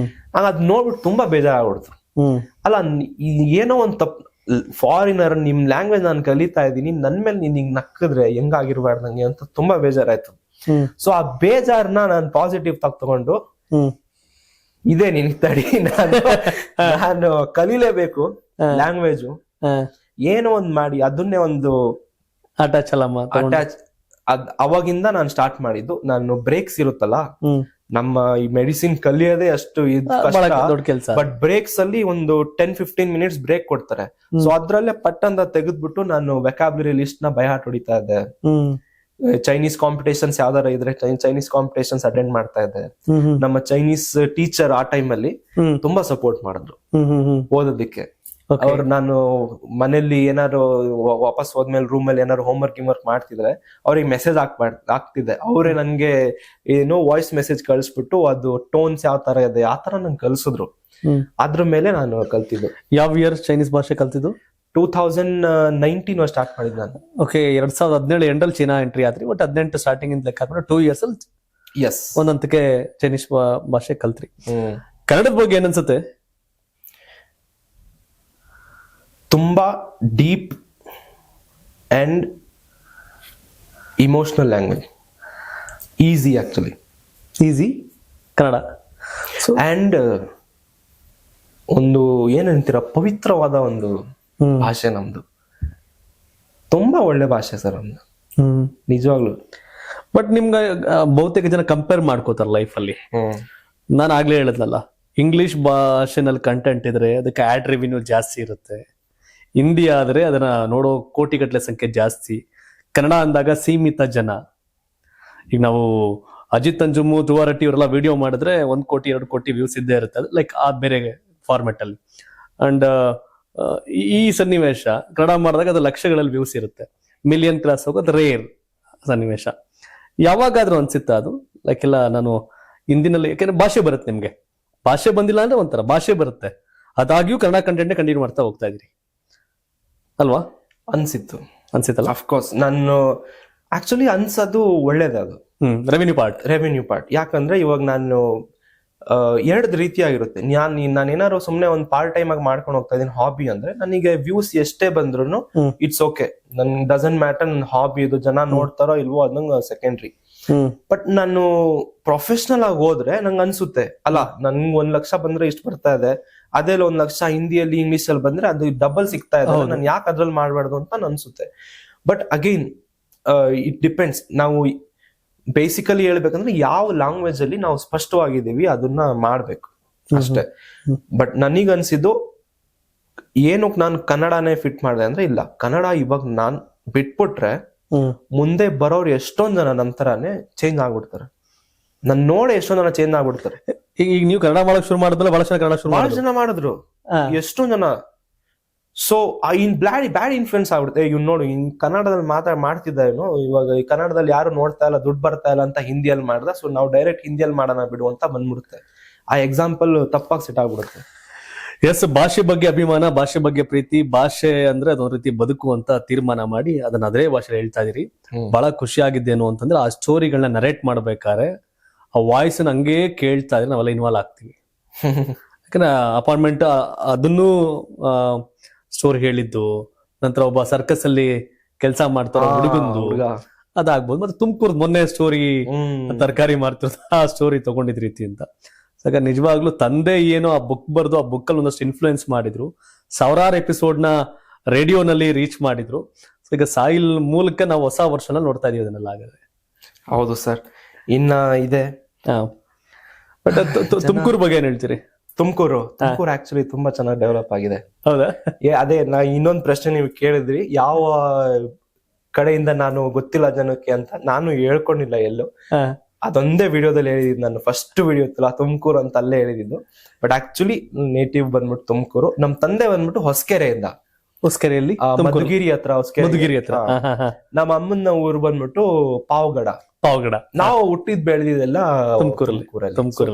ಅದ್ ನೋಡ್ಬಿಟ್ಟು ತುಂಬಾ ಬೇಜಾರಾಗ್ಬಿಡ್ತು. ಅಲ್ಲ, ಏನೋ ಒಂದ್ ತಪ್ಪು, ಫಾರಿನರ್ ನಿಮ್ ಲ್ಯಾಂಗ್ವೇಜ್ ನಾನು ಕಲಿತಾ ಇದ್ದೀನಿ, ನನ್ ಮೇಲೆ ನೀನ್ ಹಿಂಗ್ ನಕ್ಕಿದ್ರೆ ಹೆಂಗಾಗಿರ್ಬಾರ್ದು ನಂಗೆ ಅಂತ ತುಂಬಾ ಬೇಜಾರಾಯ್ತು. ಸೊ ಆ ಬೇಜಾರ್ನ ನಾನು ಪಾಸಿಟಿವ್ ತಗೊಂಡು ಇದೇ ನಿನ್ ತಡಿ, ನಾನು ಕಲಿಲೇಬೇಕು ಲ್ಯಾಂಗ್ವೇಜು, ಏನೋ ಒಂದ್ ಮಾಡಿ ಅದನ್ನೇ ಒಂದು ಅಟ್ಯಾಚ್ ಅವಾಗಿಂದ ನಾನು ಸ್ಟಾರ್ಟ್ ಮಾಡಿದ್ದು. ನಾನು ಬ್ರೇಕ್ಸ್ ಇರುತ್ತಲ್ಲ, ನಮ್ಮ ಈ ಮೆಡಿಸಿನ್ ಕಲಿಯೋದೇ ಅಷ್ಟು ಕಷ್ಟ, ಬಟ್ ಬ್ರೇಕ್ಸ್ ಅಲ್ಲಿ ಒಂದು 10-15 ಮಿನಿಟ್ಸ್ ಬ್ರೇಕ್ ಕೊಡ್ತಾರೆ. ಸೊ ಅದ್ರಲ್ಲೇ ಪಟ್ಟಂದ ತೆಗೆದ್ಬಿಟ್ಟು ನಾನು ವೆಕಾಬ್ಲರಿ ಲಿಸ್ಟ್ ನ ಬೈ ಹಾರ್ಟ್ ಹೊಡಿತಾ ಇದ್ದೆ. ಚೈನೀಸ್ ಕಾಂಪಿಟೇಷನ್ಸ್ ಯಾವ್ದಾರ ಇದ್ರೆ ಚೈನೀಸ್ ಕಾಂಪಿಟೇಷನ್ಸ್ ಅಟೆಂಡ್ ಮಾಡ್ತಾ ಇದ್ದೆ. ನಮ್ಮ ಚೈನೀಸ್ ಟೀಚರ್ ಆ ಟೈಮ್ ಅಲ್ಲಿ ತುಂಬಾ ಸಪೋರ್ಟ್ ಮಾಡಿದ್ರು ಓದೋದಕ್ಕೆ. ಅವ್ರು ನಾನು ಮನೇಲಿ ಏನಾರು ವಾಪಸ್ ಹೋದ್ಮೇಲೆ ರೂಮ್ ಅಲ್ಲಿ ಏನಾರು ಹೋಮ್ವರ್ಕ್ ಮಾಡ್ತಿದ್ರೆ ಅವ್ರಿಗೆ ಮೆಸೇಜ್ ಹಾಕ್ತಿದ್ದೆ. ಅವ್ರೆ ನನ್ಗೆ ಏನೋ ವಾಯ್ಸ್ ಮೆಸೇಜ್ ಕಳಿಸ್ಬಿಟ್ಟು ಅದು ಟೋನ್ಸ್ ಯಾವ ತರ ಇದೆ ಆ ತರ ನಂಗೆ ಕಲ್ಸಿದ್ರು. ಅದ್ರ ಮೇಲೆ ನಾನು ಕಲ್ತಿದ್ದು. ಯಾವ ಇಯರ್ ಚೈನೀಸ್ ಭಾಷೆ ಕಲ್ತಿದ್ದು? 2019 ಸ್ಟಾರ್ಟ್ ಮಾಡಿದ್ದು ನಾನು. ಓಕೆ, 2017 ಎಂಡಲ್ಲಿ ಚೀನಾ ಎಂಟ್ರಿ ಆದ್ರಿ. ಬಟ್ 18 ಸ್ಟಾರ್ಟಿಂಗ್ ಇಂದ ಲೆಕ್ಕ ಹಾಕಿದ್ರೆ 2 years ಅಲ್ಲಿ ಎಸ್ ಒಂದಂತಕ್ಕೆ ಚೈನೀಸ್ ಭಾಷೆ ಕಲ್ತ್ರಿ. ಕನ್ನಡದ ಬಗ್ಗೆ ಏನನ್ಸುತ್ತೆ? ತುಂಬಾ deep and emotional language, easy actually, easy Kannada. And ಒಂದು ಏನಂತೀರ, ಪವಿತ್ರವಾದ ಒಂದು ಭಾಷೆ ನಮ್ದು. ತುಂಬಾ ಒಳ್ಳೆ ಭಾಷೆ ಸರ್ ನಮ್ದು, ನಿಜವಾಗ್ಲು. ಬಟ್ ನಿಮ್ಗೆ ಬಹುತೇಕ ಜನ ಕಂಪೇರ್ ಮಾಡ್ಕೋತಾರ ಲೈಫ್ ಅಲ್ಲಿ. ನಾನು ಆಗ್ಲೇ ಹೇಳಿದ್ನಲ್ಲ, ಇಂಗ್ಲಿಷ್ ಭಾಷೆನಲ್ಲಿ ಕಂಟೆಂಟ್ ಇದ್ರೆ ಅದಕ್ಕೆ ಆಡ್ ರೆವಿನ್ಯೂ ಜಾಸ್ತಿ ಇರುತ್ತೆ. ಹಿಂದಿ ಆದ್ರೆ ಅದನ್ನ ನೋಡೋ ಕೋಟಿಗಟ್ಟಲೆ ಸಂಖ್ಯೆ ಜಾಸ್ತಿ. ಕನ್ನಡ ಅಂದಾಗ ಸೀಮಿತ ಜನ. ಈಗ ನಾವು ಅಜಿತ್ ಅಂಜುಮು, ಧ್ರುವ ರೆಡ್ಡಿ ಇವರೆಲ್ಲ ವಿಡಿಯೋ ಮಾಡಿದ್ರೆ 1 ಕೋಟಿ 2 ಕೋಟಿ ವ್ಯೂಸ್ ಇದ್ದೇ ಇರುತ್ತೆ. ಅದು ಲೈಕ್ ಆ ಬೇರೆ ಫಾರ್ಮೆಟ್ ಅಲ್ಲಿ. ಅಂಡ್ ಈ ಸನ್ನಿವೇಶ ಕನ್ನಡ ಮಾಡಿದಾಗ ಅದು ಲಕ್ಷಗಳಲ್ಲಿ ವ್ಯೂಸ್ ಇರುತ್ತೆ. ಮಿಲಿಯನ್ ಕ್ಲಾಸ್ ಹೋಗೋದು ರೇರ್ ಸನ್ನಿವೇಶ. ಯಾವಾಗಾದ್ರೂ ಅನ್ಸುತ್ತಾ ಅದು ಲೈಕ್ ಎಲ್ಲ ನಾನು ಹಿಂದಿನಲ್ಲಿ, ಯಾಕೆಂದ್ರೆ ಭಾಷೆ ಬರುತ್ತೆ ನಿಮ್ಗೆ, ಭಾಷೆ ಬಂದಿಲ್ಲ ಅಂದ್ರೆ ಒಂಥರ ಭಾಷೆ ಬರುತ್ತೆ, ಅದಾಗ್ಯೂ ಕನ್ನಡ ಕಂಟೆಂಟ್ ಕಂಟಿನ್ಯೂ ಮಾಡ್ತಾ ಹೋಗ್ತಾ ಇದ್ರಿ ಅಲ್ವಾ? ಅನ್ಸಿತ್ತಲ್ಲ? ಅಫ್ಕೋರ್ಸ್ ನಾನು ಆಕ್ಚುಲಿ ಅನ್ಸೋದು ಒಳ್ಳೇದೇ ಅದು. Revenue part. ಯಾಕಂದ್ರೆ ಇವಾಗ ನಾನು 2 ರೀತಿಯಾಗಿರುತ್ತೆ. ನಾನೇನಾದ್ರು ಸುಮ್ನೆ ಒಂದು ಪಾರ್ಟ್ ಟೈಮ್ ಆಗಿ ಮಾಡ್ಕೊಂಡು ಹೋಗ್ತಾ ಇದೀನಿ ಹಾಬಿ ಅಂದ್ರೆ, ನನಗೆ ವ್ಯೂಸ್ ಎಷ್ಟೇ ಬಂದ್ರು ಇಟ್ಸ್ ಓಕೆ, ನನ್ ಡಸಂಟ್ ಮ್ಯಾಟರ್. ನನ್ನ ಹಾಬಿ ಇದು, ಜನ ನೋಡ್ತಾರೋ ಇಲ್ವೋ ಅದನ್ನ ಸೆಕೆಂಡ್ರಿ. ಬಟ್ ನಾನು ಪ್ರೊಫೆಷನಲ್ ಆಗಿ ಹೋದ್ರೆ ನಂಗೆ ಅನ್ಸುತ್ತೆ, ಅಲ್ಲ ನನ್ಗೆ 1 ಲಕ್ಷ ಬಂದ್ರೆ ಇಷ್ಟು ಬರ್ತಾ ಇದೆ, ಅದೇ 1 ಲಕ್ಷ ಹಿಂದಿಯಲ್ಲಿ ಇಂಗ್ಲಿಷ್ ಅಲ್ಲಿ ಬಂದ್ರೆ ಅದು ಡಬಲ್ ಸಿಗ್ತಾ ಇದೆ, ನಾನು ಯಾಕೆ ಅದ್ರಲ್ಲಿ ಮಾಡ್ಬಾರ್ದು ಅಂತ ಅನ್ಸುತ್ತೆ. But again it depends. ನಾವು ಬೇಸಿಕಲಿ ಹೇಳ್ಬೇಕಂದ್ರೆ ಯಾವ ಲ್ಯಾಂಗ್ವೇಜ್ ಅಲ್ಲಿ ನಾವು ಸ್ಪಷ್ಟವಾಗಿದ್ದೀವಿ ಅದನ್ನ ಮಾಡ್ಬೇಕು ಅಷ್ಟೇ. ಬಟ್ ನನಗ್ ಅನ್ಸಿದ್ದು ಏನಕ್ಕೆ ನಾನು ಕನ್ನಡನೇ ಫಿಟ್ ಮಾಡಿದೆ ಅಂದ್ರೆ, ಇಲ್ಲ ಕನ್ನಡ ಇವಾಗ ನಾನ್ ಬಿಟ್ಬಿಟ್ರೆ ಮುಂದೆ ಬರೋರು ಎಷ್ಟೊಂದ್ ಜನ ನಮ್ ತರಾನೇ ಚೇಂಜ್ ಆಗ್ಬಿಡ್ತಾರೆ. ನನ್ ನೋಡಿ ಎಷ್ಟೊಂದ್ ಜನ ಚೇಂಜ್ ಆಗ್ಬಿಡ್ತಾರೆ. ಈಗ ನೀವು ಕನ್ನಡ ಮಾಡಕ್ ಶುರು ಮಾಡಿದ್ಮೇಲೆ ಬಹಳ ಜನ ಮಾಡಿದ್ರು, ಎಷ್ಟೊಂದ್ ಜನ. ಸೊ ಬ್ಯಾಡ್ ಇನ್ಫ್ಲುಯೆನ್ಸ್ ಆಗ್ಬಿಡುತ್ತೆ. ಇವ್ ನೋಡು, ಕನ್ನಡದಲ್ಲಿ ಮಾಡ್ತಿದ್ದ ಏನು, ಇವಾಗ ಈ ಕನ್ನಡದಲ್ಲಿ ಯಾರು ನೋಡ್ತಾ ಇಲ್ಲ, ದುಡ್ಡು ಬರ್ತಾ ಇಲ್ಲ ಅಂತ ಹಿಂದಿಯಲ್ಲಿ ಮಾಡ್ದ, ಸೊ ನಾವು ಡೈರೆಕ್ಟ್ ಹಿಂದಿಯಲ್ಲಿ ಮಾಡೋಣ ಬಿಡು ಅಂತ ಬಂದ್ಬಿಡುತ್ತೆ. ಆ ಎಕ್ಸಾಂಪಲ್ ತಪ್ಪಾಗಿ ಸೆಟ್ ಆಗ್ಬಿಡುತ್ತೆ. ಎಸ್, ಭಾಷೆ ಬಗ್ಗೆ ಅಭಿಮಾನ, ಭಾಷೆ ಬಗ್ಗೆ ಪ್ರೀತಿ, ಭಾಷೆ ಅಂದ್ರೆ ಅದೊಂದ್ ರೀತಿ ಬದುಕು ಅಂತ ತೀರ್ಮಾನ ಮಾಡಿ ಅದನ್ನ ಅದೇ ಭಾಷೆ ಹೇಳ್ತಾ ಇದೀರಿ. ಬಹಳ ಖುಷಿ ಆಗಿದ್ದೇನು ಅಂತಂದ್ರೆ, ಆ ಸ್ಟೋರಿಗಳನ್ನ ನರೇಟ್ ಮಾಡ್ಬೇಕಾದ್ರೆ ಆ ವಾಯ್ಸ್ ಹಂಗೇ ಕೇಳ್ತಾ ಇದ್ರೆ ನಾವೆಲ್ಲ ಇನ್ವಾಲ್ವ್ ಆಗ್ತೀವಿ. ಯಾಕಂದ್ರೆ ಅಪಾರ್ಟ್ಮೆಂಟ್ ಅದನ್ನು ಸ್ಟೋರಿ ಹೇಳಿದ್ದು, ನಂತರ ಒಬ್ಬ ಸರ್ಕಸ್ ಅಲ್ಲಿ ಕೆಲಸ ಮಾಡ್ತಾರ ಹುಡುಗಂದು ಅದಾಗ್ಬೋದು. ಮತ್ತೆ ತುಮಕೂರ್ ಮೊನ್ನೆ ಸ್ಟೋರಿ ತರಕಾರಿ ಮಾರ್ತಿರೋದು, ಆ ಸ್ಟೋರಿ ತಗೊಂಡಿದ್ ರೀತಿ ಅಂತ. ಯಾಕಂದ್ರೆ ನಿಜವಾಗ್ಲೂ ತಂದೆ ಏನೋ ಆ ಬುಕ್ ಬರ್ದು ಆ ಬುಕ್ ಅಲ್ಲಿ ಒಂದಷ್ಟು ಇನ್ಫ್ಲೂಯೆನ್ಸ್ ಮಾಡಿದ್ರು, 1000 ಎಪಿಸೋಡ್ ನ ರೇಡಿಯೋನಲ್ಲಿ ರೀಚ್ ಮಾಡಿದ್ರು. ಈಗ ಸಾಯಿಲ್ ಮೂಲಕ ನಾವು ಹೊಸ ವರ್ಷನಲ್ಲಿ ನೋಡ್ತಾ ಇದೀವಿ ಅದನ್ನೆಲ್ಲ. ಆಗದೆ ಹೌದು ಸರ್. ಇನ್ನ ಇದೆ. ಬಟ್ ತುಮಕೂರು ಬಗ್ಗೆ ಏನ್ ಹೇಳ್ತೀರಿ? ತುಮಕೂರು ಆಕ್ಚುಲಿ ತುಂಬಾ ಚೆನ್ನಾಗಿ ಡೆವಲಪ್ ಆಗಿದೆ. ಹೌದಾ? ಅದೇ ನಾ ಇನ್ನೊಂದ್ ಪ್ರಶ್ನೆ ನೀವು ಕೇಳಿದ್ರಿ, ಯಾವ ಕಡೆಯಿಂದ ನಾನು ಗೊತ್ತಿಲ್ಲ ಜನಕ್ಕೆ ಅಂತ. ನಾನು ಹೇಳ್ಕೊಂಡಿಲ್ಲ ಎಲ್ಲೂ, ಅದೊಂದೇ ವಿಡಿಯೋದಲ್ಲಿ ಹೇಳಿದ್ದು. ನಾನು ಫಸ್ಟ್ ವಿಡಿಯೋ ಇತ್ತಲ್ಲ ತುಮಕೂರು ಅಂತ ಅಲ್ಲೇ ಹೇಳಿದ್ದು. ಬಟ್ ಆಕ್ಚುಲಿ ನೇಟಿವ್ ಬಂದ್ಬಿಟ್ಟು ತುಮಕೂರು. ನಮ್ ತಂದೆ ಬಂದ್ಬಿಟ್ಟು ಹೊಸಕೆರೆಯಿಂದ, ಹೊಸಕೆರೆಯಲ್ಲಿ ಮಧುಗಿರಿ ಹತ್ರ. ಮಧುಗಿರಿ ಹತ್ರ. ನಮ್ಮ ಅಮ್ಮನ ಊರು ಬಂದ್ಬಿಟ್ಟು ಪಾವಗಡ. ನಾವು ಹುಟ್ಟಿದ್ ಬೆಳೆದಿದ್ದೆಲ್ಲ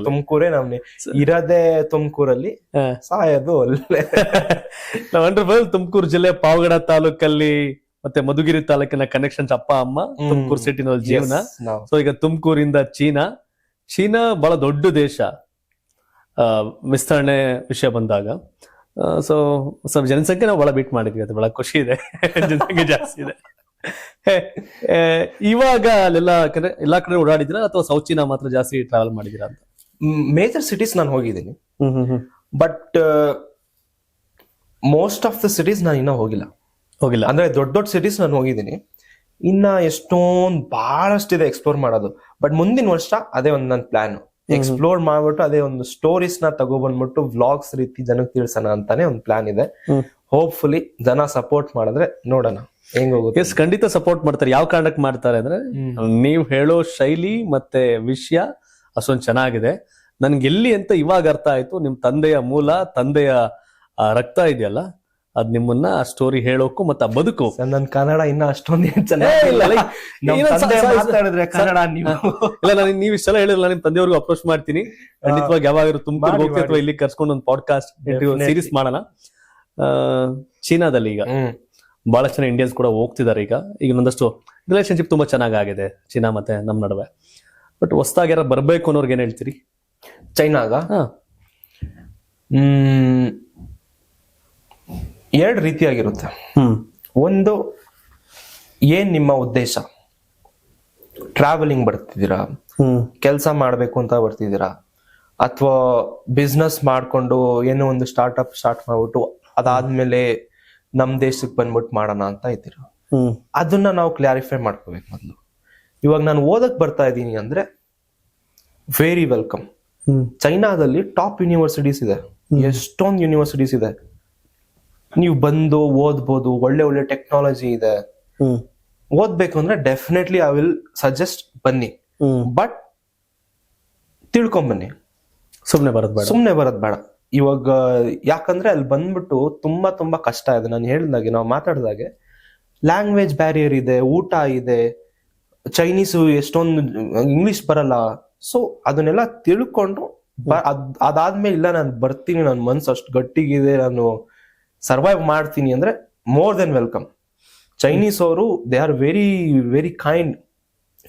ತುಮಕೂರೇ. ನಮ್ಗೆ ಇರೋದೇ ತುಮಕೂರಲ್ಲಿ, ಸಾಯೋದು ಅಲ್ಲೇ. ವಂಡರ್ಫುಲ್. ತುಮಕೂರು ಜಿಲ್ಲೆ ಪಾವಗಡ ತಾಲೂಕಲ್ಲಿ ಮತ್ತೆ ಮಧುಗಿರಿ ತಾಲೂಕಿನ ಕನೆಕ್ಷನ್ಸ್. ಅಪ್ಪ ಅಮ್ಮ ತುಮಕೂರು ಸಿಟಿನಲ್ಲಿ ಜೀವನ. ಸೊ ಈಗ ತುಮಕೂರಿಂದ ಚೀನಾ ಬಹಳ ದೊಡ್ಡ ದೇಶ ವಿಸ್ತರಣೆ ವಿಷಯ ಬಂದಾಗ. ಸೊ ಸ್ವಲ್ಪ ಜನಸಂಖ್ಯೆ ನಾವು ಬಹಳ ಬೀಟ್ ಮಾಡಿದ್ವಿ, ಅದು ಬಹಳ ಖುಷಿ ಇದೆ. ಜನಸಂಖ್ಯೆ ಜಾಸ್ತಿ ಇದೆ. ಇವಾಗ ಅಲ್ಲೆಲ್ಲ ಎಲ್ಲಾ ಕಡೆ ಓಡಾಡಿದ್ರ ಅಥವಾ ಸೌತ್ ಚೀನಾ ಮಾತ್ರ ಜಾಸ್ತಿ ಟ್ರಾವೆಲ್ ಮಾಡಿದಿರಾ ಅಂತ? ಮೇಜರ್ ಸಿಟೀಸ್ ನಾನು ಹೋಗಿದ್ದೀನಿ, but most of the cities ನಾನು ಇನ್ನ ಹೋಗಿಲ್ಲ. ಅಂದ್ರೆ ದೊಡ್ಡ ಸಿಟೀಸ್ ನಾನು ಹೋಗಿದ್ದೀನಿ. ಇನ್ನ ಎಷ್ಟೊಂದ್ ಬಹಳಷ್ಟಿದೆ ಎಕ್ಸ್ಪ್ಲೋರ್ ಮಾಡೋದು. ಬಟ್ ಮುಂದಿನ ವರ್ಷ ಅದೇ ಒಂದು ನನ್ನ ಪ್ಲಾನ್, ಎಕ್ಸ್ಪ್ಲೋರ್ ಮಾಡ್ಬಿಟ್ಟು ಅದೇ ಒಂದು ಸ್ಟೋರೀಸ್ ನ ತಗೊಬಂದ್ಬಿಟ್ಟು ವ್ಲಾಗ್ಸ್ ರೀತಿ ಜನಕ್ಕೆ ತಿಳಿಸೋಣ ಅಂತಾನೆ ಒಂದು ಪ್ಲಾನ್ ಇದೆ. ಹೋಪ್ಫುಲಿ ಜನ ಸಪೋರ್ಟ್ ಮಾಡಿದ್ರೆ ನೋಡೋಣ ಹೆಂಗ್ ಹೋಗುತ್ತೆ. ಎಸ್, ಖಂಡಿತ ಸಪೋರ್ಟ್ ಮಾಡ್ತಾರೆ. ಯಾವ ಕಾರಣಕ್ಕೆ ಮಾಡ್ತಾರೆ ಅಂದ್ರೆ, ನೀವ್ ಹೇಳೋ ಶೈಲಿ ಮತ್ತೆ ವಿಷಯ ಅಷ್ಟೊಂದು ಚೆನ್ನಾಗಿದೆ. ನನ್ಗೆ ಎಲ್ಲಿ ಅಂತ ಇವಾಗ ಅರ್ಥ ಆಯ್ತು. ನಿಮ್ ತಂದೆಯ ಮೂಲ, ತಂದೆಯ ರಕ್ತ ಇದೆಯಲ್ಲ, ಅದ್ ನಿಮ್ಮನ್ನ ಆ ಸ್ಟೋರಿ ಹೇಳೋಕು ಮತ್ತೆ ಆ ಬದುಕು. ನನ್ ಕನ್ನಡ ಇನ್ನ ಅಷ್ಟೊಂದು ಮಾತಾಡಿದ್ರೆ ಕನ್ನಡ ಇಲ್ಲ, ನೀವ್ ಇಷ್ಟೆಲ್ಲ ಹೇಳಿರಲ್ಲ, ನಿಮ್ ತಂದೆಯವ್ರಿಗೂ ಅಪ್ರೋಚ್ ಮಾಡ್ತೀನಿ. ಖಂಡಿತವಾಗಿ ಯಾವಾಗಾದ್ರು ತುಮಕೂರು ಹೋಗ್ತಿ ಅಥವಾ ಇಲ್ಲಿ ಕರ್ಸ್ಕೊಂಡು ಒಂದು ಪಾಡ್ಕಾಸ್ಟ್ ಸೀರೀಸ್ ಮಾಡೋಣ. ಚೀನಾದಲ್ಲಿ ಈಗ ಬಹಳಷ್ಟು ಜನ ಇಂಡಿಯನ್ಸ್ ಕೂಡ ಹೋಗ್ತಿದ್ದಾರೆ. ಈಗ ಒಂದಷ್ಟು ರಿಲೇಶನ್ಶಿಪ್ ತುಂಬಾ ಚೆನ್ನಾಗಿದೆ ಚೀನಾ ಮತ್ತೆ ನಮ್ ನಡುವೆ. ಬಟ್ ಹೊಸದಾಗಿ ಯಾರು ಬರ್ಬೇಕು ಅನ್ನೋರ್ಗೆ ಏನ್ ಹೇಳ್ತೀರಿ? ಚೈನಾಗ ಎರಡು ರೀತಿಯಾಗಿರುತ್ತೆ. ಒಂದು, ಏನ್ ನಿಮ್ಮ ಉದ್ದೇಶ? ಟ್ರಾವೆಲಿಂಗ್ ಬರ್ತಿದ್ದೀರಾ, ಕೆಲಸ ಮಾಡ್ಬೇಕು ಅಂತ ಬರ್ತಿದ್ದೀರಾ, ಅಥವಾ ಬಿಸ್ನೆಸ್ ಮಾಡ್ಕೊಂಡು ಏನೋ ಒಂದು ಸ್ಟಾರ್ಟ್ ಮಾಡ್ಬಿಟ್ಟು ಅದಾದ್ಮೇಲೆ ನಮ್ ದೇಶಕ್ಕೆ ಬಂದ್ಬಿಟ್ಟು ಮಾಡೋಣ ಅಂತ ಇದ್ದೀರಾ. ಅದನ್ನ ನಾವು ಕ್ಲಾರಿಫೈ ಮಾಡ್ಕೋಬೇಕು ಮೊದಲು. ಇವಾಗ ನಾನು ಓದಕ್ ಬರ್ತಾ ಇದ್ದೀನಿ ಅಂದ್ರೆ ವೆರಿ ವೆಲ್ಕಮ್. ಚೈನಾದಲ್ಲಿ ಟಾಪ್ ಯೂನಿವರ್ಸಿಟೀಸ್ ಇದೆ, ಎಷ್ಟೊಂದು ಯೂನಿವರ್ಸಿಟೀಸ್ ಇದೆ. ನೀವು ಬಂದು ಓದ್ಬೋದು, ಒಳ್ಳೆ ಟೆಕ್ನಾಲಜಿ ಇದೆ. ಓದ್ಬೇಕು ಅಂದ್ರೆ ಡೆಫಿನೆಟ್ಲಿ ಐ ವಿಲ್ ಸಜೆಸ್ಟ್, ಬನ್ನಿ. ಬಟ್ ತಿಳ್ಕೊಂಬನ್ನಿ, ಸುಮ್ನೆ ಬರೋದ್ ಬೇಡ. ಇವಾಗ ಯಾಕಂದ್ರೆ ಅಲ್ಲಿ ಬಂದ್ಬಿಟ್ಟು ತುಂಬಾ ಕಷ್ಟ ಇದೆ. ನಾನು ಹೇಳಿದಾಗೆ, ನಾವು ಮಾತಾಡಿದಾಗೆ ಲ್ಯಾಂಗ್ವೇಜ್ ಬ್ಯಾರಿಯರ್ ಇದೆ, ಊಟ ಇದೆ, ಚೈನೀಸು ಎಷ್ಟೊಂದು ಇಂಗ್ಲಿಷ್ ಬರಲ್ಲ. ಸೊ ಅದನ್ನೆಲ್ಲ ತಿಳ್ಕೊಂಡು ಅದಾದ್ಮೇಲೆ ಇಲ್ಲ ನಾನು ಬರ್ತೀನಿ, ನನ್ನ ಮನ್ಸು ಅಷ್ಟು ಗಟ್ಟಿಗಿದೆ, ನಾನು ಸರ್ವೈವ್ ಮಾಡ್ತೀನಿ ಅಂದ್ರೆ ಮೋರ್ ದೆನ್ ವೆಲ್ಕಮ್. ಚೈನೀಸ್ ಅವರು they are very very kind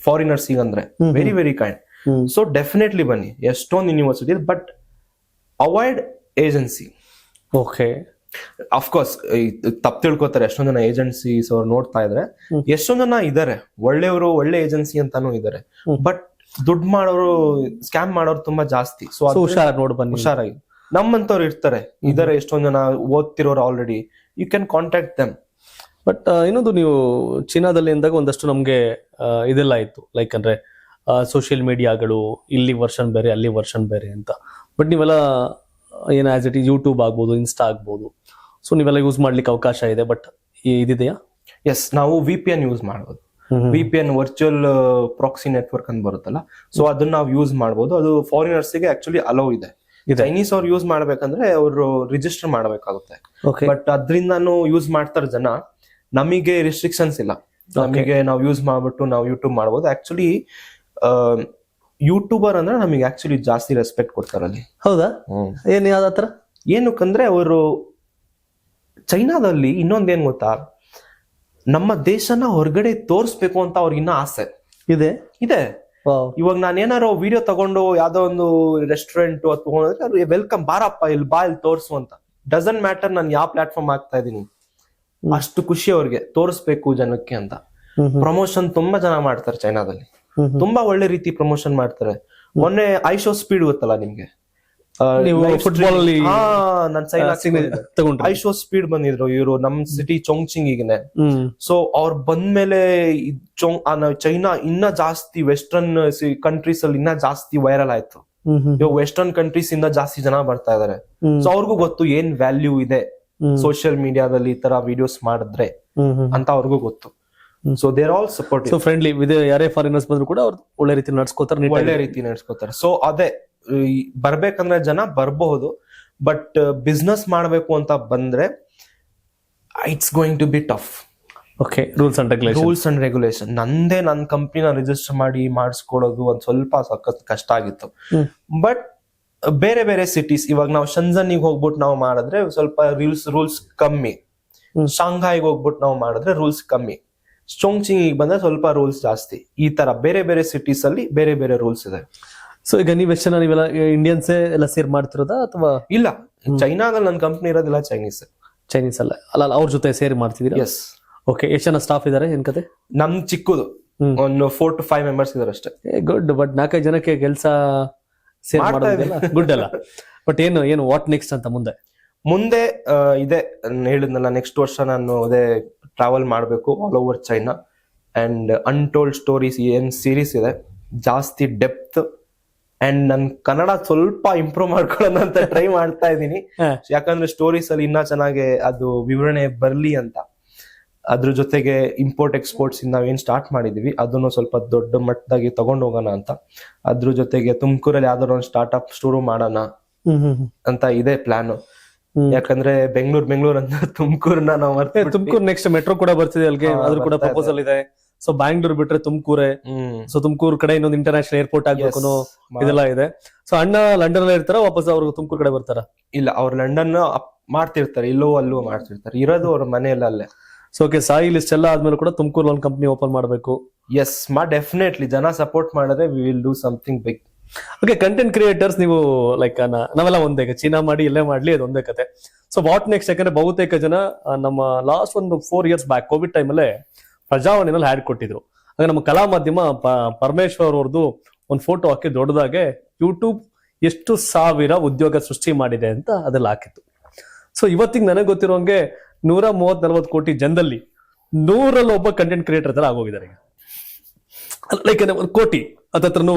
foreigners ಅಂದ್ರೆ, very very kind. So definitely ಬನ್ನಿ, ಎಷ್ಟೊಂದು university. But avoid agency. Okay, of course ತಪ್ಪು ತಿಳ್ಕೊತಾರೆ ಎಷ್ಟೊಂದ್ ಜನ ಏಜೆನ್ಸೀಸ್ ಅವ್ರು ನೋಡ್ತಾ ಇದ್ರೆ. ಎಷ್ಟೊಂದ್ ಜನ ಇದಾರೆ ಒಳ್ಳೆಯವರು, ಒಳ್ಳೆ ಏಜೆನ್ಸಿ ಅಂತಾನು ಇದಾರೆ. ಬಟ್ ದುಡ್ಡು ಮಾಡೋರು, ಸ್ಕ್ಯಾಮ್ ಮಾಡೋರು ತುಂಬಾ ಜಾಸ್ತಿ. ಸೊ ಹುಷಾರಾಗಿ ನಮ್ಮಂತವ್ರು ಇರ್ತಾರೆ, ಇದಾರೆ ಎಷ್ಟೊಂದ್ ಜನ ಓದ್ತಿರೋರು already. You can contact them. But ಇನ್ನೊಂದು, ನೀವು ಚೀನಾದಲ್ಲಿ ಎಂದಾಗ ಒಂದಷ್ಟು ನಮ್ಗೆ ಇದೆಲ್ಲ ಇತ್ತು, ಲೈಕ್ ಅಂದ್ರೆ ಸೋಷಿಯಲ್ ಮೀಡಿಯಾಗಳು, ಇಲ್ಲಿ ವರ್ಷನ್ ಬೇರೆ ಅಲ್ಲಿ ವರ್ಷನ್ ಬೇರೆ ಅಂತ. ಬಟ್ ನೀವೆಲ್ಲ ಏನು ಆಸ್ ಇಟ್ ಈಸ್ ಯೂಟ್ಯೂಬ್ ಆಗ್ಬೋದು, ಇನ್ಸ್ಟಾ ಆಗ್ಬೋದು, ಸೊ ನೀವೆಲ್ಲ ಯೂಸ್ ಮಾಡ್ಲಿಕ್ಕೆ ಅವಕಾಶ ಇದೆ. ಬಟ್ ಇದಿದೆಯಾ? ಎಸ್, ನಾವು VPN ಯೂಸ್ ಮಾಡ್ಬೋದು. VPN ವರ್ಚುವಲ್ ಪ್ರಾಕ್ಸಿ ನೆಟ್ವರ್ಕ್ ಅಂತ ಬರುತ್ತಲ್ಲ, ಸೊ ಅದನ್ನ ನಾವು ಯೂಸ್ ಮಾಡ್ಬೋದು. ಅದು ಫಾರಿನರ್ಸ್ ಗೆ ಆಕ್ಚುಲಿ ಅಲೋ ಇದೆ. ಚೈನೀಸ್ ಅವ್ರು ಯೂಸ್ ಮಾಡ್ಬೇಕಂದ್ರೆ ಅವರು ರಿಜಿಸ್ಟರ್ ಮಾಡ್ಬೇಕಾಗುತ್ತೆ. ಬಟ್ ಅದ್ರಿಂದಾನು ಯೂಸ್ ಮಾಡ್ತಾರೆ ಜನ. ನಮಗೆ ರಿಸ್ಟ್ರಿಕ್ಷನ್ಸ್ ಇಲ್ಲ, ನಮಗೆ ನಾವು ಯೂಸ್ ಮಾಡ್ಬಿಟ್ಟು ನಾವು ಯೂಟ್ಯೂಬ್ ಮಾಡ್ಬೋದು. ಆಕ್ಚುಲಿ ಯೂಟ್ಯೂಬರ್ ಅಂದ್ರೆ ನಮಗೆ ಆಕ್ಚುಲಿ ಜಾಸ್ತಿ ರೆಸ್ಪೆಕ್ಟ್ ಕೊಡ್ತಾರಲ್ಲಿ. ಹೌದಾ? ಏನ್ ಯಾವ್ದಾತ್ರ? ಏನಕ್ಕಂದ್ರೆ ಅವರು ಚೈನಾದಲ್ಲಿ ಇನ್ನೊಂದೇನ್ ಗೊತ್ತಾ, ನಮ್ಮ ದೇಶನ ಹೊರಗಡೆ ತೋರಿಸ್ಬೇಕು ಅಂತ ಅವ್ರಿಗೆ ಇನ್ನ ಆಸೆ ಇದೆ. ಇವಾಗ ನಾನು ಏನಾರು ವಿಡಿಯೋ ತಗೊಂಡು ಯಾವ್ದೋ ಒಂದು ರೆಸ್ಟೋರೆಂಟ್ ತಗೊಂಡ್ರೆ ವೆಲ್ಕಮ್, ಬಾರಪ್ಪ ಇಲ್ಲಿ ಬಾ, ಇಲ್ಲಿ ತೋರ್ಸು ಅಂತ. ಡಸಂಟ್ ಮ್ಯಾಟರ್ ನಾನು ಯಾವ ಪ್ಲಾಟ್ಫಾರ್ಮ್ ಆಗ್ತಾ ಇದೀನಿ, ಅಷ್ಟು ಖುಷಿ ಅವ್ರಿಗೆ ತೋರಿಸ್ಬೇಕು ಜನಕ್ಕೆ ಅಂತ. ಪ್ರಮೋಷನ್ ತುಂಬಾ ಜನ ಮಾಡ್ತಾರೆ ಚೈನಾದಲ್ಲಿ, ತುಂಬಾ ಒಳ್ಳೆ ರೀತಿ ಪ್ರಮೋಷನ್ ಮಾಡ್ತಾರೆ. ಮೊನ್ನೆ ಐಶೋ ಸ್ಪೀಡ್ ಗೊತ್ತಲ್ಲ ನಿಮ್ಗೆ, ಐಶೋ ಸ್ಪೀಡ್ ಬಂದಿದ್ರು ಇವರು ನಮ್ ಸಿಟಿ ಚೊಂಗ್ಚಿಂಗಿಗೆ. ಸೊ ಅವ್ರು ಬಂದ್ಮೇಲೆ ಚೈನಾ ಇನ್ನ ಜಾಸ್ತಿ ವೆಸ್ಟರ್ನ್ ಕಂಟ್ರೀಸ್ ಅಲ್ಲಿ ಇನ್ನ ಜಾಸ್ತಿ ವೈರಲ್ ಆಯ್ತು. ಇವಾಗ ವೆಸ್ಟರ್ನ್ ಕಂಟ್ರೀಸ್ ಇಂದ ಜಾಸ್ತಿ ಜನ ಬರ್ತಾ ಇದಾರೆ. ಸೊ ಅವ್ರಿಗೂ ಗೊತ್ತು ಏನ್ ವ್ಯಾಲ್ಯೂ ಇದೆ ಸೋಷಿಯಲ್ ಮೀಡಿಯಾದಲ್ಲಿ ಈ ತರ ವಿಡಿಯೋಸ್ ಮಾಡಿದ್ರೆ ಅಂತ ಅವ್ರಿಗೂ ಗೊತ್ತು. So there all support. So friendly ಯಾರೇ ಫಾರಿನರ್ಸ್ ಬಂದ್ರು ಕೂಡ ಅವ್ರು ಒಳ್ಳೆ ರೀತಿ ನಡ್ಸ್ಕೋತಾರೆ, ಒಳ್ಳೆ ರೀತಿ ನಡ್ಸ್ಕೊತಾರೆ. ಸೊ ಅದೇ ಬರ್ಬೇಕಂದ್ರೆ ಜನ ಬರ್ಬಹುದು, ಬಟ್ ಬಿಸ್ನೆಸ್ ಮಾಡ್ಬೇಕು ಅಂತ ಬಂದ್ರೆ it's going to be tough. Okay, rules and regulation. ನಂದೇ ನನ್ನ ಕಂಪ್ನಿನ ರಿಜಿಸ್ಟರ್ ಮಾಡಿ ಮಾಡಿಸ್ಕೊಡೋದು ಒಂದ್ ಸ್ವಲ್ಪ ಸಖತ್ ಕಷ್ಟ ಆಗಿತ್ತು. ಬಟ್ ಬೇರೆ ಬೇರೆ ಸಿಟೀಸ್, ಇವಾಗ ನಾವು ಶಂಜನ್ನಿಗೆ ಹೋಗ್ಬಿಟ್ಟು ನಾವು ಮಾಡಿದ್ರೆ ಸ್ವಲ್ಪ ರೂಲ್ಸ್ ಕಮ್ಮಿ. ಶಾಂಘಾಯಿಗೆ ಹೋಗ್ಬಿಟ್ಟು ನಾವು ಮಾಡಿದ್ರೆ ರೂಲ್ಸ್ ಕಮ್ಮಿ. ಚೊಂಗ್ಚಿಂಗ್ ಬಂದ್ರೆ ಸ್ವಲ್ಪ ರೂಲ್ಸ್ ಜಾಸ್ತಿ. ಈ ತರ ಬೇರೆ ಬೇರೆ ಸಿಟೀಸ್ ಅಲ್ಲಿ ಬೇರೆ ಬೇರೆ ರೂಲ್ಸ್ ಇದೆ. ಸೊ ಈಗ ನೀವು ಎಷ್ಟು ಜನ ನೀವೆಲ್ಲ ಇಂಡಿಯನ್ಸ್ ಎಲ್ಲ ಸೇರ್ ಮಾಡ್ತಿರೋದಾ ಅಥವಾ? ಇಲ್ಲ, ಚೈನಾದಲ್ಲಿ ನನ್ನ ಕಂಪ್ನಿ ಇರೋದಿಲ್ಲ ಚೈನೀಸ್ ಅಲ್ಲ ಅವ್ರ ಜೊತೆ ಸೇರಿ ಮಾಡ್ತಿದ್ದೀರಾ? ಎಸ್. ಓಕೆ, ಎಷ್ಟು ಜನ ಸ್ಟಾಫ್ ಇದಾರೆ, ಏನ್ ಕತೆ? ನಮ್ ಚಿಕ್ಕದು ಒಂದು 4 to 5 ಮೆಂಬರ್ಸ್ ಇದಾರೆ ಅಷ್ಟೇ. ಗುಡ್. ಬಟ್ 4-5 ಜನಕ್ಕೆ ಕೆಲಸ ಸೇರ್ ಮಾಡೋದಿಲ್ಲ, ಗುಡ್ ಅಲ್ಲ. ಬಟ್ ಏನು ವಾಟ್ ನೆಕ್ಸ್ಟ್ ಅಂತ ಮುಂದೆ ಇದೆ ಹೇಳಿದ್ನಲ್ಲ, ನೆಕ್ಸ್ಟ್ ವರ್ಷ ನಾನು ಅದೇ ಟ್ರಾವೆಲ್ ಮಾಡಬೇಕು all over China. And untold stories ಏನ್ ಸೀರೀಸ್ ಇದೆ, ಜಾಸ್ತಿ ಡೆಪ್ತ್. ಅಂಡ್ ನನ್ ಕನ್ನಡ ಸ್ವಲ್ಪ ಇಂಪ್ರೂವ್ ಮಾಡ್ಕೊಳ್ಳೋಣ ಅಂತ ಟ್ರೈ ಮಾಡ್ತಾ ಇದ್ದೀನಿ. ಯಾಕಂದ್ರೆ ಸ್ಟೋರೀಸ್ ಅಲ್ಲಿ ಇನ್ನ ಚೆನ್ನಾಗಿ ಅದು ವಿವರಣೆ ಬರ್ಲಿ ಅಂತ. ಅದ್ರ ಜೊತೆಗೆ ಇಂಪೋರ್ಟ್ ಎಕ್ಸ್ಪೋರ್ಟ್ಸ್ ನಾವೇನ್ ಸ್ಟಾರ್ಟ್ ಮಾಡಿದೀವಿ ಅದನ್ನು ಸ್ವಲ್ಪ ದೊಡ್ಡ ಮಟ್ಟದಾಗಿ ತಗೊಂಡ್ ಹೋಗೋಣ ಅಂತ. ಅದ್ರ ಜೊತೆಗೆ ತುಮಕೂರಲ್ಲಿ ಯಾವ್ದಾದ್ರು ಒಂದು ಸ್ಟಾರ್ಟ್ಅಪ್ ಶುರು ಮಾಡೋಣ ಅಂತ ಇದೆ ಪ್ಲಾನ್. ಯಾಕಂದ್ರೆ ಬೆಂಗಳೂರು ಅಂತ ತುಮಕೂರ್ನ ನಾವು ತುಮಕೂರು ನೆಕ್ಸ್ಟ್ ಮೆಟ್ರೋ ಕೂಡ ಬರ್ತಿದೆ ಅಲ್ಲಿಗೆ, ಅದ್ರ ಕೂಡ ಪ್ರಪೋಸಲ್ ಇದೆ. ಸೊ ಬ್ಯಾಂಗ್ಳೂರ್ ಬಿಟ್ರೆ ತುಮಕೂರೇ. ಸೊ ತುಮಕೂರು ಕಡೆ ಇನ್ನೊಂದು ಇಂಟರ್ನ್ಯಾಷನಲ್ ಏರ್ಪೋರ್ಟ್ ಆಗ್ಬೇಕು ಇದೆಲ್ಲ ಇದೆ. ಸೊ ಅಣ್ಣ ಲಂಡನ್ ಅಲ್ಲಿ ಇರ್ತಾರ, ವಾಪಸ್ ಅವ್ರು ತುಮಕೂರು ಕಡೆ ಬರ್ತಾರ? ಇಲ್ಲ, ಅವ್ರು ಲಂಡನ್ ಮಾಡ್ತಿರ್ತಾರೆ, ಇಲ್ಲೋ ಅಲ್ಲೂ ಮಾಡ್ತಿರ್ತಾರೆ, ಇರೋದು ಅವ್ರ ಮನೆಯಲ್ಲ ಅಲ್ಲೇ. ಸೊ ಓಕೆ, ಸಾಯಿಲ್ ಇಷ್ಟೆಲ್ಲ ಆದ್ಮೇಲೆ ಕೂಡ ತುಮಕೂರು ಒಂದು ಕಂಪ್ನಿ ಓಪನ್ ಮಾಡಬೇಕು. ಎಸ್, ಡೆಫಿನೆಟ್ಲಿ ಜನ ಸಪೋರ್ಟ್ ಮಾಡಿದ್ರೆ we will do something big. Okay, content creators ನೀವು ಲೈಕ್ ನಾವೆಲ್ಲ ಒಂದೇ ಚೀನಾ ಮಾಡಿ ಎಲ್ಲೇ ಮಾಡ್ಲಿ ಅದು ಒಂದೇ ಕತೆ. So what next? ಯಾಕಂದ್ರೆ ಬಹುತೇಕ ಜನ ನಮ್ಮ ಲಾಸ್ಟ್ ಒಂದು 4 years ಬ್ಯಾಕ್ ಕೋವಿಡ್ ಟೈಮಲ್ಲೇ ಪ್ರಜಾವಾಣಿನಲ್ಲಿ ಹ್ಯಾಡ್ ಕೊಟ್ಟಿದ್ರು. ಆಗ ನಮ್ಮ ಕಲಾ ಮಾಧ್ಯಮ ಪರಮೇಶ್ವರ್ ಅವ್ರದ್ದು ಒಂದು ಫೋಟೋ ಹಾಕಿ ದೊಡ್ಡದಾಗೆ ಯೂಟ್ಯೂಬ್ ಎಷ್ಟು ಸಾವಿರ ಉದ್ಯೋಗ ಸೃಷ್ಟಿ ಮಾಡಿದೆ ಅಂತ ಅದೆಲ್ಲ ಹಾಕಿತ್ತು. ಸೊ ಇವತ್ತಿಗೆ ನನಗೆ ಗೊತ್ತಿರೋಂಗೆ 130-140 ಕೋಟಿ ಜನದಲ್ಲಿ 100ರಲ್ಲಿ ಒಬ್ಬ ಕಂಟೆಂಟ್ ಕ್ರಿಯೇಟರ್ ತರ ಆಗೋಗಿದ್ದಾರೆ. ಲೈಕ್ 1 ಕೋಟಿ ಹತ್ರನು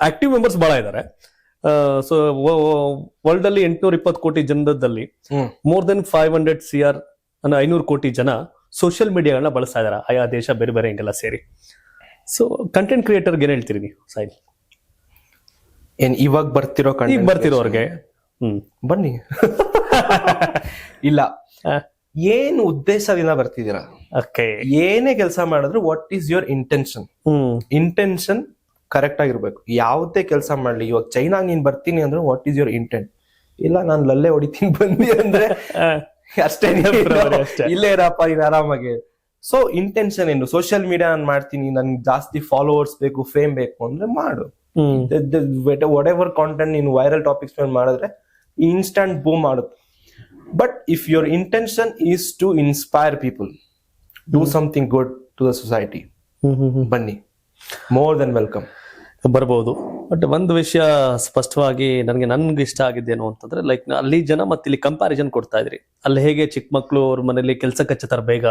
ಆಕ್ಟಿವ್ ಮೆಂಬರ್ಸ್ ಬಹಳ ಇದ್ದಾರೆ. ಸೊ ವರ್ಲ್ಡ್ ಅಲ್ಲಿ 820 ಕೋಟಿ ಜನದಲ್ಲಿ ಮೋರ್ ದೆನ್ 500 CR 500 ಕೋಟಿ ಜನ ಸೋಷಿಯಲ್ ಮೀಡಿಯಾಗಳನ್ನ ಬಳಸ್ತಾ ಇದಾರೆ, ಆಯಾ ದೇಶ ಬೇರೆ ಬೇರೆ ಹಿಂಗೆಲ್ಲ ಸೇರಿ. ಸೊ ಕಂಟೆಂಟ್ ಕ್ರಿಯೇಟರ್ಗೆ ಏನ್ ಹೇಳ್ತೀರಿ ನೀವು ಸಾಯಿಲ್? ಏನ್ ಇವಾಗ ಬರ್ತಿರೋರ್ಗೆ ಬನ್ನಿ. ಇಲ್ಲ, ಏನು ಉದ್ದೇಶದಿಂದ ಬರ್ತಿದ್ದೀರಾ? ಏನೇ ಕೆಲಸ ಮಾಡಿದ್ರು what is your intention correct ಆಗಿರ್ಬೇಕು. ಯಾವುದೇ ಕೆಲಸ ಮಾಡ್ಲಿ, ಇವಾಗ ಚೈನಾಗ ನೀನ್ ಬರ್ತೀನಿ ಅಂದ್ರೆ ವಾಟ್ ಈಸ್ ಯುವರ್ ಇಂಟೆಂಟ್? ಇಲ್ಲ ನಾನು ಲಲ್ಲೆ ಹೊಡಿತೀನಿ ಬಂದಿ ಅಂದ್ರೆ ಅಷ್ಟೇ, ಇಲ್ಲೇ ಇರಪ್ಪ ನೀನ್ ಆರಾಮಾಗಿ. ಸೊ ಇಂಟೆನ್ಷನ್ ಏನು? ಸೋಷಿಯಲ್ ಮೀಡಿಯಾ ನಾನು ಮಾಡ್ತೀನಿ, ನನ್ಗೆ ಜಾಸ್ತಿ ಫಾಲೋವರ್ಸ್ ಬೇಕು, ಫೇಮ್ ಬೇಕು ಅಂದ್ರೆ ಮಾಡು. ವಾಟ್ ಎವರ್ ಕಾಂಟೆಂಟ್ ನೀನು ವೈರಲ್ ಟಾಪಿಕ್ಸ್ ಮೇಲೆ ಮಾಡಿದ್ರೆ ಇನ್ಸ್ಟಂಟ್ ಬೂಮ್ ಮಾಡುತ್ತೆ. But if your intention is to inspire people, do something good to the society, ಬನ್ನಿ, ಮೋರ್ ದೆನ್ ವೆಲ್ಕಮ್. ಬರ್ಬೋದು. ಬಟ್ ಒಂದು ವಿಷಯ ಸ್ಪಷ್ಟವಾಗಿ ನನ್ಗೆ ಇಷ್ಟ ಆಗಿದ್ದೇನು ಅಂತಂದ್ರೆ, ಲೈಕ್ ಅಲ್ಲಿ ಜನ ಮತ್ತೆ ಇಲ್ಲಿ ಕಂಪ್ಯಾರಿಸನ್ ಕೊಡ್ತಾ ಇದ್ರಿ. ಅಲ್ಲಿ ಹೇಗೆ ಚಿಕ್ಕ ಮಕ್ಳು ಅವ್ರ ಮನೇಲಿ ಕೆಲ್ಸಕ್ಕೆ ಹಚ್ಚತಾರೆ, ಬೇಗ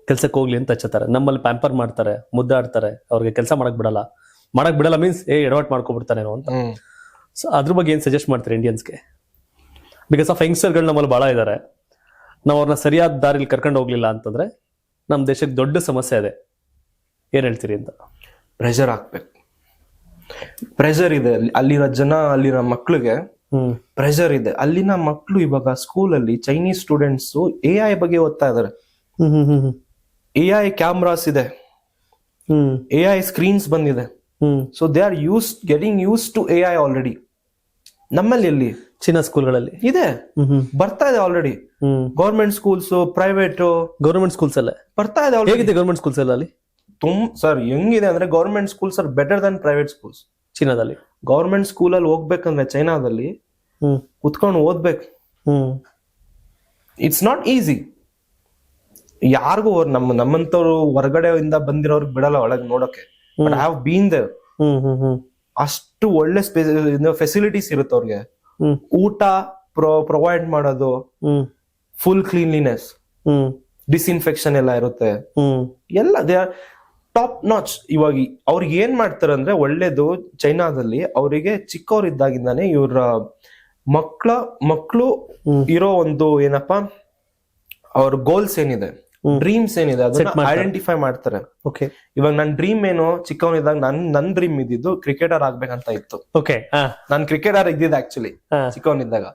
ಕೆಲ್ಸಕ್ಕೆ ಹೋಗ್ಲಿ ಅಂತ ಹಚ್ಚತಾರೆ. ನಮ್ಮಲ್ಲಿ ಪ್ಯಾಂಪರ್ ಮಾಡ್ತಾರೆ, ಮುದ್ದಾಡ್ತಾರೆ, ಅವ್ರಿಗೆ ಕೆಲಸ ಮಾಡಕ್ ಬಿಡಲ್ಲ ಮೀನ್ಸ್ ಎಡವಟ್ ಮಾಡ್ಕೊಬಿಡ್ತಾನೇನೋ ಅಂತ. ಸೊ ಅದ್ರ ಬಗ್ಗೆ ಏನ್ ಸಜೆಸ್ಟ್ ಮಾಡ್ತಾರೆ ಇಂಡಿಯನ್ಸ್ಗೆ? ಬಿಕಾಸ್ ಆಫ್ ಯಂಗ್ಸ್ಟರ್ಗಳು ನಮ್ಮಲ್ಲಿ ಬಹಳ ಇದಾರೆ. ನಾವು ಅವ್ರನ್ನ ಸರಿಯಾದ ದಾರಿಲಿ ಕರ್ಕೊಂಡು ಹೋಗ್ಲಿಲ್ಲ ಅಂತಂದ್ರೆ ನಮ್ಮ ದೇಶಕ್ಕೆ ದೊಡ್ಡ ಸಮಸ್ಯೆ ಇದೆ. ಏನ್ ಹೇಳ್ತೀರಿ ಅಂತ? ಪ್ರೆಷರ್ ಹಾಕ್ಬೇಕು. ಪ್ರೆಷರ್ ಇದೆ ಅಲ್ಲಿರೋ ಜನ, ಅಲ್ಲಿರೋ ಮಕ್ಳಿಗೆ ಪ್ರೆಷರ್ ಇದೆ. ಅಲ್ಲಿನ ಮಕ್ಳು ಇವಾಗ ಸ್ಕೂಲಲ್ಲಿ ಚೈನೀಸ್ ಸ್ಟೂಡೆಂಟ್ಸ್ AI ಬಗ್ಗೆ ಓದ್ತಾ ಇದಾರೆ. AI ಕ್ಯಾಮ್ರಾಸ್ ಇದೆ, AI ಸ್ಕ್ರೀನ್ಸ್ ಬಂದಿದೆ. So they are getting use to AI already. ನಮ್ಮಲ್ಲಿ ಎಲ್ಲಿ? ಚೀನಾ ಸ್ಕೂಲ್ಗಳಲ್ಲಿ ಇದೆ, ಬರ್ತಾ ಇದೆ already. Government schools, private government schools ಅಲ್ಲೇ ಬರ್ತಾ ಇದೆ. ಹೇಗಿದೆ ಗೌರ್ಮೆಂಟ್ ಸ್ಕೂಲ್ಸ್ ಅಲ್ಲಿ? ಸರ್ ಹೆಂಗಿದೆ ಅಂದ್ರೆ government schools are better than private schools. ಚೀನಾದಲ್ಲಿ ಗೌರ್ಮೆಂಟ್ ಸ್ಕೂಲ್ ಅಲ್ಲಿ ಹೋಗ್ಬೇಕಂದ್ರೆ ಚೈನಾದಲ್ಲಿ ಕುತ್ಕೊಂಡು ಓದ್ಬೇಕು. It's not easy. ಯಾರಿಗೂ ನಮ್ಮಂತವ್ರು ಹೊರಗಡೆಯಿಂದ ಬಂದಿರೋರ್ಗೆ ಬಿಡಲ್ಲ ಒಳಗೆ ನೋಡಕ್ಕೆ. But I have been there. ಅಷ್ಟು ಒಳ್ಳೆ ಫೆಸಿಲಿಟೀಸ್ ಇರುತ್ತೆ ಅವ್ರಿಗೆ. ಊಟ ಪ್ರೊವೈಡ್ ಮಾಡೋದು, ಫುಲ್ ಕ್ಲೀನ್ಲಿನೆಸ್, ಡಿಸ್ಇನ್ಫೆಕ್ಷನ್ ಎಲ್ಲ ಇರುತ್ತೆ ಎಲ್ಲ. Top notch. ಇವಾಗ ಅವ್ರಿಗೆ ಏನ್ ಮಾಡ್ತಾರೆ ಅಂದ್ರೆ ಒಳ್ಳೇದು, ಚೈನಾದಲ್ಲಿ ಅವರಿಗೆ ಚಿಕ್ಕವರಿದ್ದಾಗಿಂದಾನೆ ಇವ್ರ ಮಕ್ಕಳು ಇರೋ ಒಂದು ಏನಪ್ಪಾ ಅವ್ರ ಗೋಲ್ಸ್ ಏನಿದೆ, ಡ್ರೀಮ್ಸ್ ಏನಿದೆ ಅದನ್ನ ಐಡೆಂಟಿಫೈ ಮಾಡ್ತಾರೆ. ಓಕೆ, ಇವಾಗ ನನ್ ಡ್ರೀಮ್ ಏನು, ಚಿಕ್ಕವನಿದ್ದಾಗ ನನ್ ಡ್ರೀಮ್ ಇದ್ದಿದ್ದು ಕ್ರಿಕೆಟರ್ ಆಗ್ಬೇಕಂತ ಇತ್ತು. ಓಕೆ, ನಾನ್ ಕ್ರಿಕೆಟರ್ ಇದ್ದಿದ್ದು ಆಕ್ಚುಲಿ ಚಿಕ್ಕವನಿದ್ದಾಗ.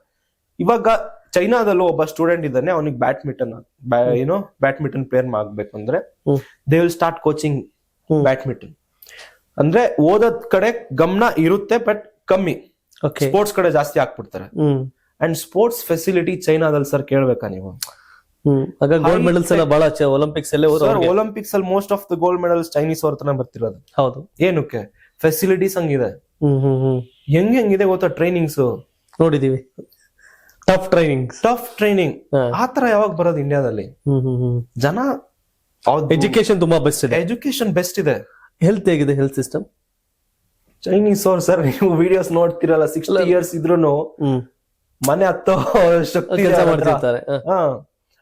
ಇವಾಗ ಚೈನಾದಲ್ಲೂ ಒಬ್ಬ ಸ್ಟೂಡೆಂಟ್ ಇದ್ದಾನೆ, ಅವನಿಗೆ ಬ್ಯಾಡ್ಮಿಂಟನ್ ಪ್ಲೇಯರ್ ಆಗ್ಬೇಕು ಅಂದ್ರೆ they will start coaching badminton. ಅಂದ್ರೆ ಓದೋದ್ ಕಡೆ ಗಮನ ಇರುತ್ತೆ ಬಟ್ ಕಮ್ಮಿ, ಸ್ಪೋರ್ಟ್ಸ್ ಕಡೆ ಜಾಸ್ತಿ ಹಾಕ್ಬಿಡ್ತಾರೆ. ಅಂಡ್ ಸ್ಪೋರ್ಟ್ಸ್ ಫೆಸಿಲಿಟಿ ಚೈನಾದಲ್ಲಿ ಸರ್ ಕೇಳ್ಬೇಕಾ ನೀವು? ಗೋಲ್ಡ್ ಮೆಡಲ್ಸ್ ಎಲ್ಲ ಬಹಳ ಒಲಿಂಪಿಕ್ಸ್ ಒಲಿಂಪಿಕ್ಸ್ ಅಲ್ಲಿ most of the gold medals Chinese ಅವ್ರ ಬರ್ತಿರೋದು. ಹೌದು. ಏನಕ್ಕೆ? ಫೆಸಿಲಿಟೀಸ್ ಹಂಗಿದೆ. ಹೆಂಗಿದೆ ಗೊತ್ತಾ ಟ್ರೈನಿಂಗ್ಸ್ ನೋಡಿದೀವಿ, ಟಫ್ ಟ್ರೈನಿಂಗ್. ಆತರ ಯಾವಾಗ ಬರೋದು ಇಂಡಿಯಾದಲ್ಲಿ? ಜನ ಎಜುಕೇಶನ್ ತುಂಬಾ ಬೆಸ್ಟ್ ಇದೆ, ಎಜುಕೇಶನ್ ಬೆಸ್ಟ್ ಇದೆ. ಹೆಲ್ತ್ ಹೇಗಿದೆ? ಹೆಲ್ತ್ ಸಿಸ್ಟಮ್ ಚೈನೀಸ್ ಅವ್ರು ಸರ್, ನೀವು ವಿಡಿಯೋಸ್ ನೋಡ್ತಿರಲ್ಲ, 60 years ಇದ್ರೂನು ಮನೆ ಹತ್ತೋ ಶಕ್ತಿ ಮಾಡ್ತಿರ್ತಾರೆ.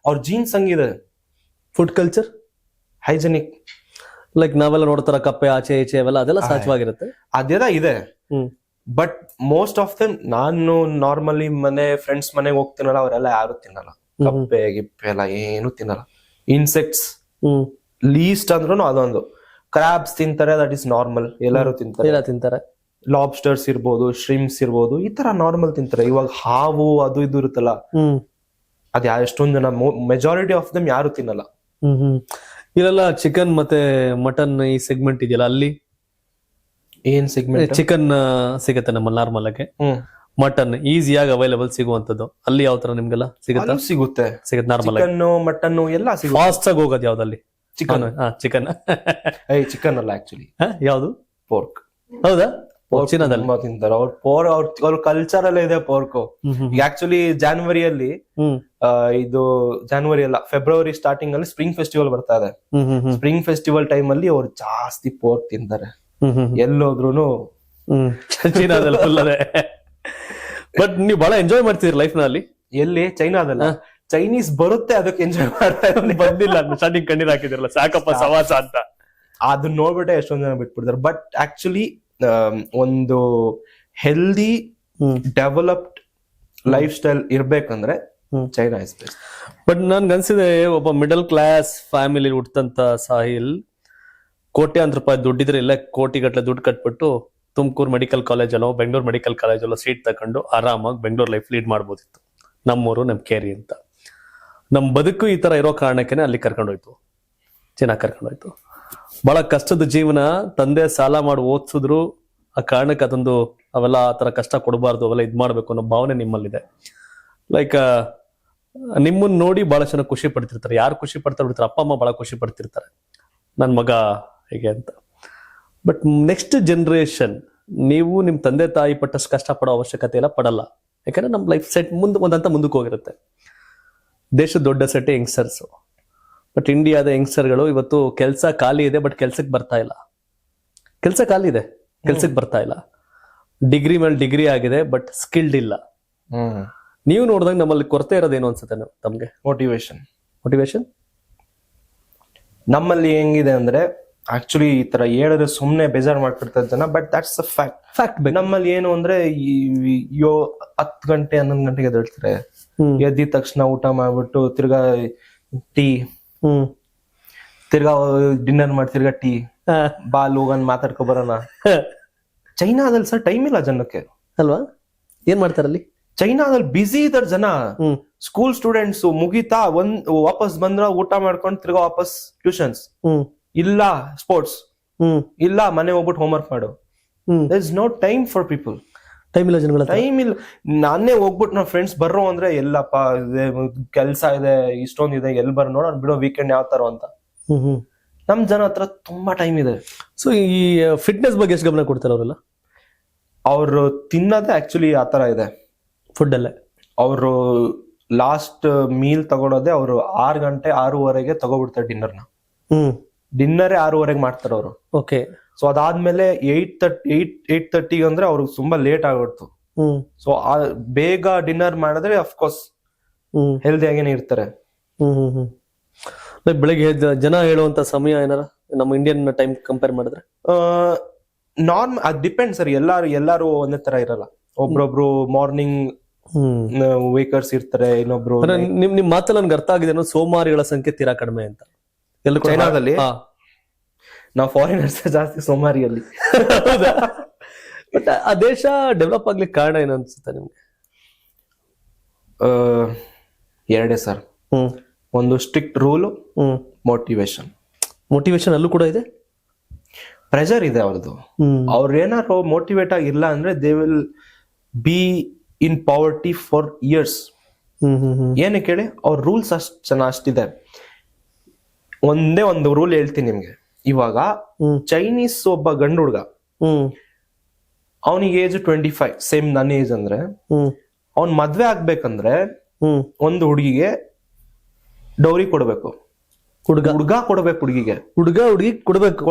ಅವ್ರ ಜೀನ್ಸ್ ಹಂಗಿದೆ. ಫುಡ್ ಕಲ್ಚರ್ ಹೈಜೆನಿಕ್, ಲೈಕ್ ನಾವೆಲ್ಲ ನೋಡ್ತಾರ ಕಪ್ಪೆ ಆಚೆ ಈಚೆ ಅವೆಲ್ಲ, ಅದೆಲ್ಲ ಸಹಜವಾಗಿರುತ್ತೆ, ಅದೆಲ್ಲ ಇದೆ. ಬಟ್ ಮೋಸ್ಟ್ ಆಫ್ ದಮ್, ನಾನು ನಾರ್ಮಲಿ ಫ್ರೆಂಡ್ಸ್ ಮನೆಗೆ ಹೋಗ್ತೀನಲ್ಲ, ಅವರೆಲ್ಲ ಯಾರು ತಿನ್ನಲ್ಲ ಕಪ್ಪೆ ಗಿಪ್ಪೆ ಎಲ್ಲ, ಏನು ತಿನ್ನಲ್ಲ. ಇನ್ಸೆಕ್ಟ್ಸ್ ಲೀಸ್ಟ್ ಅಂದ್ರೂ ಅದೊಂದು. ಕ್ರಾಬ್ಸ್ ತಿಂತಾರೆ, ದಟ್ ಇಸ್ ನಾರ್ಮಲ್, ಎಲ್ಲರೂ ತಿಂತಾರೆ. ಲಾಬ್ಸ್ಟರ್ಸ್ ಇರ್ಬೋದು, ಶ್ರಿಮ್ಸ್ ಇರ್ಬೋದು, ಈ ತರ ನಾರ್ಮಲ್ ತಿಂತಾರೆ. ಇವಾಗ ಹಾವು ಅದು ಇದು ಇರುತ್ತಲ್ಲ, ಅದ್ ಎಷ್ಟೊಂದ್ ಜನ, ಮೆಜಾರಿಟಿ ಆಫ್ ದಮ್ ಯಾರು ತಿನ್ನಲ್ಲ. ಇಲ್ಲೆಲ್ಲ ಚಿಕನ್ ಮತ್ತೆ ಮಟನ್ ಈ ಸೆಗ್ಮೆಂಟ್ ಇದೆಯಲ್ಲ, ಅಲ್ಲಿ ಏನ್ ಸೆಗ್ಮೆಂಟ್? ಚಿಕನ್ ಸಿಗತ್ತೆ ನಮ್ಮಲ್ಲಿ ನಾರ್ಮಲ್ ಆಗಿ, ಮಟನ್ ಈಸಿಯಾಗಿ ಅವೈಲೇಬಲ್ ಸಿಗುವಂತದ್ದು. ಅಲ್ಲಿ ಯಾವ ತರ ನಿಮ್ಗೆಲ್ಲ ಸಿಗುತ್ತೆ? ನಾರ್ಮಲ್ ಚಿಕನ್ ಮಟನ್ ಎಲ್ಲ ಸಿಗುತ್ತೆ. ಫಾಸ್ಟ್ ಆಗಿ ಹೋಗೋದು ಯಾವ್ದಲ್ಲಿ? ಚಿಕನ್. ಚಿಕನ್ ಅಲ್ಲ ಆಕ್ಚುಲಿ, ಯಾವ್ದು? ಪೋರ್ಕ್. ಹೌದಾ? ಚೀನಾದಲ್ಲಿ ತಿಂತಾರೆ ಅವ್ರ ಕಲ್ಚರ್ ಅಲ್ಲೇ ಇದೆ ಪೋರ್ಕ್. ಈಗ ಆಕ್ಚುಲಿ ಜಾನ್ವರಿಯಲ್ಲಿ, ಇದು ಜಾನ್ವರಿ ಅಲ್ಲ, ಫೆಬ್ರವರಿ ಸ್ಟಾರ್ಟಿಂಗ್ ಅಲ್ಲಿ ಸ್ಪ್ರಿಂಗ್ ಫೆಸ್ಟಿವಲ್ ಬರ್ತಾ ಇದೆ. ಸ್ಪ್ರಿಂಗ್ ಫೆಸ್ಟಿವಲ್ ಟೈಮ್ ಅಲ್ಲಿ ಅವ್ರು ಜಾಸ್ತಿ ಪೋರ್ಕ್ ತಿಂತಾರೆ, ಎಲ್ಲೋದ್ರುನು. ಚೀನಾದಲ್ಲಿ ಫುಲ್ ಅದೇ. ಬಟ್ ನೀವು ಬಹಳ ಎಂಜಾಯ್ ಮಾಡ್ತೀರಿ ಲೈಫ್ ನಲ್ಲಿ. ಎಲ್ಲಿ? ಚೈನಾದಲ್ಲ. ಚೈನೀಸ್ ಬರುತ್ತೆ, ಅದಕ್ಕೆ ಎಂಜಾಯ್ ಮಾಡ್ತಾ ಬಂದಿಲ್ಲ. ಸ್ಟಾರ್ಟಿಂಗ್ ಕಣ್ಣೀರ್ ಹಾಕಿದಿರಲ್ಲ, ಸಾಕಪ್ಪ ಸವಾಸ ಅಂತ. ಅದನ್ನ ನೋಡ್ಬಿಟ್ಟೆ ಎಷ್ಟೊಂದ್ ಜನ ಬಿಟ್ಬಿಡ್ತಾರೆ. ಬಟ್ ಆಕ್ಚುಲಿ ಒಂದು ಹೆಲ್ದಿ ಡೆವಲಪ್ಡ್ ಲೈಫ್ ಸ್ಟೈಲ್ ಇರ್ಬೇಕಂದ್ರೆ ಚೈನಾ ಇಸ್ ಬೆಸ್ಟ್. ಬಟ್ ನನ್ಗೆ ಅನ್ಸಿದೆ, ಒಬ್ಬ ಮಿಡಲ್ ಕ್ಲಾಸ್ ಫ್ಯಾಮಿಲಿ ಹುಟ್ಟಂತ ಸಾಹಿಲ್ ಕೋಟ್ಯಾಂತರ ರೂಪಾಯಿ ದುಡ್ಡಿದ್ರೆ ಇಲ್ಲ, ಕೋಟಿಗಟ್ಟಲೆ ದುಡ್ಡು ಕಟ್ಬಿಟ್ಟು ತುಮಕೂರು ಮೆಡಿಕಲ್ ಕಾಲೇಜಲ್ಲೋ ಬೆಂಗಳೂರು ಮೆಡಿಕಲ್ ಕಾಲೇಜಲ್ಲೋ ಸೀಟ್ ತಕೊಂಡು ಆರಾಮಾಗಿ ಬೆಂಗಳೂರು ಲೈಫ್ ಲೀಡ್ ಮಾಡ್ಬೋದಿತ್ತು. ನಮ್ಮೂರು ನಮ್ ಕೇರಿ ಅಂತ. ನಮ್ ಬದುಕು ಈ ತರ ಇರೋ ಕಾರಣಕ್ಕೆ ಅಲ್ಲಿ ಕರ್ಕೊಂಡೋಯ್ತು, ಚೆನ್ನಾಗಿ ಕರ್ಕೊಂಡೋಯ್ತು. ಬಹಳ ಕಷ್ಟದ ಜೀವನ, ತಂದೆ ಸಾಲ ಮಾಡಿ ಓದಿಸಿದ್ರು, ಆ ಕಾರಣಕ್ಕೆ ಅದೊಂದು ಅವೆಲ್ಲ ಆ ತರ ಕಷ್ಟ ಕೊಡಬಾರ್ದು, ಅವೆಲ್ಲ ಇದ್ ಮಾಡ್ಬೇಕು ಅನ್ನೋ ಭಾವನೆ ನಿಮ್ಮಲ್ಲಿದೆ. ಲೈಕ್ ನಿಮ್ಮನ್ನ ನೋಡಿ ಬಹಳ ಜನ ಖುಷಿ ಪಡ್ತಿರ್ತಾರೆ. ಯಾರು ಖುಷಿ ಪಡ್ತಾರೆ ಬಿಡ್ತಾರೆ? ಅಪ್ಪ ಅಮ್ಮ ಬಹಳ ಖುಷಿ ಪಡ್ತಿರ್ತಾರೆ, ನನ್ ಮಗ ಹೇಗೆ ಅಂತ. ಬಟ್ ನೆಕ್ಸ್ಟ್ ಜನರೇಷನ್, ನೀವು ನಿಮ್ ತಂದೆ ತಾಯಿ ಪಟ್ಟಷ್ಟು ಕಷ್ಟ ಪಡೋ ಅವಶ್ಯಕತೆ ಎಲ್ಲ ಪಡಲ್ಲ. ಯಾಕಂದ್ರೆ ನಮ್ ಲೈಫ್ ಸೆಟ್ ಒಂದಂತ ಮುಂದಕ್ಕೆ ಹೋಗಿರುತ್ತೆ. ದೇಶದ ದೊಡ್ಡ ಸೆಟ್ ಯಂಗ್ಸ್ಟರ್ಸ್. ಬಟ್ ಇಂಡಿಯಾದ ಯಂಗ್ಸ್ಟರ್ಗಳು ಇವತ್ತು ಕೆಲಸ ಖಾಲಿ ಇದೆ, ಬಟ್ ಕೆಲ್ಸಕ್ಕೆ ಬರ್ತಾ ಇಲ್ಲ. ಕೆಲಸ ಖಾಲಿ ಇದೆ, ಕೆಲ್ಸಕ್ಕೆ ಬರ್ತಾ ಇಲ್ಲ. ಡಿಗ್ರಿ ಮೇಲೆ ಡಿಗ್ರಿ ಆಗಿದೆ, ಬಟ್ ಸ್ಕಿಲ್ಡ್ ಇಲ್ಲ. ನೀವು ನೋಡಿದಾಗ ನಮ್ಮಲ್ಲಿ ಕೊರತೆ ಇರೋದೇನು ಅನ್ಸುತ್ತೆ ತಮ್ಗೆ? ಮೋಟಿವೇಶನ್ ನಮ್ಮಲ್ಲಿ ಹೆಂಗಿದೆ ಅಂದ್ರೆ, ಆಕ್ಚುಲಿ ಈ ತರ ಹೇಳಿದ್ರೆ ಸುಮ್ನೆ ಬೇಜಾರ್ ಮಾಡ್ಬಿಡ್ತಾರೆ ಜನ, ಬಟ್ ದಟ್ಸ್ ಅ ಫ್ಯಾಕ್ಟ್. ನಮ್ಮಲ್ಲಿ ಏನು ಅಂದ್ರೆ, 10 ಗಂಟೆ 11 ಗಂಟೆಗೆ ಎದ್ದೇಳ್ತಾರೆ. ಎದ್ದಿದ ತಕ್ಷಣ ಊಟ ಮಾಡ್ಬಿಟ್ಟು ತಿರ್ಗಾ ಟೀ, ತಿರ್ಗಾ ಡಿನ್ನರ್ ಮಾಡಿ ತಿರ್ಗಾ ಟೀ, ಬಾಲ್ ಹೋಗನ್ ಮಾತಾಡ್ಕೊ ಬರೋಣ. ಚೈನಾದಲ್ಲಿ ಸರ್ ಟೈಮ್ ಇಲ್ಲ ಜನಕ್ಕೆ ಅಲ್ವಾ? ಏನ್ ಮಾಡ್ತಾರಲ್ಲಿ? ಚೈನಾದಲ್ಲಿ ಬಿಸಿ ಇದಾರೆ ಜನ. ಸ್ಕೂಲ್ ಸ್ಟೂಡೆಂಟ್ಸ್ ಮುಗಿತಾ ವಾಪಸ್ ಬಂದ್ರ ಊಟ ಮಾಡ್ಕೊಂಡು ತಿರ್ಗಾ ವಾಪಸ್ ಟ್ಯೂಷನ್ಸ್, ಇಲ್ಲ ಸ್ಪೋರ್ಟ್ಸ್, ಇಲ್ಲ ಮನೆ ಹೋಗ್ಬಿಟ್ಟು ಹೋಮ್ವರ್ಕ್ ಮಾಡು. There is no time for people. Time ಇಲ್ಲ ಜನಗಳ, ಟೈಮ್ ಇಲ್ಲ. ನಾನೇ ಹೋಗ್ಬಿಟ್ಟು ನಾವ್ ಫ್ರೆಂಡ್ಸ್ ಬರ್ರೋ ಅಂದ್ರೆ, ಎಲ್ಲಪ್ಪ ಕೆಲ್ಸ ಇದೆ, ಇಷ್ಟೊಂದಿದೆ, ಎಲ್ ಬರ್ ನೋಡ ಬಿಡೋ ವೀಕೆಂಡ್ ಯಾವ ತರ ಅಂತ. ನಮ್ ಜನ ಹತ್ರ ತುಂಬಾ ಟೈಮ್ ಇದೆ. ಸೊ ಈ ಫಿಟ್ನೆಸ್ ಬಗ್ಗೆ ಎಷ್ಟು ಗಮನ ಕೊಡ್ತಾರೆ ಅವರೆಲ್ಲ? ಅವ್ರು ತಿನ್ನೋದೇ ಆಕ್ಚುಲಿ ಆತರ ಇದೆ. ಫುಡ್ ಅಲ್ಲೇ ಅವರು ಲಾಸ್ಟ್ ಮೀಲ್ ತಗೊಳೋದೆ ಅವರು 6 ಗಂಟೆ 6:30ಗೆ ತಗೋಬಿಡ್ತಾರೆ ಡಿನ್ನರ್ನ. ಡಿನ್ನರೇ 6:30ಗೆ ಮಾಡ್ತಾರೆ ಅವರು. ಓಕೆ. ಸೊ ಅದಾದ್ಮೇಲೆ 8:30 ಅಂದ್ರೆ ಅವ್ರಿಗೆ ತುಂಬಾ ಲೇಟ್ ಆಗ್ಬಿಡ್ತು. ಸೊ ಬೇಗ ಡಿನ್ನರ್ ಮಾಡಿದ್ರೆ ಅಫ್ಕೋರ್ಸ್ ಹೆಲ್ದಿ ಆಗೇನೆ ಇರ್ತಾರೆ. ಬೆಳಿಗ್ಗೆ ಜನ ಹೇಳುವಂತ ಸಮಯ ಏನಾರ ನಮ್ಮ ಇಂಡಿಯನ್ ಟೈಮ್ ಕಂಪೇರ್ ಮಾಡಿದ್ರೆ? ಅದ್ ಡಿಪೆಂಡ್ ಸರ್. ಎಲ್ಲಾರು ಒಂದೇ ತರ ಇರಲ್ಲ. ಒಬ್ರೊಬ್ರು ಮಾರ್ನಿಂಗ್ ವೇಕರ್ಸ್ ಇರ್ತಾರೆ, ಇನ್ನೊಬ್ರು ನಿಮ್ ಮಾತಲ್ಲಿ ನನ್ಗೆ ಅರ್ಥ ಆಗಿದೆ ಸೋಮಾರಿಗಳ ಸಂಖ್ಯೆ ತೀರಾ ಕಡಿಮೆ ಅಂತ. ಎಲ್ಲ ಚೈನಾದಲ್ಲಿ ನಾವು ಫಾರಿನರ್ಸ್ ಜಾಸ್ತಿ ಸೋಮಾರಿಯಲ್ಲಿ. ಬಟ್ ಆ ದೇಶ ಡೆವಲಪ್ ಆಗ್ಲಿಕ್ಕೆ ಕಾರಣ ಏನು ಅನ್ಸುತ್ತೆ ನಿಮ್ಗೆ? ಎರಡೇ ಸರ್. ಒಂದು ಸ್ಟ್ರಿಕ್ಟ್ ರೂಲ್, ಮೋಟಿವೇಶನ್ ಅಲ್ಲೂ ಕೂಡ ಇದೆ, ಪ್ರೆಷರ್ ಇದೆ ಅವ್ರದ್ದು. ಅವ್ರೇನಾರು ಮೋಟಿವೇಟ್ ಆಗಿಲ್ಲ ಅಂದ್ರೆ they will be in poverty for years. ಏನಕ್ಕೆ ಹೇಳಿ, ಅವ್ರ ರೂಲ್ಸ್ ಅಷ್ಟಿದೆ. ಒಂದೇ ಒಂದು ರೂಲ್ ಹೇಳ್ತೀನಿ ನಿಮ್ಗೆ. ಇವಾಗ ಚೈನೀಸ್ ಒಬ್ಬ ಗಂಡು ಹುಡ್ಗ, ಅವನಿಗೆ ಏಜ್ 25, ಸೇಮ್ ನನ್ನ ಏಜ್ ಅಂದ್ರೆ, ಅವ್ನ್ ಮದ್ವೆ ಆಗ್ಬೇಕಂದ್ರೆ ಒಂದು ಹುಡುಗಿಗೆ ಡೌರಿ ಕೊಡ್ಬೇಕು. ಹುಡುಗ ಕೊಡ್ಬೇಕು ಹುಡುಗಿಗೆ,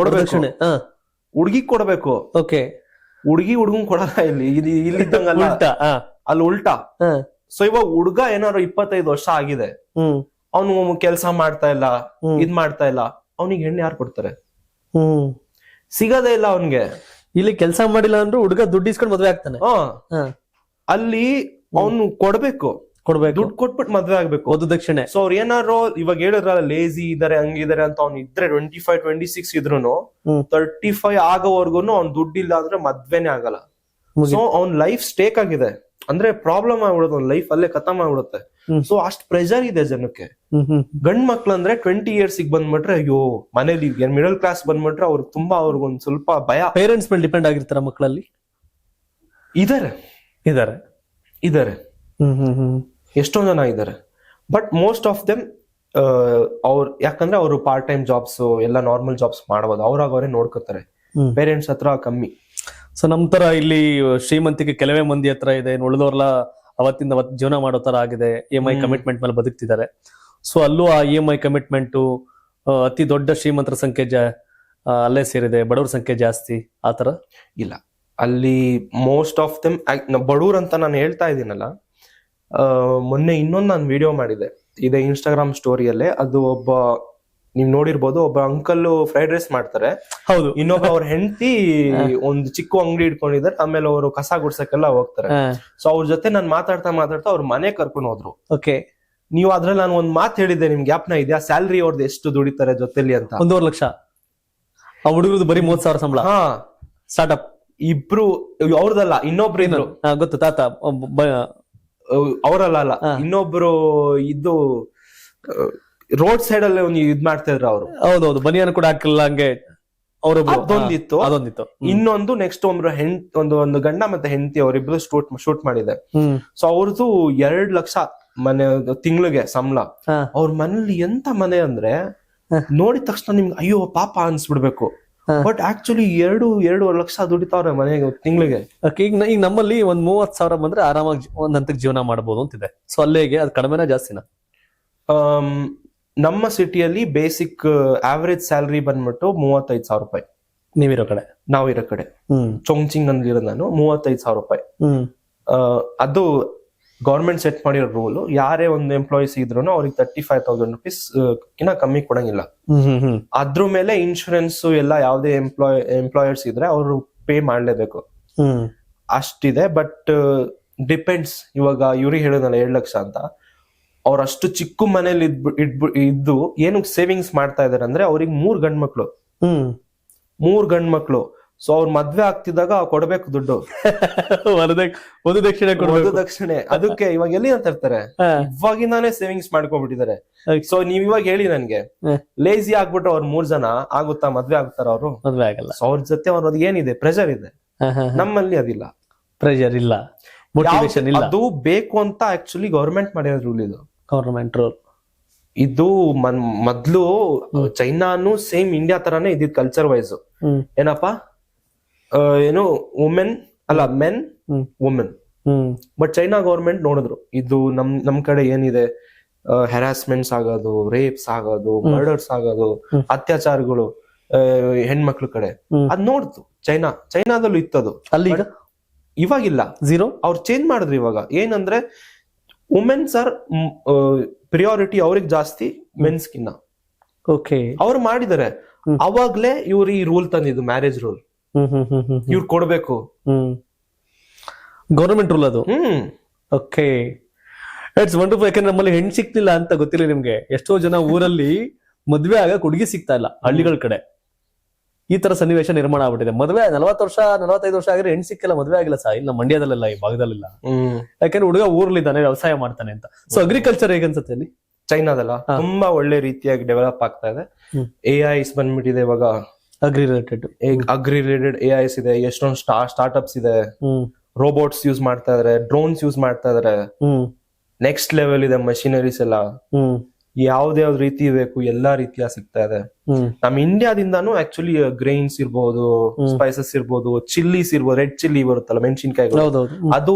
ಹುಡುಗಿ ಕೊಡ್ಬೇಕು. ಓಕೆ, ಹುಡುಗಿ ಹುಡುಗನ್ ಕೊಡಲ್ಲ. ಇಲ್ಲಿದ್ದಂಗಲ್ಲ, ಅಲ್ಲಿ ಉಲ್ಟಾ. ಸೊ ಇವಾಗ ಹುಡುಗ ಏನಾದ್ರು 25 ವರ್ಷ ಆಗಿದೆ, ಅವನು ಕೆಲ್ಸ ಮಾಡ್ತಾ ಇಲ್ಲ, ಇದ್ ಮಾಡ್ತಾ ಇಲ್ಲ, ಅವನಿಗೆ ಹೆಣ್ಣು ಯಾರು ಕೊಡ್ತಾರೆ? ಸಿಗದೇ ಇಲ್ಲ ಅವನ್ಗೆ. ಇಲ್ಲಿ ಕೆಲಸ ಮಾಡಿಲ್ಲ ಅಂದ್ರೆ ಹುಡುಗ ದುಡ್ಡು ಇಸ್ಕೊಂಡು ಮದ್ವೆ ಆಗ್ತಾನೆ. ಅಲ್ಲಿ ಅವನು ಕೊಡ್ಬೇಕು, ದುಡ್ಡು ಕೊಟ್ಬಿಟ್ಟು ಮದ್ವೆ ಆಗ್ಬೇಕು, ಒಂದು ದಕ್ಷಿಣೆ. ಸೊ ಅವ್ರು ಏನಾರು ಇವಾಗ ಹೇಳಿದ್ರಲ್ಲ ಲೇಜಿ ಇದಾರೆ ಹಂಗಿದಾರೆ ಅಂತ, ಅವ್ನು ಇದ್ರೆ 25, 26 ಇದ್ರುನು 35 ಆಗೋವರ್ಗು ಅವ್ನ್ ದುಡ್ಡಿಲ್ಲ ಅಂದ್ರೆ ಮದ್ವೆನೇ ಆಗಲ್ಲ. ಸೊ ಅವ್ನ್ ಲೈಫ್ ಸ್ಟೇಕ್ ಆಗಿದೆ ಅಂದ್ರೆ ಪ್ರಾಬ್ಲಮ್ ಆಗ್ಬಿಡುತ್ತೆ, ಅವ್ನ ಲೈಫ್ ಅಲ್ಲೇ ಖತಮ್ ಆಗ್ಬಿಡುತ್ತೆ. ಸೊ ಅಷ್ಟ್ ಪ್ರೆಷರ್ ಇದೆ ಜನಕ್ಕೆ. ಗಂಡ್ ಮಕ್ಳು ಅಂದ್ರೆ 20 years ಬಂದ್ಬಿಟ್ರೆ ಅಯ್ಯೋ, ಮನೇಲಿ ಮಿಡಲ್ ಕ್ಲಾಸ್ ಬಂದ್ಬಿಟ್ರೆ ಅವ್ರಿಗೆ ತುಂಬಾ ಅವ್ರಿಗೊಂದ್ ಸ್ವಲ್ಪ ಭಯ. ಪೇರೆಂಟ್ಸ್ ಮೇಲೆ ಡಿಪೆಂಡ್ ಆಗಿರ್ತಾರ ಮಕ್ಕಳಲ್ಲಿ? ಇದಾರೆ ಎಷ್ಟೊಂದ್ ಜನ ಇದ್ದಾರೆ. ಬಟ್ ಮೋಸ್ಟ್ ಆಫ್ ದೆಮ್ ಯಾಕಂದ್ರೆ ಅವರು ಪಾರ್ಟ್ ಟೈಮ್ ಜಾಬ್ಸ್ ಎಲ್ಲ ನಾರ್ಮಲ್ ಜಾಬ್ಸ್ ಮಾಡಬಹುದು, ಅವ್ರಾಗವ್ರೆ ನೋಡ್ಕೋತಾರೆ. ಪೇರೆಂಟ್ಸ್ ಹತ್ರ ಕಮ್ಮಿ. ಸೊ ನಮ್ ತರ ಇಲ್ಲಿ ಶ್ರೀಮಂತಿಗೆ ಕೆಲವೇ ಮಂದಿ ಹತ್ರ ಇದೆ, ಉಳಿದವ್ರಲ್ಲ ಅವತ್ತಿಂದ ಜೀವನ ಮಾಡೋ ತರ ಆಗಿದೆ, EMI ಕಮಿಟ್ಮೆಂಟ್ ಮೇಲೆ ಬದುಕ್ತಿದ್ದಾರೆ. ಸೊ ಅಲ್ಲೂ ಆ EMI ಕಮಿಟ್ಮೆಂಟ್ ಅತಿ ದೊಡ್ಡ ಶ್ರೀಮಂತರ ಸಂಖ್ಯೆ ಅಲ್ಲೇ ಸೇರಿದೆ, ಬಡವ್ರ ಸಂಖ್ಯೆ ಜಾಸ್ತಿ ಆತರ ಇಲ್ಲ. ಅಲ್ಲಿ ಮೋಸ್ಟ್ ಆಫ್ ದೆಮ್ ಬಡವ್ರ ಅಂತ ನಾನು ಹೇಳ್ತಾ ಇದ್ದೀನಲ್ಲ. ಮೊನ್ನೆ ಇನ್ನೊಂದು ನಾನು ವಿಡಿಯೋ ಮಾಡಿದೆ, ಇದೆ ಇನ್ಸ್ಟಾಗ್ರಾಮ್ ಸ್ಟೋರಿಯಲ್ಲೇ. ಅದು ಒಬ್ಬ ನೀವ್ ನೋಡಿರ್ಬೋದು, ಒಬ್ಬ ಅಂಕಲ್ ಫ್ರೈಡ್ ರೈಸ್ ಮಾಡ್ತಾರೆ. ಹೌದು. ಇನ್ನೊಬ್ಬ ಅವ್ರ ಹೆಂಡತಿ ಒಂದು ಚಿಕ್ಕ ಅಂಗಡಿ ಇಟ್ಕೊಂಡಿದ್ದಾರೆ. ಆಮೇಲೆ ಅವರು ಕಸ ಗುಡ್ಸಕ್ಕೆಲ್ಲ ಹೋಗ್ತಾರೆ. ಸೊ ಅವ್ರ ಜೊತೆ ನಾನು ಮಾತಾಡ್ತಾ ಅವ್ರ ಮನೆ ಕರ್ಕೊಂಡು ಹೋದ್ರು. ಓಕೆ, ನೀವು ಅದ್ರಲ್ಲಿ ನಾನು ಒಂದ್ ಮಾತು ಹೇಳಿದ್ದೆ, ನಿಮ್ಗೆ ಜ್ಞಾಪನ ಇದೆಯಾ? ಸ್ಯಾಲ್ರಿ ಅವ್ರದ್ದು ಎಷ್ಟು ದುಡಿತಾರೆ ಜೊತೆಲಿ ಅಂತ? 1.5 ಲಕ್ಷ. ಆ ಹುಡುಗರದು ಬರೀ 30,000 ಸಂಬಳ. ಸ್ಟಾರ್ಟ್ಅಪ್ ಇಬ್ರು, ಅವ್ರದಲ್ಲ ಇನ್ನೊಬ್ರು ಇದ್ರು, ಗೊತ್ತು ತಾತ. ಅವರಲ್ಲ, ಇನ್ನೊಬ್ರು ಇದು ರೋಡ್ ಸೈಡ್ ಅಲ್ಲಿ ಒಂದು ಇದ್ ಮಾಡ್ತಾ ಇದ್ರು ಅವರು. ಹೌದೌದು, ಬನಿಯನ್ ಕೂಡ ಹಾಕಿಲ್ಲ ಹಂಗೆ ಅದೊಂದಿತ್ತು. ಇನ್ನೊಂದು ನೆಕ್ಸ್ಟ್ ಒಂದು ಗಂಡ ಮತ್ತೆ ಹೆಂಡತಿ ಅವರಿಬ್ರು ಶೂಟ್ ಮಾಡಿದೆ. ಸೊ ಅವ್ರದ್ದು 2 ಲಕ್ಷ ಮನೆ ತಿಂಗಳಿಗೆ ಸಂಬಳ. ಅವ್ರ ಮನೇಲಿ ಎಂತ ಮನೆ ಅಂದ್ರೆ ನೋಡಿದ ತಕ್ಷಣ ನಿಮ್ಗೆ ಅಯ್ಯೋ ಪಾಪ ಅನ್ಸ್ಬಿಡ್ಬೇಕು. ಬಟ್ ಆಕ್ಚುಲಿ 2.5 ಲಕ್ಷ ದುಡಿತಾವ್ರೆ ಮನೆಗೆ ತಿಂಗಳಿಗೆ. ಈಗ ನಮ್ಮಲ್ಲಿ 30,000 ಬಂದ್ರೆ ಆರಾಮಾಗಿ ಒಂದ್ ಹಂತಕ್ಕೆ ಜೀವನ ಮಾಡಬಹುದು ಅಂತಿದೆ. ಸೊ ಅಲ್ಲೇಗೆ ಅದು ಕಡಿಮೆನಾ ಜಾಸ್ತಿನಾ? ನಮ್ಮ ಸಿಟಿಯಲ್ಲಿ ಬೇಸಿಕ್ ಆವರೇಜ್ ಸ್ಯಾಲರಿ ಬಂದ್ಬಿಟ್ಟು 35,000 ರೂಪಾಯಿ. ನಾವಿರೋ ಕಡೆ ಚೊಂಗ್ಚಿಂಗ್ ಅಂದಿರೋ ನಾನು 35,000 ರೂಪಾಯಿ. ಅದು ಗೌರ್ಮೆಂಟ್ ಸೆಟ್ ಮಾಡಿರೋ ರೂಲ್. ಯಾರೇ ಒಂದು ಎಂಪ್ಲಾಯೀಸ್ ಇದ್ರು ಅವ್ರಿಗೆ 35,000 rupees ಕಿನ್ನ ಕಮ್ಮಿ ಕೊಡಂಗಿಲ್ಲ. ಅದ್ರ ಮೇಲೆ ಇನ್ಶೂರೆನ್ಸ್ ಎಲ್ಲ ಯಾವ್ದೇ ಎಂಪ್ಲಾಯರ್ಸ್ ಇದ್ರೆ ಅವರು ಪೇ ಮಾಡ್ಲೇಬೇಕು, ಅಷ್ಟಿದೆ. But depends. ಇವಾಗ ಇವ್ರಿಗೆ ಹೇಳೋದಲ್ಲ 2 ಲಕ್ಷ ಅಂತ, ಅವ್ರ ಅಷ್ಟು ಚಿಕ್ಕ ಮನೇಲಿ ಇದ್ದು ಏನಕ್ಕೆ ಸೇವಿಂಗ್ಸ್ ಮಾಡ್ತಾ ಇದಾರೆ ಅಂದ್ರೆ ಅವ್ರಿಗೆ 3 ಗಂಡ್ ಮಕ್ಳು. ಸೊ ಅವ್ರ ಮದ್ವೆ ಆಗ್ತಿದ್ದಾಗ ಕೊಡ್ಬೇಕು ದುಡ್ಡು, ಒಂದು ದಕ್ಷಿಣೆ. ಅದಕ್ಕೆ ಇವಾಗ ಎಲ್ಲಿ ಅಂತ ಇರ್ತಾರೆ, ಇವಾಗಿಂದಾನೇ ಸೇವಿಂಗ್ಸ್ ಮಾಡ್ಕೊಂಡ್ಬಿಟ್ಟಿದ್ದಾರೆ. ಸೊ ನೀವ್ ಇವಾಗ ಹೇಳಿ ನನ್ಗೆ, ಲೇಜಿ ಆಗ್ಬಿಟ್ರೆ ಅವ್ರ 3 ಜನ ಆಗುತ್ತಾ ಮದ್ವೆ ಆಗ್ತಾರ? ಅವರು ಮದ್ವೆ ಆಗಲ್ಲ. ಸೊ ಅವ್ರ ಜೊತೆ ಅವ್ರದ್ದು ಏನಿದೆ, ಪ್ರೆಷರ್ ಇದೆ. ನಮ್ಮಲ್ಲಿ ಅದಿಲ್ಲ, ಪ್ರೆಷರ್ ಇಲ್ಲ, ಮೋಟಿವೇಶನ್ ಇಲ್ಲ. ಅದು ಬೇಕು ಅಂತ ಆಕ್ಚುಲಿ ಗವರ್ಮೆಂಟ್ ಮಾಡಿರೋ ರೂಲ್ ಇದು. ಗವರ್ಮೆಂಟ್ ರೂಲ್ ಇದು ಮೊದ್ಲು ಚೈನಾನು ಸೇಮ್ ಇಂಡಿಯಾ ತರಾನೇ ಇದ್ದಿದ್ ಕಲ್ಚರ್ ವೈಸ್. ಏನಪ್ಪಾ, ಏನು ವುಮೆನ್ ಅಲ್ಲ, men women. But China government ನೋಡಿದ್ರು, ಇದು ನಮ್ ಕಡೆ ಏನಿದೆ, ಹೆರಾಸ್ಮೆಂಟ್ಸ್ ಆಗೋದು, ರೇಪ್ಸ್ ಆಗೋದು, ಮರ್ಡರ್ಸ್ ಆಗೋದು, ಅತ್ಯಾಚಾರಗಳು ಹೆಣ್ಮಕ್ಳು ಕಡೆ, ಅದ್ ನೋಡ್ತು ಚೈನಾದಲ್ಲೂ ಇತ್ತದು. ಅಲ್ಲಿ ಇವಾಗಿಲ್ಲ, ಝೀರೋ. ಅವ್ರು ಚೇಂಜ್ ಮಾಡಿದ್ರು ಇವಾಗ. ಏನಂದ್ರೆ ವುಮೆನ್ಸ್ ಆರ್ ಪ್ರಿಯಾರಿಟಿ, ಅವ್ರಿಗೆ ಜಾಸ್ತಿ ಮೆನ್ಸ್ಕಿನ್ನ. ಓಕೆ, ಅವ್ರು ಮಾಡಿದ್ದಾರೆ. ಅವಾಗ್ಲೇ ಇವ್ರು ಈ ರೂಲ್ ತಂದಿದ್ದು, ಮ್ಯಾರೇಜ್ ರೂಲ್. ಇವ್ರು ಕೊಡ್ಬೇಕು. ಗೌರ್ಮೆಂಟ್ ರೂಲ್ ಅದು. Okay, it's wonderful. ಯಾಕಂದ್ರೆ ನಮ್ಮಲ್ಲಿ ಹೆಣ್ಣು ಸಿಕ್ತಿಲ್ಲ ಅಂತ ಗೊತ್ತಿಲ್ಲ ನಿಮ್ಗೆ. ಎಷ್ಟೋ ಜನ ಊರಲ್ಲಿ ಮದ್ವೆ ಆಗ ಹುಡುಗಿ ಸಿಗ್ತಾ ಇಲ್ಲ ಹಳ್ಳಿಗಳ ಕಡೆ. ಈ ತರ ಸನ್ನಿವೇಶ ನಿರ್ಮಾಣ ಆಗ್ಬಿಟ್ಟಿದೆ. ಮದ್ವೆ 40 ವರ್ಷ 45 ವರ್ಷ ಆಗಿದ್ರೆ ಹೆಣ್ಣು ಸಿಕ್ಕಿಲ್ಲ, ಮದ್ವೆ ಆಗಿಲ್ಲ ಸಹ. ಇಲ್ಲ ಮಂಡ್ಯದಲ್ಲೆಲ್ಲ, ಈ ಭಾಗದಲ್ಲಿಲ್ಲ. ಯಾಕಂದ್ರೆ ಹುಡುಗ ಊರ್ಲಿದ್ದಾನೆ, ವ್ಯವಸಾಯ ಮಾಡ್ತಾನೆ ಅಂತ. ಸೊ ಅಗ್ರಿಕಲ್ಚರ್ ಹೇಗನ್ಸುತ್ತೆ ಅಲ್ಲಿ? ಚೈನಾದಲ್ಲ ತುಂಬಾ ಒಳ್ಳೆ ರೀತಿಯಾಗಿ ಡೆವಲಪ್ ಆಗ್ತಾ ಇದೆ. AIs ಬಂದ್ಬಿಟ್ಟಿದೆ ಇವಾಗ. ಅಗ್ರಿ ರಿಲೇಟೆಡ್ AIs ಇದೆ, ಎಷ್ಟೊಂದು ಸ್ಟಾರ್ಟ್ಅಪ್ಸ್ ಇದೆ. ರೋಬೋಟ್ಸ್ ಯೂಸ್ ಮಾಡ್ತಾ ಇದಾರೆ, ಡ್ರೋನ್ಸ್ ಯೂಸ್ ಮಾಡ್ತಾ ಇದಾರೆ. ನೆಕ್ಸ್ಟ್ ಲೆವೆಲ್ ಇದೆ ಮಷಿನರೀಸ್ ಎಲ್ಲ. ಯಾವ್ದಾವ್ದು ರೀತಿ ಬೇಕು ಎಲ್ಲಾ ರೀತಿಯ ಸಿಗ್ತಾ ಇದೆ. ನಮ್ ಇಂಡಿಯಾದಿಂದಾನು ಆಕ್ಚುಲಿ ಗ್ರೈನ್ಸ್ ಇರ್ಬೋದು, ಸ್ಪೈಸಸ್ ಇರ್ಬೋದು, ಚಿಲ್ಲೀಸ್ ಇರ್ಬೋದು, ರೆಡ್ ಚಿಲ್ಲಿ ಬರುತ್ತಲ್ಲ ಮೆಣಸಿನ್ಕಾಯಿಗಳು, ಅದು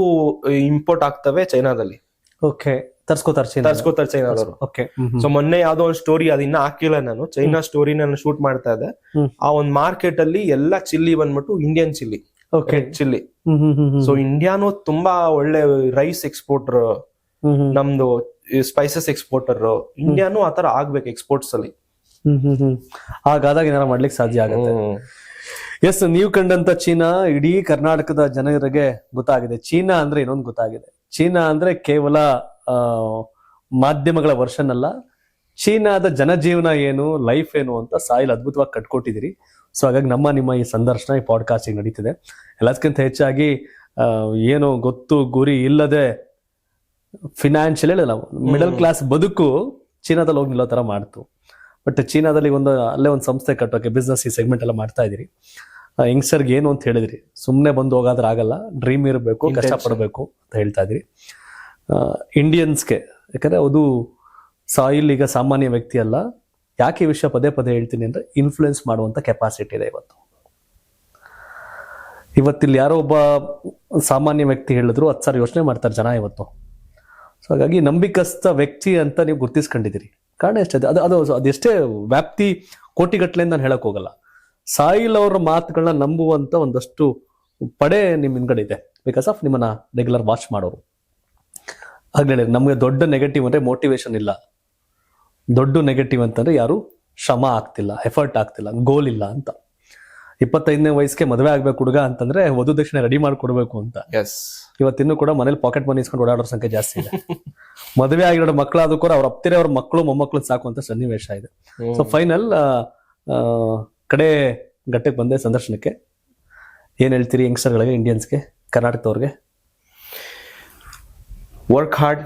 ಇಂಪೋರ್ಟ್ ಆಗ್ತವೆ ಚೈನಾದಲ್ಲಿ. ಓಕೆ, ತರ್ಸ್ಕೋತಾರೆ ಚೈನಾದವರು. ಓಕೆ, ಸೊ ಮೊನ್ನೆ ಯಾವ್ದೋ ಒಂದು ಸ್ಟೋರಿ, ಅದಿನ್ನ ಹಾಕಿಲ್ಲ ನಾನು, ಚೈನಾ ಸ್ಟೋರಿ ನಾನು ಶೂಟ್ ಮಾಡ್ತಾ ಇದ್ದೆ. ಆ ಒಂದ್ ಮಾರ್ಕೆಟ್ ಅಲ್ಲಿ ಎಲ್ಲಾ ಚಿಲ್ಲಿ ಬಂದ್ಬಿಟ್ಟು ಇಂಡಿಯನ್ ಚಿಲ್ಲಿ, ಚಿಲ್ಲಿ. ಸೊ ಇಂಡಿಯಾನು ತುಂಬಾ ಒಳ್ಳೆ ರೈಸ್ ಎಕ್ಸ್ಪೋರ್ಟರ್, ನಮ್ದು ಸ್ಪೈಸಸ್ ಎಕ್ಸ್ಪೋರ್ಟರ್. ಇಂಡಿಯಾನು ಆತರ ಆಗ್ಬೇಕು ಎಕ್ಸ್ಪೋರ್ಟ್ಸ್ ಅಲ್ಲಿ. ಹಾಗಾದಾಗ ಏನಾರ ಮಾಡ್ಲಿಕ್ಕೆ ಸಾಧ್ಯ ಆಗುತ್ತೆ. ಎಸ್, ನೀವು ಕಂಡಂತ ಚೀನಾ ಇಡೀ ಕರ್ನಾಟಕದ ಜನರಿಗೆ ಗೊತ್ತಾಗಿದೆ. ಚೀನಾ ಅಂದ್ರೆ ಇನ್ನೊಂದು ಗೊತ್ತಾಗಿದೆ. ಚೀನಾ ಅಂದ್ರೆ ಕೇವಲ ಮಾಧ್ಯಮಗಳ ವರ್ಷನ್ ಅಲ್ಲ, ಚೀನಾದ ಜನಜೀವನ ಏನು, ಲೈಫ್ ಏನು ಅಂತ ಸಾಯಿಲ್ ಅದ್ಭುತವಾಗಿ ಕಟ್ಕೊಟ್ಟಿದ್ದೀರಿ. ಸೊ ಹಾಗಾಗಿ ನಿಮ್ಮ ಈ ಸಂದರ್ಶನ, ಈ ಪಾಡ್ಕಾಸ್ಟಿಂಗ್ ನಡೀತಿದೆ. ಎಲ್ಲದಕ್ಕಿಂತ ಹೆಚ್ಚಾಗಿ ಏನು ಗೊತ್ತು ಗುರಿ ಇಲ್ಲದೆ ಫಿನಾನ್ಷಿಯಲ್ ಹೇಳಲ್ಲ, ಮಿಡಲ್ ಕ್ಲಾಸ್ ಬದುಕು ಚೀನಾದಲ್ಲಿ ಹೋಗಿ ನಿಲ್ಲೋ ತರ ಮಾಡ್ತು. ಬಟ್ ಚೀನಾದಲ್ಲಿ ಅಲ್ಲೇ ಒಂದು ಸಂಸ್ಥೆ ಕಟ್ಟೋಕೆ ಬಿಸ್ನೆಸ್ ಈ ಸೆಗ್ಮೆಂಟ್ ಎಲ್ಲ ಮಾಡ್ತಾ ಇದೀರಿ. ಯಂಗ್ಸ್ಟರ್ಗೆ ಏನು ಅಂತ ಹೇಳಿದ್ರಿ, ಸುಮ್ಮನೆ ಬಂದು ಹೋಗಾದ್ರೆ ಆಗಲ್ಲ, ಡ್ರೀಮ್ ಇರಬೇಕು, ಕಷ್ಟಪಡಬೇಕು ಅಂತ ಹೇಳ್ತಾ ಇದ್ರಿ. ಇಂಡಿಯನ್ಸ್ಗೆ, ಯಾಕಂದ್ರೆ ಅದು ಸಾಯಿಲ್ ಈಗ ಸಾಮಾನ್ಯ ವ್ಯಕ್ತಿ ಅಲ್ಲ. ಯಾಕೆ ಈ ವಿಷಯ ಪದೇ ಪದೇ ಹೇಳ್ತೀನಿ ಅಂದ್ರೆ, ಇನ್ಫ್ಲುಯೆನ್ಸ್ ಮಾಡುವಂತ ಕೆಪಾಸಿಟಿ ಇದೆ ಇವತ್ತಿಲ್ಲಿ ಯಾರೋ ಒಬ್ಬ ಸಾಮಾನ್ಯ ವ್ಯಕ್ತಿ ಹೇಳಿದ್ರು 10 ಸಾವಿರ ಯೋಚನೆ ಮಾಡ್ತಾರೆ ಜನ ಇವತ್ತು. ಸೊ ಹಾಗಾಗಿ ನಂಬಿಕಸ್ಥ ವ್ಯಕ್ತಿ ಅಂತ ನೀವು ಗುರ್ತಿಸ್ಕೊಂಡಿದ್ದೀರಿ. ಕಾರಣ ಎಷ್ಟಿದೆ, ಅದೆಷ್ಟೇ ವ್ಯಾಪ್ತಿ ಕೋಟಿಗಟ್ಟಲೆ ನಾನು ಹೇಳಕ್ ಹೋಗಲ್ಲ. ಸಾಯಿಲ್ ಅವರ ಮಾತುಗಳನ್ನ ನಂಬುವಂತ ಒಂದಷ್ಟು ಪಡೆ ನಿಮ್ ಹಿಂದ್ಗಡೆ ಇದೆ, ಬಿಕಾಸ್ ಆಫ್ ನಿಮ್ಮನ್ನ ರೆಗ್ಯುಲರ್ ವಾಚ್ ಮಾಡೋರು. ಆಗ್ಲೇ ನಮ್ಗೆ ದೊಡ್ಡ ನೆಗೆಟಿವ್ ಅಂದ್ರೆ ಮೋಟಿವೇಶನ್ ಇಲ್ಲ. ದೊಡ್ಡ ನೆಗೆಟಿವ್ ಅಂತಂದ್ರೆ ಯಾರು ಶ್ರಮ ಆಗ್ತಿಲ್ಲ, ಎಫರ್ಟ್ ಆಗ್ತಿಲ್ಲ, ಗೋಲ್ ಇಲ್ಲ ಅಂತ. 25ನೇ ವಯಸ್ಸಿಗೆ ಮದುವೆ ಆಗ್ಬೇಕು ಹುಡುಗ ಅಂತಂದ್ರೆ ವಧು ದಕ್ಷಿಣೆ ರೆಡಿ ಮಾಡ್ಕೊಡ್ಬೇಕು ಅಂತ. ಇವತ್ತಿನ್ನೂ ಕೂಡ ಮನೇಲಿ ಪಾಕೆಟ್ ಮನಿ ಇಸ್ಕೊಂಡು ಓಡಾಡೋರ ಸಂಖ್ಯೆ ಜಾಸ್ತಿ ಇದೆ. ಮದುವೆ ಆಗಿರೋ ಮಕ್ಕಳಾದ್ರೂ ಕೂಡ ಅವ್ರ ಹತ್ತಿರ ಅವ್ರ ಮಕ್ಕಳು ಮೊಮ್ಮಕ್ಕಳು ಸಾಕುವಂತ ಸನ್ನಿವೇಶ ಇದೆ. ಸೊ ಫೈನಲ್ ಕಡೆ ಘಟ್ಟಕ್ಕೆ ಬಂದೆ ಸಂದರ್ಶನಕ್ಕೆ. ಏನ್ ಹೇಳ್ತೀರಿ ಯಂಗ್ಸ್ಟರ್ಗಳಿಗೆ, ಇಂಡಿಯನ್ಸ್ಗೆ, ಕರ್ನಾಟಕದವ್ರಿಗೆ? Work hard,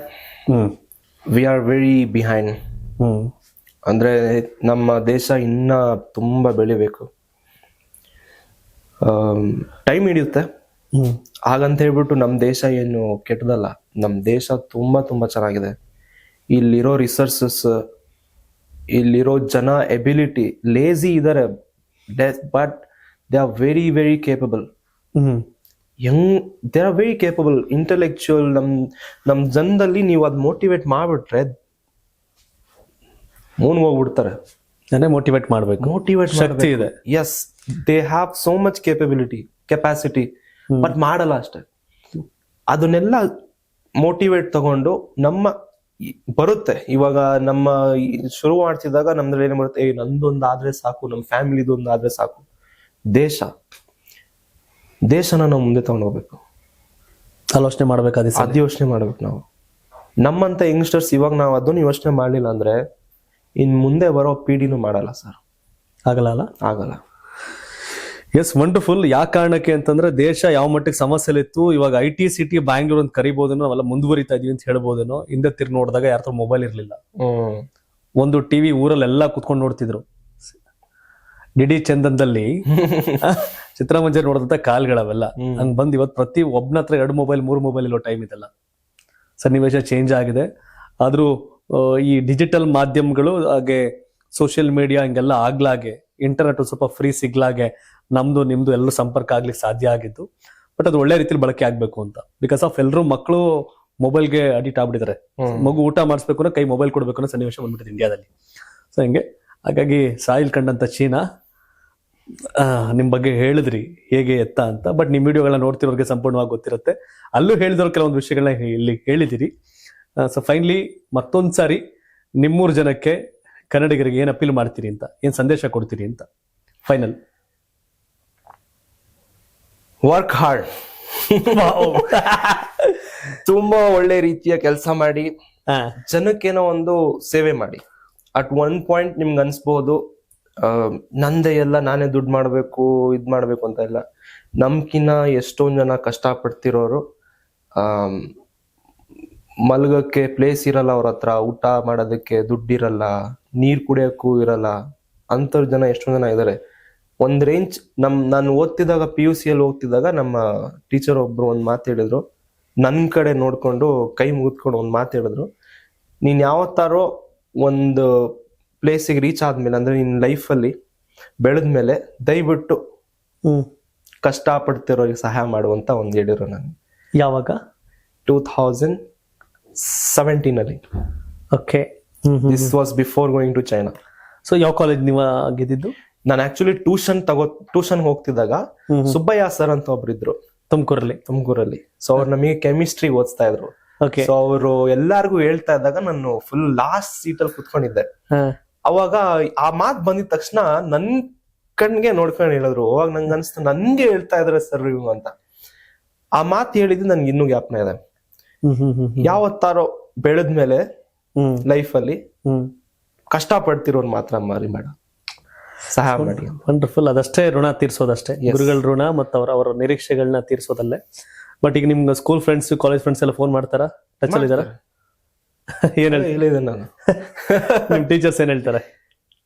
we are very behind. ಅಂದ್ರೆ ನಮ್ಮ ದೇಶ ಇನ್ನ ತುಂಬಾ ಬೆಳಿಬೇಕು, ಟೈಮ್ ಹಿಡಿಯುತ್ತೆ. ಹಾಗಂತ ಹೇಳ್ಬಿಟ್ಟು ನಮ್ಮ ದೇಶ ಏನು ಕೆಟ್ಟದಲ್ಲ, ನಮ್ಮ ದೇಶ ತುಂಬಾ ತುಂಬಾ ಚೆನ್ನಾಗಿದೆ. ಇಲ್ಲಿರೋ ರಿಸೋರ್ಸಸ್, ಇಲ್ಲಿರೋ ಜನ ಎಬಿಲಿಟಿ, ಲೇಜಿ ಇದಾರೆ, but they are very very capable. They are very capable, intellectual. ನಮ್ ಜನದಲ್ಲಿ ನೀವು ಅದ್ ಮೋಟಿವೇಟ್ ಮಾಡ್ಬಿಟ್ರೆ ಮೂನ್ಗೆ ಹೋಗ್ಬಿಡ್ತಾರೆ. ಮೋಟಿವೇಟ್ ಮಾಡ್ಬೇಕು, ಶಕ್ತಿ ಇದೆ. Yes, they have so much capacity, but ಮಾಡಲ್ಲ ಅಷ್ಟೇ. ಅದನ್ನೆಲ್ಲ ಮೋಟಿವೇಟ್ ತಗೊಂಡು ನಮ್ಮ ಬರುತ್ತೆ. ಇವಾಗ ನಮ್ಮ ಶುರು ಮಾಡ್ತಿದ್ದಾಗ ನಮ್ದ್ರಲ್ಲಿ ಏನ್ ಬರುತ್ತೆ, ನಂದೊಂದು ಆದ್ರೆ ಸಾಕು, ನಮ್ಮ ಫ್ಯಾಮಿಲಿದೊಂದು ಆದ್ರೆ ಸಾಕು. ದೇಶನ ನಾವು ಮುಂದೆ ತಗೊಂಡೋಗ್ಬೇಕು, ಆಲೋಚನೆ ಮಾಡ್ಬೇಕು, ಅದ್ ಯೋಚನೆ ಮಾಡ್ಬೇಕು ನಾವು. ನಮ್ಮಂತ ಯಂಗ್ಸ್ಟರ್ಸ್ ಇವಾಗ ನಾವು ಅದನ್ನು ಯೋಚನೆ ಮಾಡ್ಲಿಲ್ಲ ಅಂದ್ರೆ ಇನ್ ಮುಂದೆ ಬರೋ ಪೀಳಿನೂ ಮಾಡಲ್ಲ ಸರ್. ಆಗಲ್ಲ. Yes, wonderful. ಯಾವ ಕಾರಣಕ್ಕೆ ಅಂತಂದ್ರೆ ದೇಶ ಯಾವ ಮಟ್ಟಿಗೆ ಸಮಸ್ಯೆಲಿತ್ತು, ಇವಾಗ IT ಸಿಟಿ ಬ್ಯಾಂಗ್ಳೂರ್ ಅಂತ ಕರಿಬಹುದೇನೋ, ನಾವೆಲ್ಲ ಮುಂದುವರಿತಾ ಇದೀವಿ ಅಂತ ಹೇಳ್ಬೋದೇನೋ. ಹಿಂದೆ ತಿರ್ಗಿ ನೋಡಿದಾಗ ಯಾರ ಮೊಬೈಲ್ ಇರ್ಲಿಲ್ಲ, ಒಂದು ಟಿವಿ ಊರಲ್ಲೆಲ್ಲ ಕುತ್ಕೊಂಡು ನೋಡ್ತಿದ್ರು. ಡಿಡಿ ಚಂದನ್ದಲ್ಲಿ ಚಿತ್ರಮಂಜರಿ ನೋಡಿದಂತ ಕಾಲ್ಗಳವೆಲ್ಲ ಹಂಗ್ ಬಂದ್ ಇವತ್ತು ಪ್ರತಿ ಒಬ್ನ ಹತ್ರ 2 ಮೊಬೈಲ್ 3 ಮೊಬೈಲ್ ಇರೋ ಟೈಮ್ ಇದೆಲ್ಲ. ಸನ್ನಿವೇಶ ಚೇಂಜ್ ಆಗಿದೆ. ಆದ್ರೂ ಈ ಡಿಜಿಟಲ್ ಮಾಧ್ಯಮಗಳು ಹಾಗೆ ಸೋಷಿಯಲ್ ಮೀಡಿಯಾ ಹಿಂಗೆಲ್ಲ ಆಗ್ಲಾಗೆ, ಇಂಟರ್ನೆಟ್ ಸ್ವಲ್ಪ ಫ್ರೀ ಸಿಗ್ಲಾಗೆ ನಮ್ದು ನಿಮ್ದು ಎಲ್ಲ ಸಂಪರ್ಕ ಆಗ್ಲಿಕ್ಕೆ ಸಾಧ್ಯ ಆಗಿದ್ದು. ಬಟ್ ಅದು ಒಳ್ಳೆ ರೀತಿಲಿ ಬಳಕೆ ಆಗ್ಬೇಕು ಅಂತ, ಬಿಕಾಸ್ ಆಫ್ ಎಲ್ರು ಮಕ್ಕಳು ಮೊಬೈಲ್ಗೆ ಅಡಿಕ್ಟ್ ಆಗ್ಬಿಟ್ಟಿದ್ದಾರೆ. ಮಗು ಊಟ ಮಾಡಿಸ್ಬೇಕು ಅಂದ್ರೆ ಕೈ ಮೊಬೈಲ್ ಕೊಡ್ಬೇಕು ಅನ್ನೋ ಸನ್ನಿವೇಶ ಬಂದ್ಬಿಟ್ಟಿದೆ ಇಂಡಿಯಾದಲ್ಲಿ. ಸೊ ಹಿಂಗೆ ಹಾಗಾಗಿ ಸಾಯಿಲ್ ಕಂಡಂತ ಚೀನಾ ನಿಮ್ ಬಗ್ಗೆ ಹೇಳಿದ್ರಿ ಹೇಗೆ ಎತ್ತ ಅಂತ. ಬಟ್ ನಿಮ್ ವಿಡಿಯೋಗಳನ್ನ ನೋಡ್ತಿರೋರಿಗೆ ಸಂಪೂರ್ಣವಾಗಿ ಗೊತ್ತಿರುತ್ತೆ. ಅಲ್ಲೂ ಹೇಳಿದವ್ರು ಕೆಲವೊಂದು ವಿಷಯಗಳನ್ನ ಇಲ್ಲಿ ಹೇಳಿದಿರಿ. ಸೊ ಫೈನಲಿ ಮತ್ತೊಂದ್ಸಾರಿ ನಿಮ್ಮೂರ್ ಜನಕ್ಕೆ, ಕನ್ನಡಿಗರಿಗೆ ಏನ್ ಅಪೀಲ್ ಮಾಡ್ತೀರಿ ಅಂತ, ಏನ್ ಸಂದೇಶ ಕೊಡ್ತೀರಿ ಅಂತ ಫೈನಲ್? Work hard. ತುಂಬಾ ಒಳ್ಳೆ ರೀತಿಯ ಕೆಲಸ ಮಾಡಿ ಜನಕ್ಕೇನೋ ಒಂದು ಸೇವೆ ಮಾಡಿ. ಅಟ್ ಒನ್ ಪಾಯಿಂಟ್ ನಿಮ್ಗೆ ಅನ್ಸ್ಬಹುದು ನಂದೇ ಎಲ್ಲ ನಾನೇ ದುಡ್ಡು ಮಾಡ್ಬೇಕು ಇದ್ ಮಾಡ್ಬೇಕು ಅಂತ. ಇಲ್ಲ, ನಮ್ಕಿನ್ನ ಎಷ್ಟೊಂದ್ ಜನ ಕಷ್ಟ ಪಡ್ತಿರೋರು, ಮಲ್ಗಕ್ಕೆ ಪ್ಲೇಸ್ ಇರಲ್ಲ ಅವ್ರ ಹತ್ರ, ಊಟ ಮಾಡೋದಕ್ಕೆ ದುಡ್ಡಿರಲ್ಲ, ನೀರ್ ಕುಡಿಯೋಕ್ಕೂ ಇರಲ್ಲ, ಅಂತವ್ರ ಜನ ಎಷ್ಟೊಂದ್ ಜನ ಇದಾರೆ. ಒಂದ್ ರೇಂಜ್ ನಾನು ಓದ್ತಿದ್ದಾಗ PUC ಅಲ್ಲಿ ಹೋಗ್ತಿದ್ದಾಗ ನಮ್ಮ ಟೀಚರ್ ಒಬ್ರು ಒಂದ್ ಮಾತು ಹೇಳಿದ್ರು, ನನ್ ಕಡೆ ನೋಡ್ಕೊಂಡು ಕೈ ಮುಗಿದ್ಕೊಂಡು ಒಂದ್ ಮಾತು ಹೇಳಿದ್ರು, ನೀನ್ ಯಾವತ್ತಾರೋ ಒಂದು ಪ್ಲೇಸಿಗೆ ರೀಚ್ ಆದ್ಮೇಲೆ, ಅಂದ್ರೆ ನಿನ್ ಲೈಫಲ್ಲಿ ಬೆಳೆದ್ಮೇಲೆ ದಯವಿಟ್ಟು ಕಷ್ಟ ಪಡ್ತಿರೋರಿಗೆ ಸಹಾಯ ಮಾಡುವಂತ ಒಂದ್ ಹೇಳಿದ್ರು. ನಾನು ಯಾವಾಗ 2017 ಅಲ್ಲಿ. Okay. This was before going to China. So ಯಾವ ಕಾಲೇಜ್ ನೀವು ಆಗಿದ್ದು? ನಾನು ಆಕ್ಚುಲಿ ಟ್ಯೂಷನ್ ಹೋಗ್ತಿದ್ದಾಗ ಸುಬ್ಬಯ್ಯ ಸರ್ ಅಂತ ಒಬ್ರಿದ್ರು ತುಮಕೂರಲ್ಲಿ. ಸೊ ಅವ್ರು ನಮಗೆ ಕೆಮಿಸ್ಟ್ರಿ ಓದಿಸ್ತಾ ಇದ್ರು. ಸೊ ಅವರು ಎಲ್ಲಾರ್ಗು ಹೇಳ್ತಾ ಇದ್ದಾಗ ನಾನು ಫುಲ್ ಲಾಸ್ಟ್ ಸೀಟ್ ಅಲ್ಲಿ ಕುತ್ಕೊಂಡಿದ್ದೆ. ಅವಾಗ ಆ ಮಾತ್ ಬಂದಿದ ತಕ್ಷಣ ನನ್ ಕಣ್ಗೆ ನೋಡ್ಕೊಂಡು ಹೇಳಿದ್ರು. ಅವಾಗ ನಂಗೆ ಅನ್ಸ್ತು ನನ್ಗೆ ಹೇಳ್ತಾ ಇದಾರೆ ಸರ್ ಇವ್ ಅಂತ. ಆ ಮಾತ್ ಹೇಳಿದ್ದು ನನ್ಗೆ ಇನ್ನೂ ಜ್ಞಾಪನ ಇದೆ. ಯಾವತ್ತಾರೋ ಬೆಳೆದ್ಮೇಲೆ ಲೈಫ್ ಅಲ್ಲಿ ಕಷ್ಟ ಪಡ್ತಿರೋನ್ ಮಾತ್ರ ಮರಿಬೇಡ, ಸಹಾಯ ಮಾಡಿ. ವಂಡರ್ಫುಲ್. ಅದಷ್ಟೇ ಋಣ ತೀರ್ಸೋದಷ್ಟೇ, ಗುರುಗಳ ಋಣ ಮತ್ತು ಅವರ ನಿರೀಕ್ಷೆಗಳನ್ನ ತೀರ್ಸೋದಲ್ಲೇ. ಬಟ್ ಈಗ ನಿಮ್ಗೆ ಸ್ಕೂಲ್ ಫ್ರೆಂಡ್ಸ್, ಕಾಲೇಜ್ ಫ್ರೆಂಡ್ಸ್ ಎಲ್ಲ ಫೋನ್ ಮಾಡ್ತಾರಾ? ಟಚ್ ಅಲ್ಲಿ ಇದಾರ? ಏನ್ ಹೇಳಿದೆ ನಾನು? ನಿಮ್ ಟೀಚರ್ಸ್ ಏನ್ ಹೇಳ್ತಾರೆ?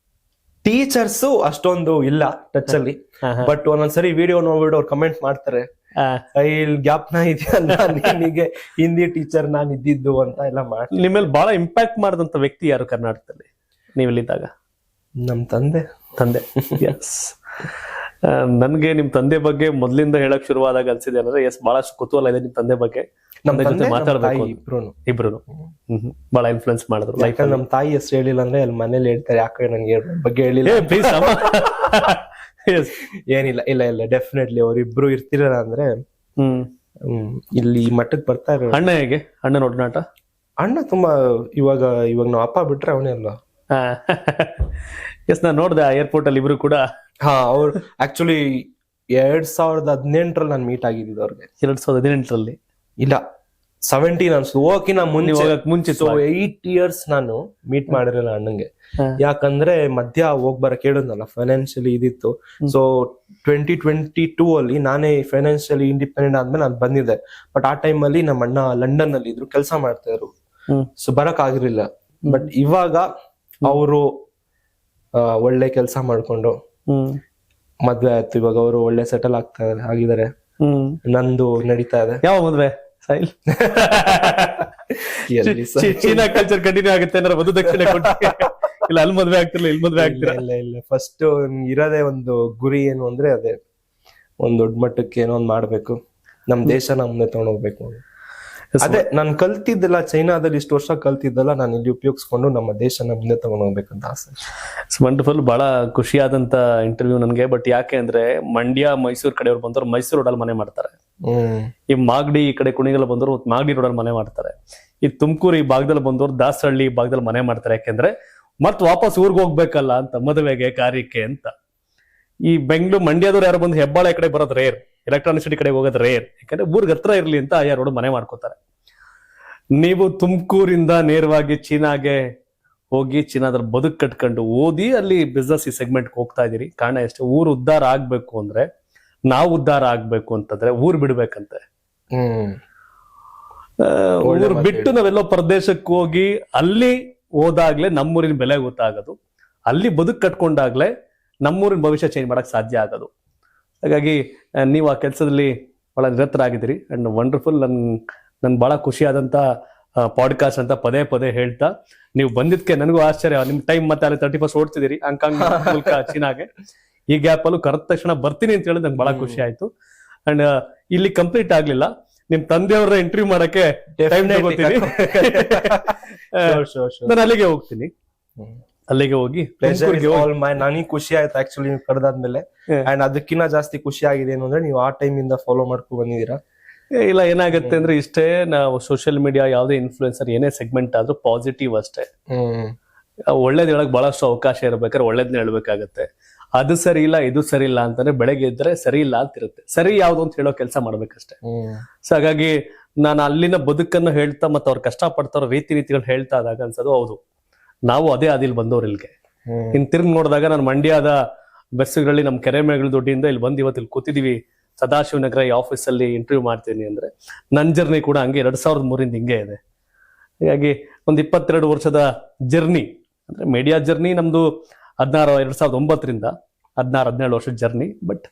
ಟೀಚರ್ಸ್ ಅಷ್ಟೊಂದು ಇಲ್ಲ ಟಚ್ ಅಲ್ಲಿ, ಬಟ್ ಒಂದೊಂದ್ಸರಿ ವಿಡಿಯೋ ನೋಡ್ಬಿಟ್ಟು ಅವ್ರು ಕಮೆಂಟ್ ಮಾಡ್ತಾರೆ, ಇಲ್ಲಿ ಜ್ಞಾಪನ ಇದೆಯಲ್ಲ ನಿನಗೆ ಹಿಂದಿ ಟೀಚರ್ ನಾನ್ ಇದ್ದಿದ್ದು ಅಂತ ಎಲ್ಲ ಮಾಡ್ತಾರೆ. ನಿಮ್ಮಲ್ಲಿ ಬಹಳ ಇಂಪ್ಯಾಕ್ಟ್ ಮಾಡಿದಂತ ವ್ಯಕ್ತಿ ಯಾರು ಕರ್ನಾಟಕದಲ್ಲಿ ನೀವಿಲ್ಲಿದ್ದಾಗ? ನಮ್ ತಂದೆ. ಎಸ್. ನನ್ಗೆ ನಿಮ್ ತಂದೆ ಬಗ್ಗೆ ಮೊದ್ಲಿಂದ ಹೇಳಕ್ ಶುರುವಾದಾಗ ಅನ್ಸಿದೆ ಅಂದ್ರೆ, ಎಸ್, ಬಹಳಷ್ಟು ಕುತೂಹಲ ಇದೆ ನಿಮ್ ತಂದೆ ಬಗ್ಗೆ. ನಮ್ಮ ಜೊತೆ ಮಾತಾಡ್ಬೇಕು. ಇಬ್ರು ಬಹಳ ಇನ್ಫ್ಲುಯೆನ್ಸ್ ಮಾಡಿದ್ರು. ಯಾಕಂದ್ರೆ ನಮ್ ತಾಯಿ ಹೆಸರು ಹೇಳಿಲ್ಲ ಅಂದ್ರೆ ಅಲ್ಲಿ ಮನೇಲಿ ಹೇಳ್ತಾರೆ, ಯಾಕೆ ನಂಗೆ ಬಗ್ಗೆ ಹೇಳಿಲ್ಲ. ಏನಿಲ್ಲ, ಇಲ್ಲ ಡೆಫಿನೆಟ್ಲಿ ಅವ್ರಿಬ್ರು ಇರ್ತಿರಲ್ಲ ಅಂದ್ರೆ ಇಲ್ಲಿ ಮಟ್ಟಕ್ಕೆ ಬರ್ತಾ ಇರೋ. ಅಣ್ಣ ಹೇಗೆ? ಅಣ್ಣನ ಒಡನಾಟ? ಅಣ್ಣ ತುಂಬಾ ಇವಾಗ ನಾವ್ ಅಪ್ಪ ಬಿಟ್ರೆ ಅವನೇ ಅಲ್ವಾ. ಎಸ್, ನಾನ್ ನೋಡ್ದೆ ಏರ್ಪೋರ್ಟ್ ಅಲ್ಲಿ ಇಬ್ರು ಕೂಡ. ಅವ್ರು ಆಕ್ಚುಲಿ 2018 ನಾನು ಮೀಟ್ ಆಗಿದ್ದು ಅವ್ರಿಗೆ. 2018 ಇಲ್ಲ 17 ಅನ್ಸು ಹೋಗಿನ ಮುಂಚೆ. ಸೊ 8 years ನಾನು ಮೀಟ್ ಮಾಡಿರಲ್ಲ ಅಣ್ಣಂಗೆ. ಯಾಕಂದ್ರೆ ಮಧ್ಯ ಹೋಗ್ ಬರಕ್ ಹೇಳಿದ್ನಲ್ಲ, ಫೈನಾನ್ಷಿಯಲಿ ಇದಿತ್ತು. ಸೊ 2022 ಅಲ್ಲಿ ನಾನೇ ಫೈನಾನ್ಷಿಯಲಿ ಇಂಡಿಪೆಂಡೆಂಟ್ ಆದ್ಮೇಲೆ ನಾನು ಬಂದಿದ್ದೆ. ಬಟ್ ಆ ಟೈಮ್ ಅಲ್ಲಿ ನಮ್ಮ ಅಣ್ಣ ಲಂಡನ್ ಅಲ್ಲಿ ಇದ್ರು, ಕೆಲಸ ಮಾಡ್ತಾ ಇದ್ರು. ಸೊ ಬರಕ್ ಆಗಿರ್ಲಿಲ್ಲ. ಬಟ್ ಇವಾಗ ಅವರು ಒಳ್ಳೆ ಕೆಲಸ ಮಾಡ್ಕೊಂಡು ಮದ್ವೆ ಆಯ್ತು. ಇವಾಗ ಅವರು ಒಳ್ಳೆ ಸೆಟಲ್ ಆಗಿದ್ದಾರೆ. ನಂದು ನಡೀತಾ ಇದೆ. ಯಾವ ಮದ್ವೆ? ಸಾಯಿಲ್ ಚೀನಾ ಕಲ್ಚರ್ ಕಂಟಿನ್ಯೂ ಆಗುತ್ತೆ ಅಂದ್ರೆ ವಧು ದಕ್ಷಿಣೆ ಕೊಟ್ಟು ಇಲ್ಲ ಅಲ್ಲಿ ಮದ್ವೆ ಆಗ್ತಿರ್ಲಿಲ್ಲ, ಇಲ್ಲಿ ಮದ್ವೆ ಆಗ್ತಿರ? ಇಲ್ಲ ಫಸ್ಟ್ ಇರೋದೇ ಒಂದು ಗುರಿ ಏನು ಅಂದ್ರೆ ಅದೇ ಒಂದ್ ದೊಡ್ಡ ಮಟ್ಟಕ್ಕೆ ಏನೋ ಒಂದ್ ಮಾಡ್ಬೇಕು, ನಮ್ ದೇಶನ ಮುಂದೆ ತಗೊಂಡ್ ಹೋಗ್ಬೇಕು. ಅದೇ ನಾನು ಕಲ್ತಿದ್ದಲ್ಲ ಚೈನಾದಲ್ಲಿ, ಇಷ್ಟು ವರ್ಷ ಕಲ್ತಿದ್ದಲ್ಲ ನಾನು ಇಲ್ಲಿ ಉಪಯೋಗಿಸ್ಕೊಂಡು ನಮ್ಮ ದೇಶನ ಮುಂದೆ ತಗೊಂಡ್ ಹೋಗ್ಬೇಕಂತ ಆಸೆ. ವಂಡರ್ಫುಲ್. ಬಹಳ ಖುಷಿಯಾದಂತ ಇಂಟರ್ವ್ಯೂ ನನ್ಗೆ. ಬಟ್ ಯಾಕೆ ಅಂದ್ರೆ ಮಂಡ್ಯ ಮೈಸೂರು ಕಡೆಯವ್ರು ಬಂದವ್ರು ಮೈಸೂರು ರೋಡಲ್ಲಿ ಮನೆ ಮಾಡ್ತಾರೆ. ಈ ಮಾಗಡಿ ಈ ಕಡೆ ಕುಣಿಗಲ್ ಬಂದವರು ಮಾಗಡಿ ರೋಡಲ್ಲಿ ಮನೆ ಮಾಡ್ತಾರೆ. ಈ ತುಮಕೂರು ಈ ಭಾಗದಲ್ಲಿ ಬಂದವರು ದಾಸಹಳ್ಳಿ ಈ ಭಾಗದಲ್ಲಿ ಮನೆ ಮಾಡ್ತಾರೆ. ಯಾಕೆಂದ್ರೆ ಮತ್ ವಾಪಸ್ ಊರ್ಗ್ ಹೋಗ್ಬೇಕಲ್ಲ ಅಂತ, ಮದುವೆಗೆ ಕಾರ್ಯಕ್ಕೆ ಅಂತ. ಈ ಬೆಂಗಳೂರು ಮಂಡ್ಯದವ್ರು ಯಾರು ಬಂದು ಹೆಬ್ಬಾಳ ಕಡೆ ಬರೋದು ರೇರ್, ಎಲೆಕ್ಟ್ರಾನಿಕ್ ಸಿಟಿ ಕಡೆ ಹೋಗೋದು ರೇರ್. ಯಾಕಂದ್ರೆ ಊರ್ಗ್ ಹತ್ರ ಇರ್ಲಿ ಅಂತ ಆಯಾ ರೋಡ್ ಮನೆ ಮಾಡ್ಕೋತಾರೆ. ನೀವು ತುಮಕೂರಿಂದ ನೇರವಾಗಿ ಚೀನಾಗೆ ಹೋಗಿ ಚೀನಾದಲ್ಲಿ ಬದುಕು ಕಟ್ಕೊಂಡು ಓದಿ ಅಲ್ಲಿ ಬಿಸ್ನೆಸ್ ಈ ಸೆಗ್ಮೆಂಟ್ ಹೋಗ್ತಾ ಇದೀರಿ. ಕಾರಣ ಎಷ್ಟು? ಊರು ಉದ್ಧಾರ ಆಗ್ಬೇಕು ಅಂದ್ರೆ, ನಾವು ಉದ್ಧಾರ ಆಗ್ಬೇಕು ಅಂತಂದ್ರೆ ಊರ್ ಬಿಡ್ಬೇಕಂತೆ. ಊರು ಬಿಟ್ಟು ನಾವೆಲ್ಲೋ ಪ್ರದೇಶಕ್ಕೆ ಹೋಗಿ ಅಲ್ಲಿ ಹೋದಾಗ್ಲೇ ನಮ್ಮೂರಿನ ಬೆಲೆ ಗೊತ್ತಾಗೋದು, ಅಲ್ಲಿ ಬದುಕು ಕಟ್ಕೊಂಡಾಗ್ಲೇ ನಮ್ಮೂರಿನ ಭವಿಷ್ಯ ಚೇಂಜ್ ಮಾಡಕ್ ಸಾಧ್ಯ ಆಗೋದು. ಹಾಗಾಗಿ ನೀವು ಆ ಕೆಲಸದಲ್ಲಿ ಬಹಳ ನಿರತರಾಗಿದ್ದೀರಿ. And wonderful. ನನ್ ಬಹಳ ಖುಷಿಯಾದಂತ ಪಾಡ್ಕಾಸ್ಟ್ ಅಂತ ಪದೇ ಹೇಳ್ತಾ ನೀವು ಬಂದಿದ್ಕೆ ನನಗೂ ಆಶ್ಚರ್ಯ. ನಿಮ್ ಟೈಮ್ ಮತ್ತೆ ಅಲ್ಲಿ 31st ಓಡ್ತಿದ್ದೀರಿ ಹಾಂಗ್ಕಾಂಗ್ ಮೂಲಕ ಚೀನಾಗೆ. ಈ ಗ್ಯಾಪ್ ಅಲ್ಲೂ ಕರೆದ ತಕ್ಷಣ ಬರ್ತೀನಿ ಅಂತ ಹೇಳಿ ನಂಗೆ ಬಹಳ ಖುಷಿ ಆಯ್ತು. ಅಂಡ್ ಇಲ್ಲಿ ಕಂಪ್ಲೀಟ್ ಆಗ್ಲಿಲ್ಲ, ನಿಮ್ ತಂದೆಯವ್ರ ಇಂಟರ್ವ್ಯೂ ಮಾಡಕ್ಕೆ ಟೈಮ್ ತಗೋತೀನಿ. ನಾನು ಅಲ್ಲಿಗೆ ಹೋಗ್ತೀನಿ. ಅಲ್ಲಿಗೆ ಹೋಗಿ ನನಗೆ ಖುಷಿ ಆಯ್ತು ಆಕ್ಚುಲಿ ನೀವು ಕರೆದಾದ್ಮೇಲೆ. ಅಂಡ್ ಅದಕ್ಕಿಂತ ಜಾಸ್ತಿ ಖುಷಿ ಆಗಿದೆ ಏನು ಅಂದ್ರೆ ನೀವು ಆ ಟೈಮ್ ಇಂದ ಫಾಲೋ ಮಾಡ್ಕೊಂಡು ಬಂದಿದ್ದೀರಾ. ಇಲ್ಲ, ಏನಾಗುತ್ತೆ ಅಂದ್ರೆ ಇಷ್ಟೇ, ನಾವು ಸೋಷಿಯಲ್ ಮೀಡಿಯಾ ಯಾವುದೇ ಇನ್ಫ್ಲುಯೆನ್ಸರ್ ಏನೇ ಸೆಗ್ಮೆಂಟ್ ಆದ್ರೂ ಪಾಸಿಟಿವ್ ಅಷ್ಟೇ. ಒಳ್ಳೇದ್ ಹೇಳಕ್ ಬಹಳಷ್ಟು ಅವಕಾಶ ಇರ್ಬೇಕಾದ್ರೆ ಒಳ್ಳೇದ್ನ ಹೇಳ್ಬೇಕಾಗತ್ತೆ. ಅದು ಸರಿ ಇಲ್ಲ ಇದು ಸರಿ ಇಲ್ಲ ಅಂತಂದ್ರೆ ಬೆಳಗ್ಗೆ ಇದ್ರೆ ಸರಿ ಇಲ್ಲ ಅಂತ ಇರುತ್ತೆ. ಸರಿ ಯಾವ್ದು ಅಂತ ಹೇಳೋ ಕೆಲಸ ಮಾಡ್ಬೇಕಷ್ಟೇ. ಸೊ ಹಾಗಾಗಿ ನಾನು ಅಲ್ಲಿನ ಬದುಕನ್ನು ಹೇಳ್ತಾ ಮತ್ತೆ ಅವ್ರು ಕಷ್ಟ ಪಡ್ತಾರೋ ರೀತಿಗಳು ಹೇಳ್ತಾ ಆದಾಗ ಅನ್ಸೋದು ಹೌದು ನಾವು ಅದೇ ಆದಿಲ್ ಬಂದವ್ರು ಇಲ್ಲಿಗೆ. ಇನ್ ತಿರ್ಗಿ ನೋಡಿದಾಗ ನಾನು ಮಂಡ್ಯದ ಬಸ್ಸುಗಳಲ್ಲಿ ನಮ್ ಕೆರೆ ಮೇಗಳ ದುಡ್ಡಿಂದ ಇಲ್ಲಿ ಬಂದು ಇವತ್ತು ಇಲ್ಲಿ ಕೂತಿದೀವಿ ಸದಾಶಿವನಗರ ಈ ಆಫೀಸಲ್ಲಿ ಇಂಟರ್ವ್ಯೂ ಮಾಡ್ತೀನಿ ಅಂದ್ರೆ ನನ್ ಜರ್ನಿ ಕೂಡ ಹಂಗೆ 2003 ಹಿಂಗೆ ಇದೆ. ಹಾಗಾಗಿ ಒಂದ್ 22 ವರ್ಷದ ಜರ್ನಿ ಅಂದ್ರೆ ಮೀಡಿಯಾ ಜರ್ನಿ ನಮ್ದು 2009ರಿಂದ 16-17 ವರ್ಷದ ಜರ್ನಿ. ಬಟ್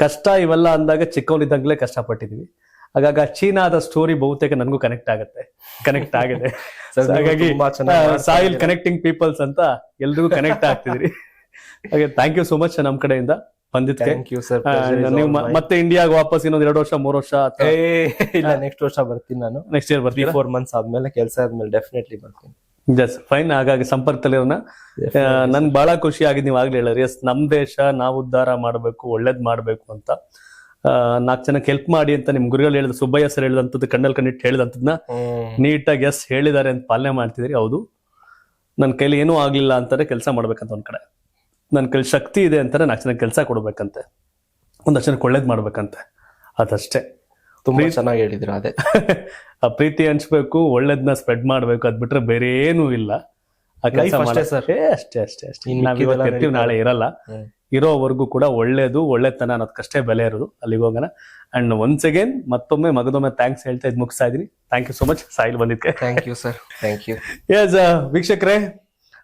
ಕಷ್ಟ ಇವೆಲ್ಲ ಅಂದಾಗ ಚಿಕ್ಕವನಿದ್ದಾಗಲೇ ಕಷ್ಟಪಟ್ಟಿದೀವಿ. ಹಾಗಾಗಿ ಚೀನಾದ ಸ್ಟೋರಿ ಬಹುತೇಕ ನನಗೂ ಕನೆಕ್ಟ್ ಆಗಿದೆ. ಹಾಗಾಗಿ ಸಾಯಿಲ್ ಕನೆಕ್ಟಿಂಗ್ ಪೀಪಲ್ಸ್ ಅಂತ ಎಲ್ರಿಗೂ ಕನೆಕ್ಟ್ ಆಗ್ತಿದ್ರಿ. ಹಾಗೆ ಥ್ಯಾಂಕ್ ಯು ಸೋ ಮಚ್ ನಮ್ ಕಡೆಯಿಂದ ಬಂದಿದ್ದಕ್ಕೆ. ನೀವು ಮತ್ತೆ ಇಂಡಿಯಾಗ ವಾಪಸ್ ಇನ್ನೊಂದ್ 2 ವರ್ಷ 3 ವರ್ಷ ಇಲ್ಲ ನೆಕ್ಸ್ಟ್ ವರ್ಷ ಬರ್ತೀನಿ ನಾನು. ನೆಕ್ಸ್ಟ್ ಇಯರ್ ಬರ್ತೀನಿ. 4 months ಆದ್ಮೇಲೆ ಕೆಲಸ ಆದ್ಮೇಲೆ ಡೆಫಿನೆಟ್ಲಿ ಬರ್ತೀನಿ. ಜಸ್ ಫೈನ್. ಹಾಗಾಗಿ ಸಂಪರ್ಕದಲ್ಲಿರೋಣ. ನನ್ಗೆ ಬಹಳ ಖುಷಿ ಆಗಿದೆ ನೀವು ಆಗ್ಲೇ ಹೇಳಿದ್ರಿ ಎಸ್ ನಮ್ ದೇಶ ನಾವು ಉದ್ಧಾರ ಮಾಡ್ಬೇಕು ಒಳ್ಳೇದ್ ಮಾಡ್ಬೇಕು ಅಂತ. 4 ಜನಕ್ಕೆ ಹೆಲ್ಪ್ ಮಾಡಿ ಅಂತ ನಿಮ್ ಗುರುಗಳು ಹೇಳಿದ ಸುಬ್ಬಯ್ಯ ಸರ್ ಹೇಳಿದಂಥದ್ದು ಕಣ್ಣಲ್ಲಿ ಕಣ್ಣಿಟ್ಟು ಹೇಳಿದಂಥದ್ದನ್ನ ನೀಟಾಗಿ ಎಸ್ ಹೇಳಿದ್ದಾರೆ ಅಂತ ಪಾಲನೆ ಮಾಡ್ತಿದ್ರಿ. ಹೌದು ನನ್ನ ಕೈಲಿ ಏನೂ ಆಗ್ಲಿಲ್ಲ ಅಂತಾನೆ ಕೆಲಸ ಮಾಡ್ಬೇಕಂತ ಒಂದ್ ಕಡೆ, ನನ್ನ ಕೈಲಿ ಶಕ್ತಿ ಇದೆ ಅಂತಾನೆ 4 ಜನಕ್ಕೆ ಕೆಲಸ ಕೊಡ್ಬೇಕಂತೆ, ಒಂದಷ್ಟು ಜನಕ್ಕೆ ಒಳ್ಳೇದ್ ಮಾಡ್ಬೇಕಂತೆ. ಅದಷ್ಟೇ. ತುಂಬಾ ಚೆನ್ನಾಗಿ ಹೇಳಿದ್ರು. ಅದೇ ಆ ಪ್ರೀತಿ ಹಂಚ್ಬೇಕು ಒಳ್ಳೇದ್ನ ಸ್ಪ್ರೆಡ್ ಮಾಡ್ಬೇಕು ಅದ್ ಬಿಟ್ರೆ ಬೇರೆ ಏನೂ ಇಲ್ಲ. ಆ ಕೆಲಸ ಅಷ್ಟೇ. ನಾವಿವತ್ತು ಇರ್ತೀವಿ ನಾಳೆ ಇರಲ್ಲ. ಇರೋವರೆಗೂ ಕೂಡ ಒಳ್ಳೆತನ ಅನ್ನೋದಕ್ಕಷ್ಟೇ ಬೆಲೆ ಇರೋದು. ಅಲ್ಲಿಗೆ ಹೋಗೋಣ. ಅಂಡ್ ಒನ್ಸ್ ಅಗೇನ್ ಮಗದೊಮ್ಮೆ ಥ್ಯಾಂಕ್ಸ್ ಹೇಳ್ತಾ ಇದ್ ಮುಗಿಸ್ತಾ ಇದೀನಿ. Thank you so much Sahil ಬಂದಿದ್ಕೆ. Thank you sir. Thank you. Yes ವೀಕ್ಷಕರೇ,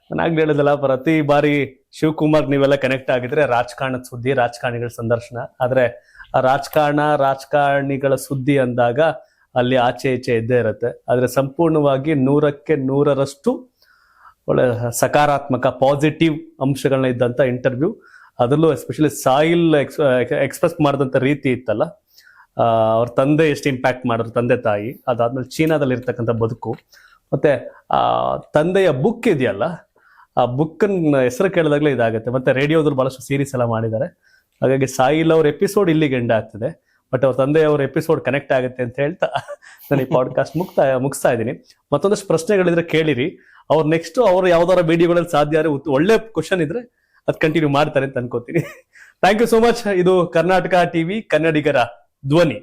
ನಾನಾಗ್ಲೇ ಹೇಳಿದಲ್ಲ ಪ್ರತಿ ಬಾರಿ ಶಿವಕುಮಾರ್ ನೀವೆಲ್ಲ ಕನೆಕ್ಟ್ ಆಗಿದ್ರೆ ರಾಜಕಾರಣದ ಸುದ್ದಿ ರಾಜಕಾರಣಿಗಳ ಸಂದರ್ಶನ. ಆದ್ರೆ ಆ ರಾಜಕಾರಣಿಗಳ ಸುದ್ದಿ ಅಂದಾಗ ಅಲ್ಲಿ ಆಚೆ ಈಚೆ ಇದ್ದೇ ಇರುತ್ತೆ. ಆದ್ರೆ ಸಂಪೂರ್ಣವಾಗಿ 100ಕ್ಕೆ 100ರಷ್ಟು ಒಳ್ಳೆ ಸಕಾರಾತ್ಮಕ ಪಾಸಿಟಿವ್ ಅಂಶಗಳನ್ನ ಇದ್ದಂತ ಇಂಟರ್ವ್ಯೂ. ಅದರಲ್ಲೂ ಎಸ್ಪೆಷಲಿ ಸಾಯಿಲ್ ಎಕ್ಸ್ಪ್ರೆಸ್ ಮಾಡಿದಂಥ ರೀತಿ ಇತ್ತಲ್ಲ, ಅವ್ರ ತಂದೆ ಎಷ್ಟು ಇಂಪ್ಯಾಕ್ಟ್ ಮಾಡಿದ್ರು, ತಂದೆ ತಾಯಿ, ಅದಾದ್ಮೇಲೆ ಚೀನಾದಲ್ಲಿ ಇರ್ತಕ್ಕಂಥ ಬದುಕು, ಮತ್ತೆ ಆ ತಂದೆಯ ಬುಕ್ ಇದೆಯಲ್ಲ, ಆ ಬುಕ್ಕನ್ನ ಹೆಸರು ಕೇಳಿದಾಗಲೇ ಇದಾಗುತ್ತೆ. ಮತ್ತೆ ರೇಡಿಯೋದಲ್ಲಿ ಬಹಳಷ್ಟು ಸೀರೀಸ್ ಎಲ್ಲ ಮಾಡಿದ್ದಾರೆ. ಹಾಗಾಗಿ ಸಾಯಿಲ್ ಅವ್ರ ಎಪಿಸೋಡ್ ಇಲ್ಲಿಗೆ ಎಂಡ್ ಆಗ್ತದೆ, ಬಟ್ ಅವ್ರ ತಂದೆಯವ್ರ ಎಪಿಸೋಡ್ ಕನೆಕ್ಟ್ ಆಗುತ್ತೆ ಅಂತ ಹೇಳ್ತಾ ನಾನು ಈ ಪಾಡ್ಕಾಸ್ಟ್ ಮುಗಿಸ್ತಾ ಇದ್ದೀನಿ. ಮತ್ತೊಂದಷ್ಟು ಪ್ರಶ್ನೆಗಳಿದ್ರೆ ಕೇಳಿರಿ. ಅವ್ರು ನೆಕ್ಸ್ಟ್ ಅವ್ರು ಯಾವ್ದಾರ ವಿಡಿಯೋಗಳಲ್ಲಿ ಸಾಧ್ಯ ಆದ್ರೆ ಒಳ್ಳೆ ಕ್ವಶನ್ ಇದ್ರೆ ಅದು ಕಂಟಿನ್ಯೂ ಮಾಡ್ತಾರೆ ಅಂತ ಅನ್ಕೋತೀನಿ. Thank you so much. ಇದು ಕರ್ನಾಟಕ ಟಿವಿ, ಕನ್ನಡಿಗರ ಧ್ವನಿ.